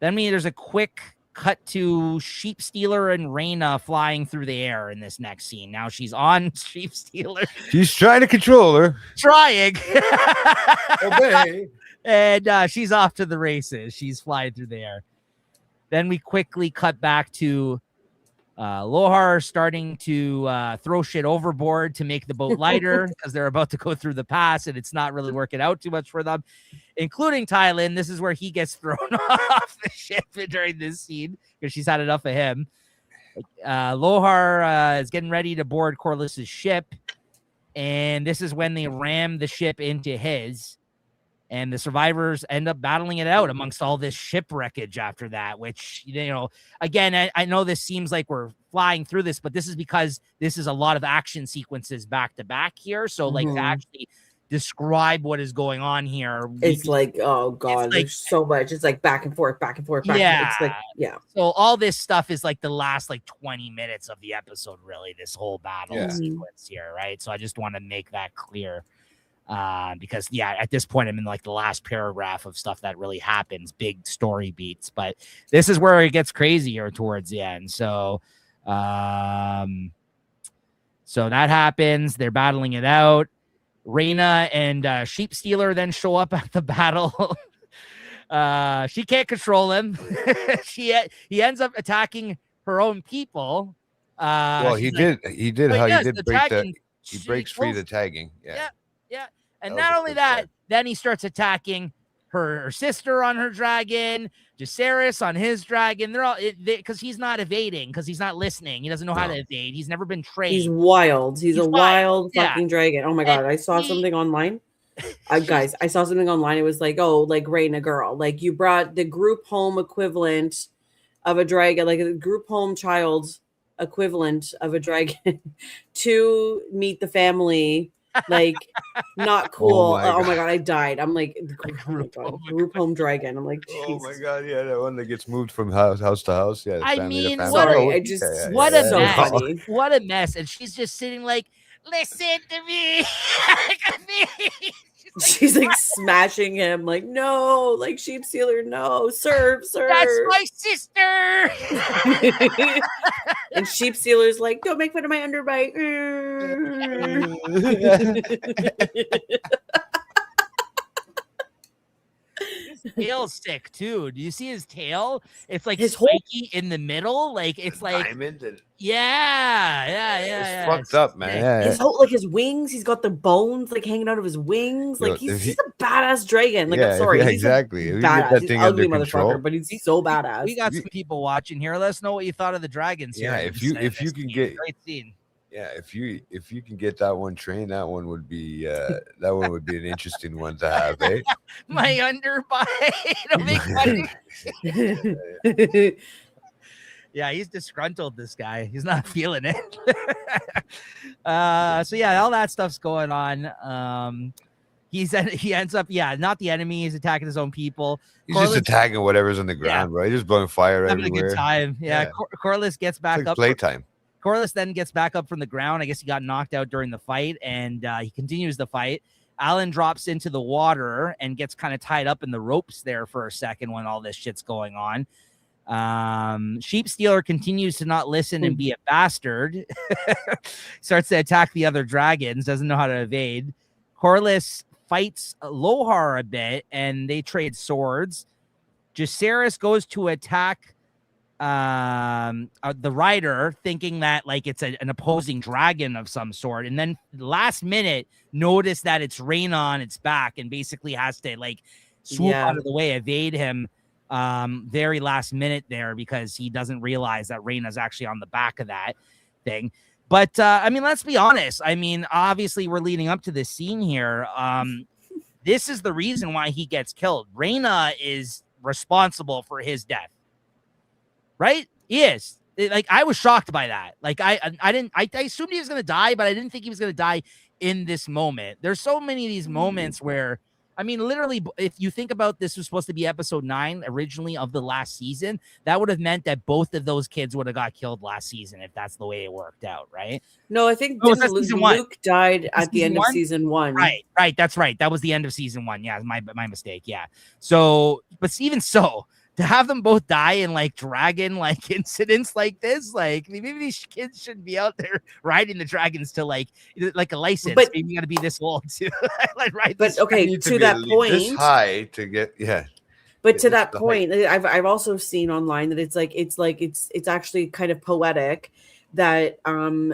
Then there's a quick cut to Sheep Stealer and Rhaena flying through the air in this next scene. Now she's on Sheep Stealer. She's trying to control her. Trying. Obey. And she's off to the races. She's flying through the air. Then we quickly cut back to Lohar starting to throw shit overboard to make the boat lighter because they're about to go through the pass and it's not really working out too much for them, including Tylan. This is where he gets thrown off the ship during this scene because she's had enough of him. Lohar is getting ready to board Corlys's ship, and this is when they ram the ship into his. And the survivors end up battling it out amongst all this shipwreckage after that, which, again, I know this seems like we're flying through this, but this is because this is a lot of action sequences back to back here. So, like, to actually describe what is going on here. It's like, oh God, there's so much. It's like back and forth, back and forth, back and forth. It's like, So all this stuff is like the last 20 minutes of the episode, really, this whole battle sequence here, right? So I just want to make that clear. Because at this point I'm in like the last paragraph of stuff that really happens, big story beats, but this is where it gets crazier towards the end. So that happens. They're battling it out. Rhaena and Sheep Stealer then show up at the battle. She can't control him. He ends up attacking her own people. He did how he did break tagging, he breaks free the tagging. Yeah. And not only that, then he starts attacking her sister on her dragon, Jacaerys on his dragon. They're all because he's not evading, because he's not listening. He doesn't know how to evade. He's never been trained. He's wild. He's a wild fucking dragon. Oh my God. I saw something online. Guys, I saw something online. It was like, Rhaena girl. Like, you brought the group home equivalent of a dragon, like a group home child equivalent of a dragon to meet the family. Like, not cool. Oh my God, I died. I'm like, group home dragon. I'm like, oh my God, yeah, that one that gets moved from house to house. Yeah, I mean, what a mess. What a mess. And she's just sitting like, listen to me. She's like smashing him, like, no, like, Sheep Stealer, no, serve. That's my sister. And Sheep Stealer's like, don't make fun of my underbite. His tail stick too. Do you see his tail? It's like his spiky in the middle. Like, it's like diamond and yeah. Fucked up, man. His whole, like, his wings, he's got the bones like hanging out of his wings. Like, he's a badass dragon. Like, I'm sorry, exactly. He's badass. He's ugly motherfucker, but he's so badass. We got some people watching here. Let us know what you thought of the dragons. Yeah, if you can get great scene. Yeah, if you can get that one trained, that one would be an interesting one to have, eh? My underbite. Yeah, he's disgruntled, this guy. He's not feeling it. All that stuff's going on. He ends up, not the enemy. He's attacking his own people. He's just attacking whatever's on the ground, bro. He's just blowing fire having everywhere. A good time. Yeah. Corlys gets back up. Playtime. Corlys then gets back up from the ground. I guess he got knocked out during the fight, and he continues the fight. Alan drops into the water and gets kind of tied up in the ropes there for a second when all this shit's going on. Sheep Stealer continues to not listen and be a bastard. Starts to attack the other dragons, doesn't know how to evade. Corlys fights Lohar a bit, and they trade swords. Jacaerys goes to attack the rider, thinking that like it's an opposing dragon of some sort, and then last minute notice that it's Reyna on its back and basically has to like swoop out of the way, evade him very last minute there, because he doesn't realize that Reyna's actually on the back of that thing. But I mean, let's be honest. I mean, obviously we're leading up to this scene here. This is the reason why he gets killed. Reyna is responsible for his death. Right? He is. Like, I was shocked by that. Like, I assumed he was going to die, but I didn't think he was going to die in this moment. There's so many of these moments where, I mean, literally, if you think about this was supposed to be episode 9 originally of the last season, that would have meant that both of those kids would have got killed last season if that's the way it worked out, right? No, I think Luke died at the end of season 1. Right. That's right. That was the end of season 1. Yeah, my mistake. Yeah. So, but even so, to have them both die in like dragon like incidents like this, like maybe these kids shouldn't be out there riding the dragons to like a license. But maybe you got to be this old to like ride. But okay, to that point, this high to get But to that point, I've also seen online that it's actually kind of poetic that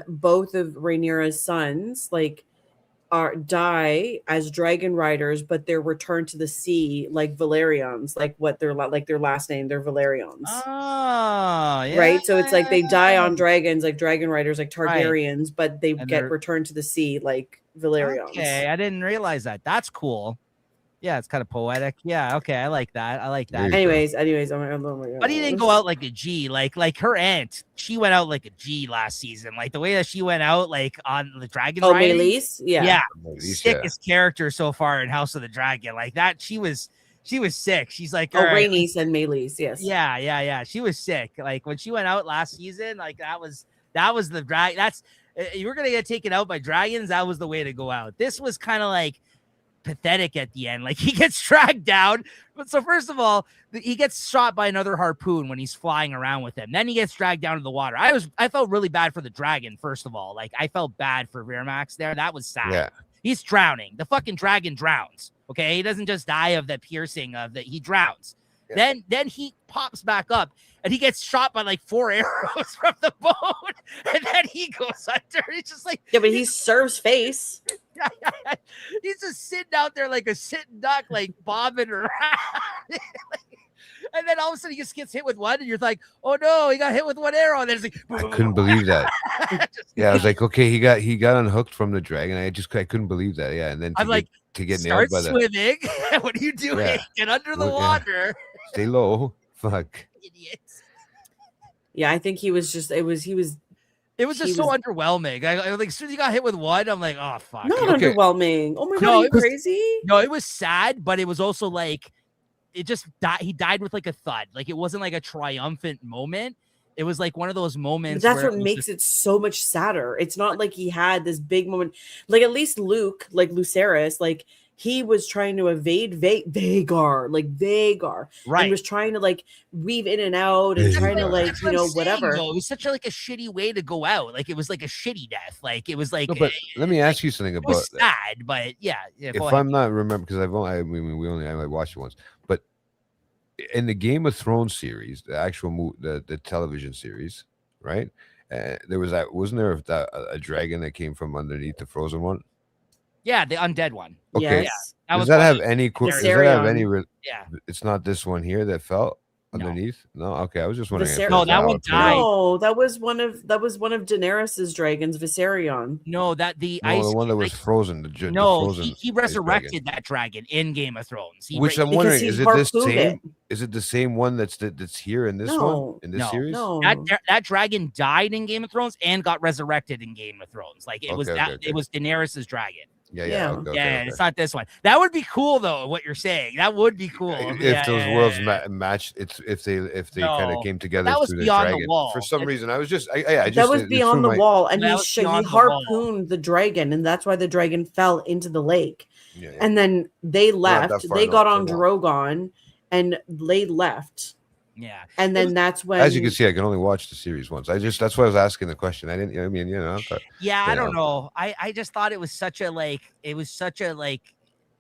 both of Rhaenyra's sons like die as dragon riders, but they're returned to the sea like Valerians, like what they're like their last name, they're Valerians. Oh, yeah. Right. So it's like they die on dragons, like dragon riders, like Targaryens, but they get returned to the sea like Valerians. Okay, I didn't realize that. That's cool. Yeah, it's kind of poetic. Yeah, okay, I like that. Anyways, but he didn't go out like a G. Like her aunt, she went out like a G last season. Like the way that she went out, like on the dragon. Oh, Meleys? Yeah. Sickest character so far in House of the Dragon. Like that, she was sick. She's like, Rhaenys and Meleys, yes. Yeah. She was sick. Like when she went out last season, like that was the drag. That's you were gonna get taken out by dragons. That was the way to go out. This was kind of like pathetic at the end. Like he gets dragged down. But so first of all, he gets shot by another harpoon when he's flying around with him. Then he gets dragged down to the water. I felt really bad for the dragon. First of all, like I felt bad for Virmax there. That was sad. Yeah. He's drowning. The fucking dragon drowns. Okay. He doesn't just die of the piercing of that. He drowns. Yeah. Then he pops back up and he gets shot by like 4 arrows from the boat. And then he goes under. It's just like, yeah, but he serves face. He's just sitting out there like a sitting duck, like bobbing around. And then all of a sudden he just gets hit with one, and you're like, oh no, he got hit with 1 arrow. And then it's like, I couldn't believe that. Yeah, I was like, okay, he got unhooked from the dragon. I couldn't believe that. Yeah, and then to get nailed by swimming. What are you doing? Yeah. Get under the water. Stay low. Fuck. Idiots. Yeah, I think he was just so underwhelming. I like as soon as he got hit with 1, I'm like, oh fuck. Not underwhelming. Oh my god, are you crazy? No, it was sad, but it was also like it just died. He died with like a thud. Like it wasn't like a triumphant moment. It was like one of those moments. But that's what makes it so much sadder. It's not like he had this big moment. Like at least Luke, like Lucerys, like he was trying to evade Vhagar, right? And was trying to like weave in and out and trying to like whatever. Though. It was such a shitty way to go out. Like it was like a shitty death. Like it was like. No, but let me ask you something about that. Sad, but yeah. If I'm not remember because I watched it once, but in the Game of Thrones series, the actual the television series, right? There was wasn't there a dragon that came from underneath the frozen one? Yeah, the undead one. Okay. Yes. Does that have any? Does that have any? Yeah. It's not this one here that fell underneath. No. Okay, I was just wondering. No, that one died. No, that was one of Daenerys's dragons, Viserion. No, the one that was frozen. He resurrected that dragon in Game of Thrones. Which I'm wondering, is it this same? Is it the same one that's here in this one in this series? No, that dragon died in Game of Thrones and got resurrected in Game of Thrones. Like it was it was Daenerys's dragon. Yeah. Okay. It's not this one. That would be cool, though. What you're saying, that would be cool if those worlds matched. If they kind of came together. That was through beyond the dragon. The wall. For some reason, I was just. That was beyond the wall, and he harpooned the dragon, and that's why the dragon fell into the lake. Yeah. And then they left. They got on Drogon, and they left. Yeah, and then that's when, as you can see, I can only watch the series once. That's why I was asking the question. I didn't. I mean, I don't know. I just thought it was such a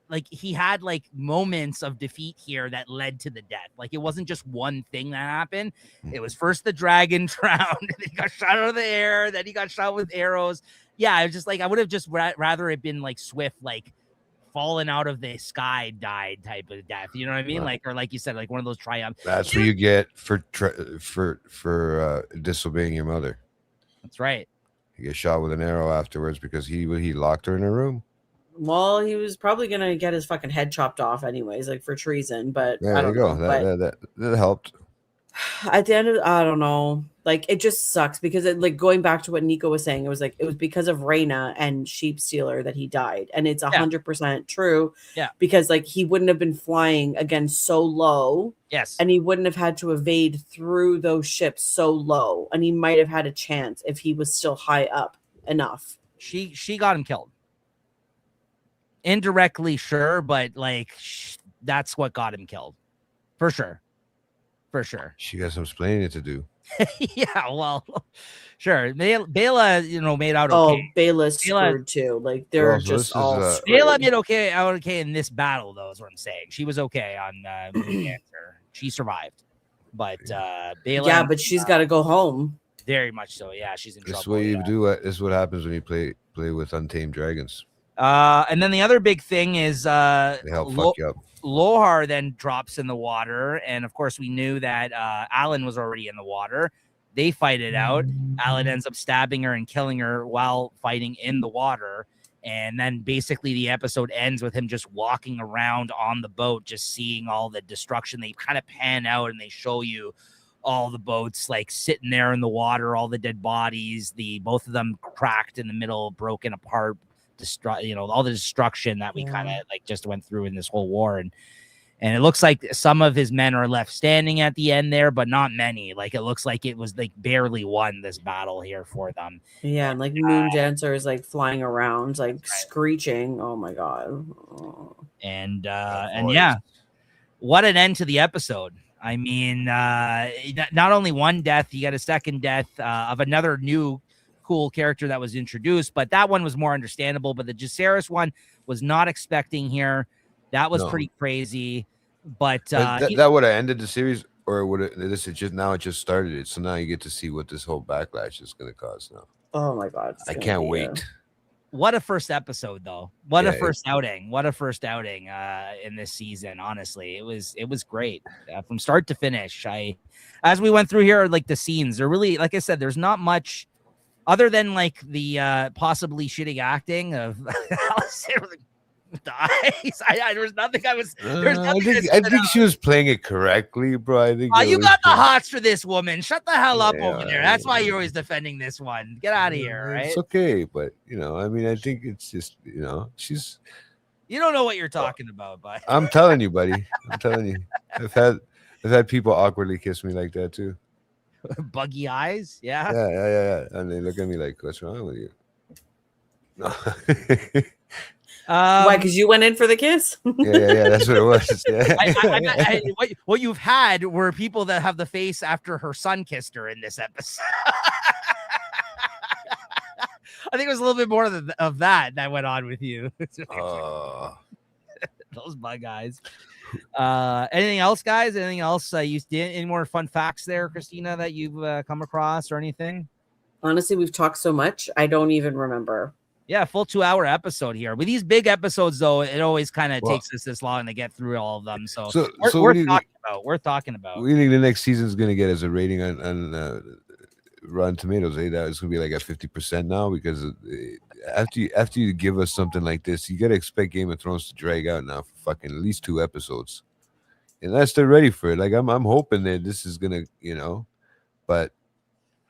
like he had like moments of defeat here that led to the death. Like it wasn't just one thing that happened. It was first the dragon drowned, and then he got shot out of the air, then he got shot with arrows. Yeah, I was just like, I would have just rather it been like swift, like fallen out of the sky, died type of death. You know what I mean? Like, or like you said, like one of those triumphs. That's what you get for disobeying your mother. That's right. You get shot with an arrow afterwards because he locked her in a room. Well, he was probably gonna get his fucking head chopped off anyways, like for treason. But There you go. That helped. At the end of, I don't know, like it just sucks because it, like, going back to what Nico was saying, it was because of Reyna and Sheep Stealer that he died, and it's 100% true. Yeah, because like he wouldn't have been flying again so low. Yes, and he wouldn't have had to evade through those ships so low, and he might have had a chance if he was still high up enough. She got him killed. Indirectly, sure, but like that's what got him killed, for sure. She got some explaining to do. Yeah, well, sure. Bela, made out okay. Oh, Bela's screwed too. Like they're just all. Bela made out okay in this battle, though. Is what I'm saying. She was okay on Answer. She survived, but Bela. Yeah, but she's got to go home. Very much so. Yeah, she's in trouble. This is what you do. This is what happens when you play with untamed dragons. And then the other big thing is they help fuck you up. Lohar then drops in the water, and of course we knew that Alan was already in the water. They fight it out. Alan ends up stabbing her and killing her while fighting in the water, and then basically the episode ends with him just walking around on the boat, just seeing all the destruction. They kind of pan out and they show you all the boats like sitting there in the water, all the dead bodies, both of them cracked in the middle, broken apart. All the destruction that we kind of like just went through in this whole war, and it looks like some of his men are left standing at the end there, but not many. Like it looks like it was like barely won this battle here for them. Yeah, and like Moondancer is like flying around, like screeching. Oh my god! And yeah, what an end to the episode. I mean, not only one death, you got a second death of another new cool character that was introduced, but that one was more understandable. But the Jacaerys one was not expecting here. That was pretty crazy. But that would have ended the series, or would it? It just started it. So now you get to see what this whole backlash is going to cause. Now, oh my god, I can't wait. What a first episode, though. What a first outing in this season. Honestly, it was great from start to finish. As we went through here, like the scenes, they're really, like I said, there's not much other than like the possibly shitty acting of Allison with the eyes. There was nothing I think she was playing it correctly, bro. I think you got the hots for this woman. Shut the hell up over there. That's why you're always defending this one. Get out of here, right? It's okay, but I mean, I think it's just she's. You don't know what you're talking about, but I'm telling you, buddy. I'm telling you. I've had people awkwardly kiss me like that too. Buggy eyes, yeah, and they look at me like, "What's wrong with you?" No. Why? Because you went in for the kiss? yeah. That's what it was. Yeah. What you've had were people that have the face after her son kissed her in this episode. I think it was a little bit more of that went on with you. Those bug eyes. Anything else, guys? Anything else you did? Any more fun facts there, Christina, that you've come across or anything? Honestly, we've talked so much, I don't even remember. Yeah, full 2-hour episode here. With these big episodes, though, it always kind of takes us this long to get through all of them. So we're talking about. What do you think the next season is going to get as a rating on Rotten Tomatoes? That it's going to be like at 50% now, because after you give us something like this, you got to expect Game of Thrones to drag out now for fucking at least 2 episodes, unless they're ready for it. Like I'm hoping that this is gonna, but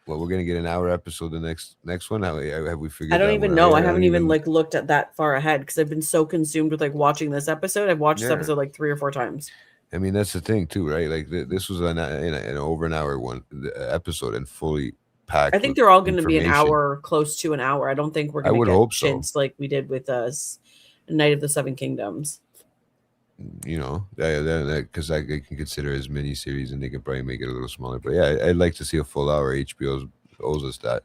we're gonna get an hour episode the next one. Have we figured? I don't even know. I haven't even like looked at that far ahead because I've been so consumed with like watching this episode. I've watched this episode like 3 or 4 times. I mean, that's the thing too, right? Like this was an over an hour episode and fully packed. I think they're all going to be an hour, close to an hour. I don't think we're going to get chintz like we did with Night of the Seven Kingdoms. Because I can consider it as mini series, and they can probably make it a little smaller. But yeah, I'd like to see a full hour. HBO owes us that.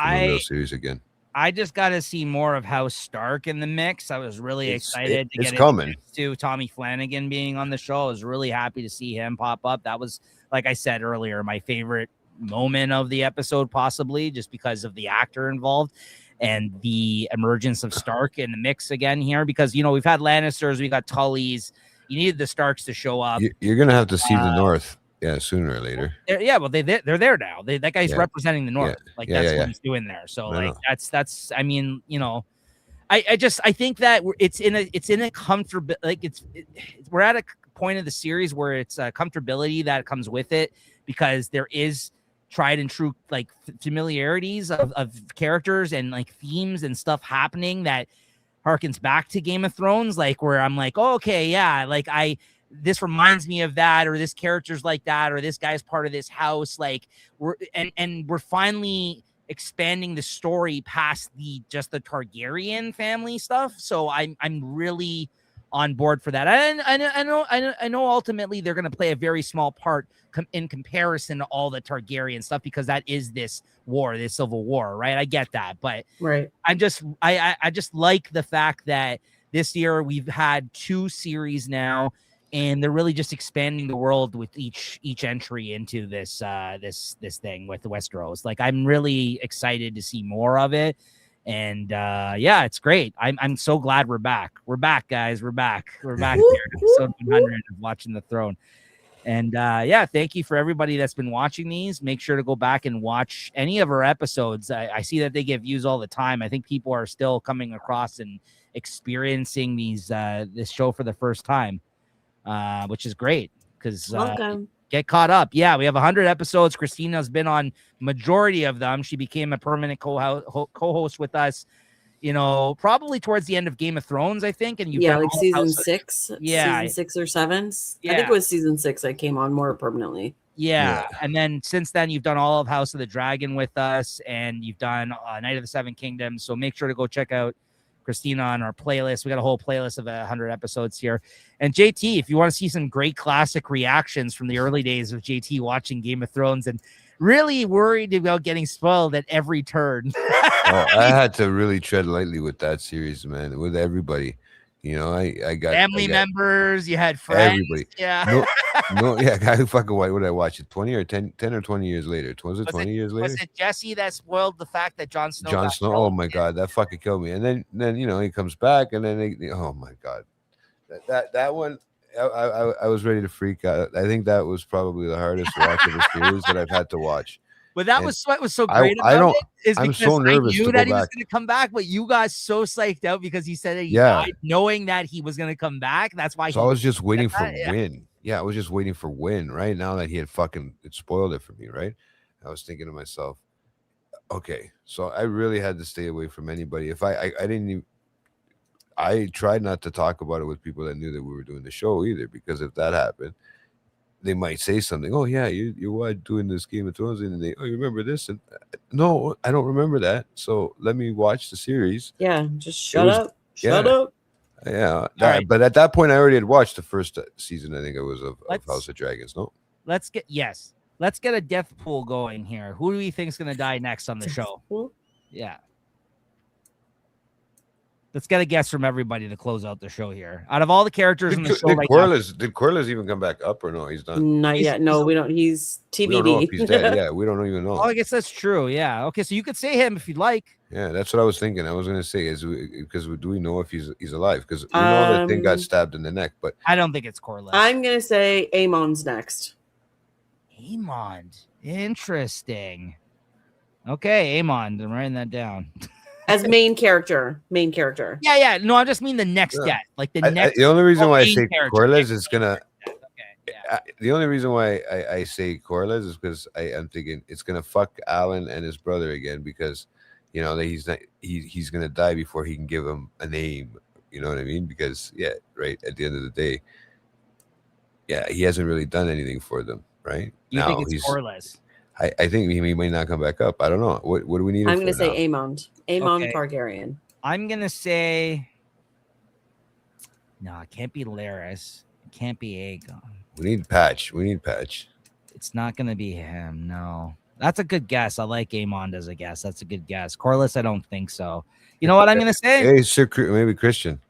Real series again. I just got to see more of House Stark in the mix. I was really excited to it's get coming. to Tommy Flanagan being on the show. I was really happy to see him pop up. That was, like I said earlier, my favorite moment of the episode, possibly just because of the actor involved and the emergence of Stark in the mix again here. Because, you know, we've had Lannisters, we got Tullys. You needed the Starks to show up. You're going to have to see the North. Yeah, sooner or later. Well, they're there now. That guy's representing the North. That's what he's doing there. So that's. I mean, you know, I think that it's in a comfortable, like we're at a point of the series where it's a comfortability that comes with it because there is tried and true like familiarities of characters and like themes and stuff happening that harkens back to Game of Thrones, like where I'm like, oh, okay, yeah, like this reminds me of that, or this character's like that, or this guy's part of this house. Like we're finally expanding the story past just the Targaryen family stuff. So I'm really on board for that. I know ultimately they're going to play a very small part in comparison to all the Targaryen stuff because that is this civil war, right? I get that, but right. I just like the fact that this year we've had 2 series now. And they're really just expanding the world with each entry into this this thing with the Westeros. Like I'm really excited to see more of it, and it's great. I'm so glad we're back. We're back, guys. We're back here. Episode 100 of Watching the Throne. And thank you for everybody that's been watching these. Make sure to go back and watch any of our episodes. I see that they get views all the time. I think people are still coming across and experiencing this show for the first time. Which is great because get caught up. Yeah, we have 100 episodes. Christina's been on majority of them. She became a permanent co-host with us, you know, probably towards the end of Game of Thrones, I think. And like season 6. Yeah, season 6 or 7. Yeah. I think it was season 6 I came on more permanently. Yeah. And then since then, you've done all of House of the Dragon with us, and you've done Night of the Seven Kingdoms. So make sure to go check out Christina on our playlist. We got a whole playlist of 100 episodes here. And JT, if you want to see some great classic reactions from the early days of JT watching Game of Thrones and really worried about getting spoiled at every turn. I had to really tread lightly with that series, man, with everybody. You know, I got family members, you had friends. Everybody. Yeah. I fucking what did I watch it 20 or 10 or 20 years later? Was it 20 years later? Was it Jesse that spoiled the fact that Jon Snow? Oh my God, that fucking killed me. And then you know he comes back, and then oh my God, that one, I was ready to freak out. I think that was probably the hardest watch of the series that I've had to watch. But that was what was so great about it is because so nervous I knew that he was going to come back, but you got so psyched out because he said that he died, knowing that he was going to come back. That's why. So I was just waiting for Win. Yeah, I was just waiting for Win. Right now that he had it spoiled it for me. Right, I was thinking to myself, okay, so I really had to stay away from anybody. If I didn't even. I tried not to talk about it with people that knew that we were doing the show either, because if that happened, they might say something. Oh yeah, you were doing this Game of Thrones, and you remember this? And no, I don't remember that. So let me watch the series. Yeah, just shut up. Shut up. Yeah, but at that point, I already had watched the first season. I think it was of House of Dragons. No, let's get a death pool going here. Who do we think is going to die next on the show? Yeah. Let's get a guess from everybody to close out the show here. Out of all the characters in the show, did Corlys even come back up or no? He's done. Not yet. No, we don't. He's TBD. We don't know if he's dead. Yeah, we don't even know. Oh, I guess that's true. Yeah. Okay, so you could say him if you'd like. Yeah, that's what I was thinking. I was going to say because do we know if he's alive? Because we know that thing got stabbed in the neck, but I don't think it's Corlys. I'm going to say Aemon's next. Aemon, interesting. Okay, Aemon, I'm writing that down. As main character. Yeah. No, I just mean the next death. Like the next. The only reason why I say Corlys is gonna. The only reason why I say Corlys is because I'm thinking it's gonna fuck Alan and his brother again, because you know that he's gonna die before he can give him a name. You know what I mean? Because right at the end of the day, he hasn't really done anything for them, right? You think it's Corlys? I think he may not come back up. I don't know. What do we need? I'm going to say Aemon Targaryen. I'm going to say no. It can't be Larys. It can't be Aegon. We need Patch. It's not going to be him. No. That's a good guess. I like Amon as a guess. That's a good guess. Corliss, I don't think so. You know what I'm gonna say? Hey, sir, maybe Christian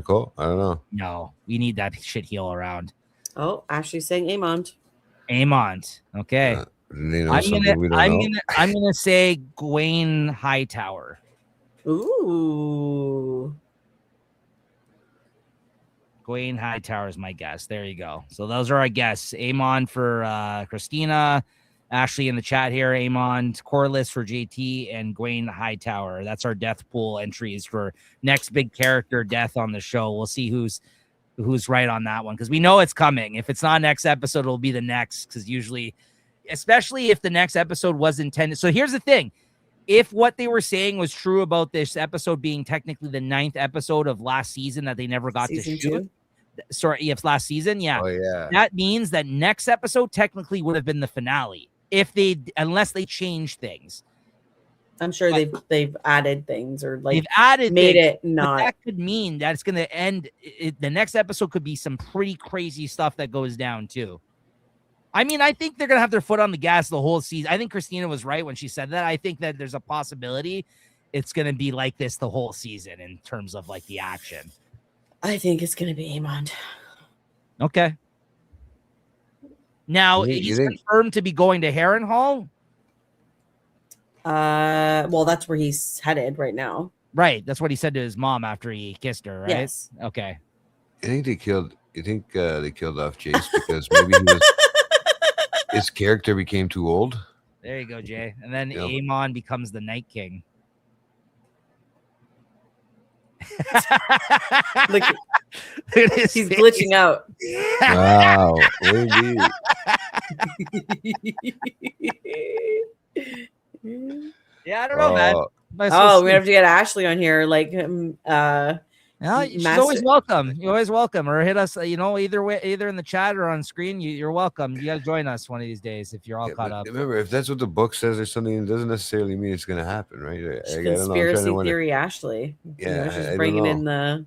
Cole. I don't know. No, we need that shit heel around. Oh, Ashley's saying Amon. Amon. Okay. I'm gonna say Gwen Hightower. Ooh. Gwen Hightower is my guess. There you go. So those are our guests. Amon for Christina, Ashley in the chat here, Amon, Corliss for JT, and Gwen Hightower. That's our death pool entries for next big character death on the show. We'll see who's right on that one, because we know it's coming. If it's not next episode, it'll be the next, because usually, especially if the next episode was intended. So here's the thing. If what they were saying was true about this episode being technically the 9th episode of last season that they never got to shoot. 2? Sorry, if last season, yeah. Oh, yeah. That means that next episode technically would have been the finale unless they change things. I'm sure they've added things, or like they've added made things, it not. That could mean that it's going to end. The next episode could be some pretty crazy stuff that goes down too. I mean, I think they're going to have their foot on the gas the whole season. I think Christina was right when she said that. I think that there's a possibility it's going to be like this the whole season in terms of like the action. I think it's going to be Amon. Okay. Now, he's confirmed to be going to Harrenhal. Well, that's where he's headed right now. Right. That's what he said to his mom after he kissed her, right? Yes. Okay. I think they killed off Jace because maybe his character became too old. There you go, Jay. And then Amon becomes the Night King. Look, he's glitching out. Wow. Maybe. Yeah, I don't know, man. We have to get Ashley on here. Like, she's always welcome. You're always welcome. Or hit us, either way, either in the chat or on screen. You're welcome. You got to join us one of these days if you're all caught up. Remember, if that's what the book says or something, it doesn't necessarily mean it's going to happen, right? Conspiracy theory, Ashley. Yeah, she's bringing in the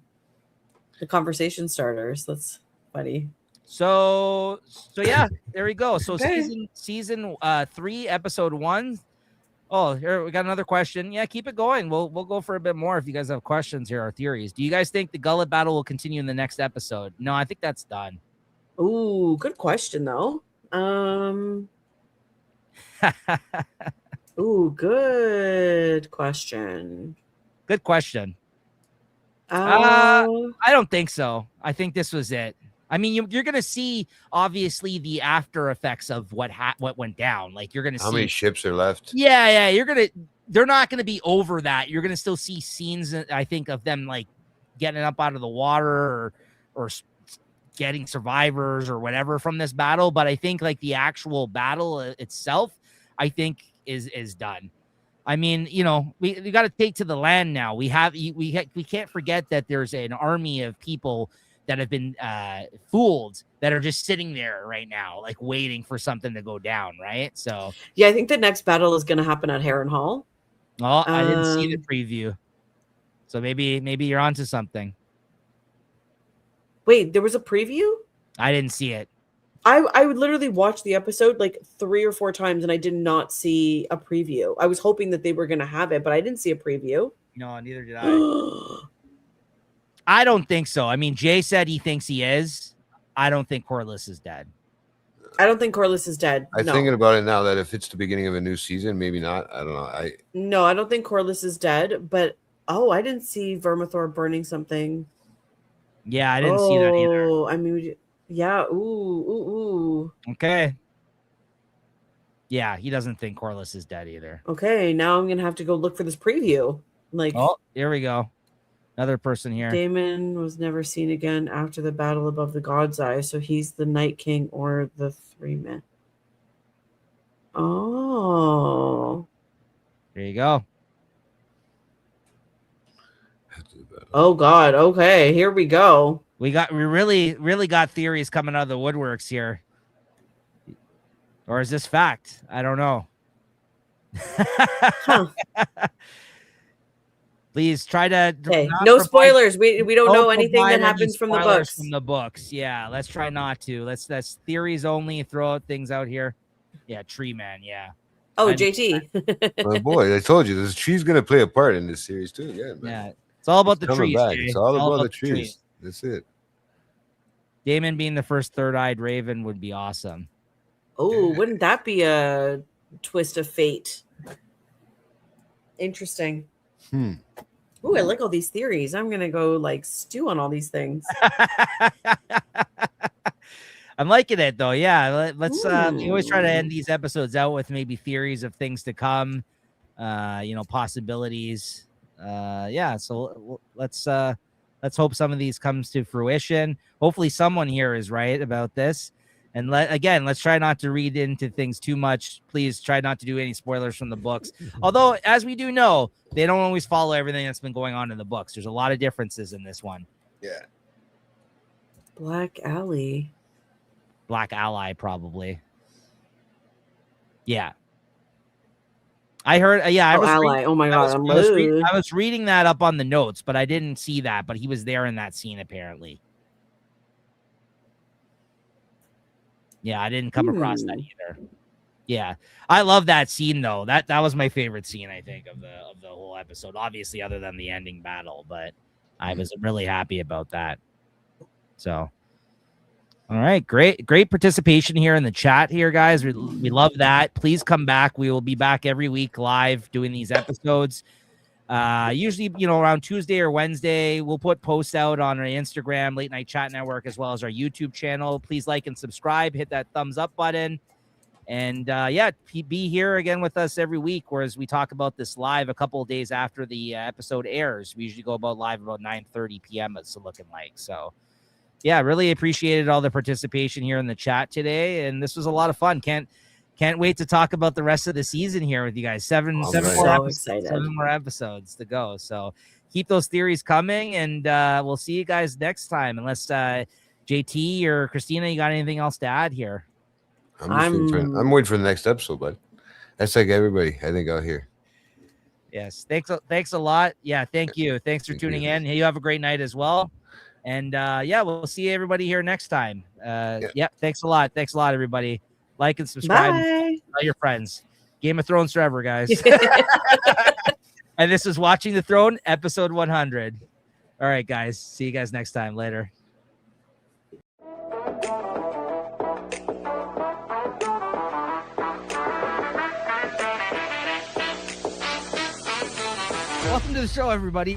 conversation starters. That's funny. So yeah, there we go. So season 3, episode 1. Oh, here we got another question. Yeah, keep it going. We'll go for a bit more if you guys have questions here or theories. Do you guys think the gullet battle will continue in the next episode? No, I think that's done. Ooh, good question though. Ooh, good question. Good question. I don't think so. I think this was it. I mean, you're going to see, obviously, the after effects of what went down. Like, you're going to see... How many ships are left? Yeah. They're not going to be over that. You're going to still see scenes, I think, of them, like, getting up out of the water or getting survivors or whatever from this battle. But I think, like, the actual battle itself, I think, is done. I mean, we got to take to the land now. We can't forget that there's an army of people that have been fooled that are just sitting there right now, like waiting for something to go down, right? So yeah, I think the next battle is going to happen at Harrenhal. Oh, I didn't see the preview, so maybe you're onto something. Wait, there was a preview? I didn't see it. I would literally watch the episode like 3 or 4 times, and I did not see a preview. I was hoping that they were going to have it, but I didn't see a preview. No, neither did I. I don't think so. I mean, Jay said he thinks he is. I don't think Corliss is dead. I don't think Corliss is dead. I'm thinking about it now that if it's the beginning of a new season, maybe not. I don't know. No, I don't think Corliss is dead. But I didn't see Vermithor burning something. Yeah, I didn't see that either. Oh, I mean, yeah. Ooh. Okay. Yeah, he doesn't think Corliss is dead either. Okay, now I'm gonna have to go look for this preview. Like, oh, here we go. Another person here. Daemon was never seen again after the battle above the God's Eye, so he's the Night King or the 3 men. Oh. There you go. Oh God. Okay, here we go. We really got theories coming out of the woodworks here. Or is this fact? I don't know. Huh. Please try to. Hey, no spoilers. We don't know anything that happens from the books. From the books, yeah. Let's try not to. That's theories only. Throw out things out here. Yeah, Tree Man. Yeah. Oh, I'm- JT. My boy, I told you, she's gonna play a part in this series too. Yeah, man. Yeah, it's all about the Coming trees. back. Jay. It's all about the trees. That's it. Damon being the first third-eyed raven would be awesome. Oh, wouldn't that be a twist of fate? Interesting. Ooh, I like all these theories. I'm gonna go like stew on all these things. I'm liking it though. Yeah, let's we always try to end these episodes out with maybe theories of things to come, possibilities. Yeah, so let's hope some of these comes to fruition. Hopefully someone here is right about this. And let's try not to read into things too much. Please try not to do any spoilers from the books. Although, as we do know, they don't always follow everything that's been going on in the books. There's a lot of differences in this one. Yeah. Black Ally, probably. Yeah. I heard. I was Ally. reading, Oh my god, I was reading that up on the notes, but I didn't see that. But he was there in that scene apparently. Yeah, I didn't come across that either. Yeah, I love that scene though. That was my favorite scene, I think, of the whole episode. Obviously, other than the ending battle, but I was really happy about that. So, all right, great participation here in the chat here, guys. We love that. Please come back. We will be back every week live doing these episodes. Usually, around Tuesday or Wednesday, we'll put posts out on our Instagram, Late Night Chat Network, as well as our YouTube channel. Please like and subscribe, hit that thumbs up button. And be here again with us every week, whereas we talk about this live a couple of days after the episode airs. We usually go live about 9:30 p.m. It's looking like. So, yeah, really appreciated all the participation here in the chat today. And this was a lot of fun. Can't wait to talk about the rest of the season here with you guys. Seven more episodes to go. So keep those theories coming, and we'll see you guys next time. Unless JT or Christina, you got anything else to add here? I'm waiting for the next episode, bud. That's like everybody, I think, out here. Yes. Thanks a lot. Yeah, thank you. Thanks for tuning in. Hey, you have a great night as well. And we'll see everybody here next time. Thanks a lot. Thanks a lot, everybody. Like and subscribe. Bye. Tell your friends. Game of Thrones forever, guys. And this is Watching the Throne, episode 100. All right, guys. See you guys next time. Later. Welcome to the show, everybody.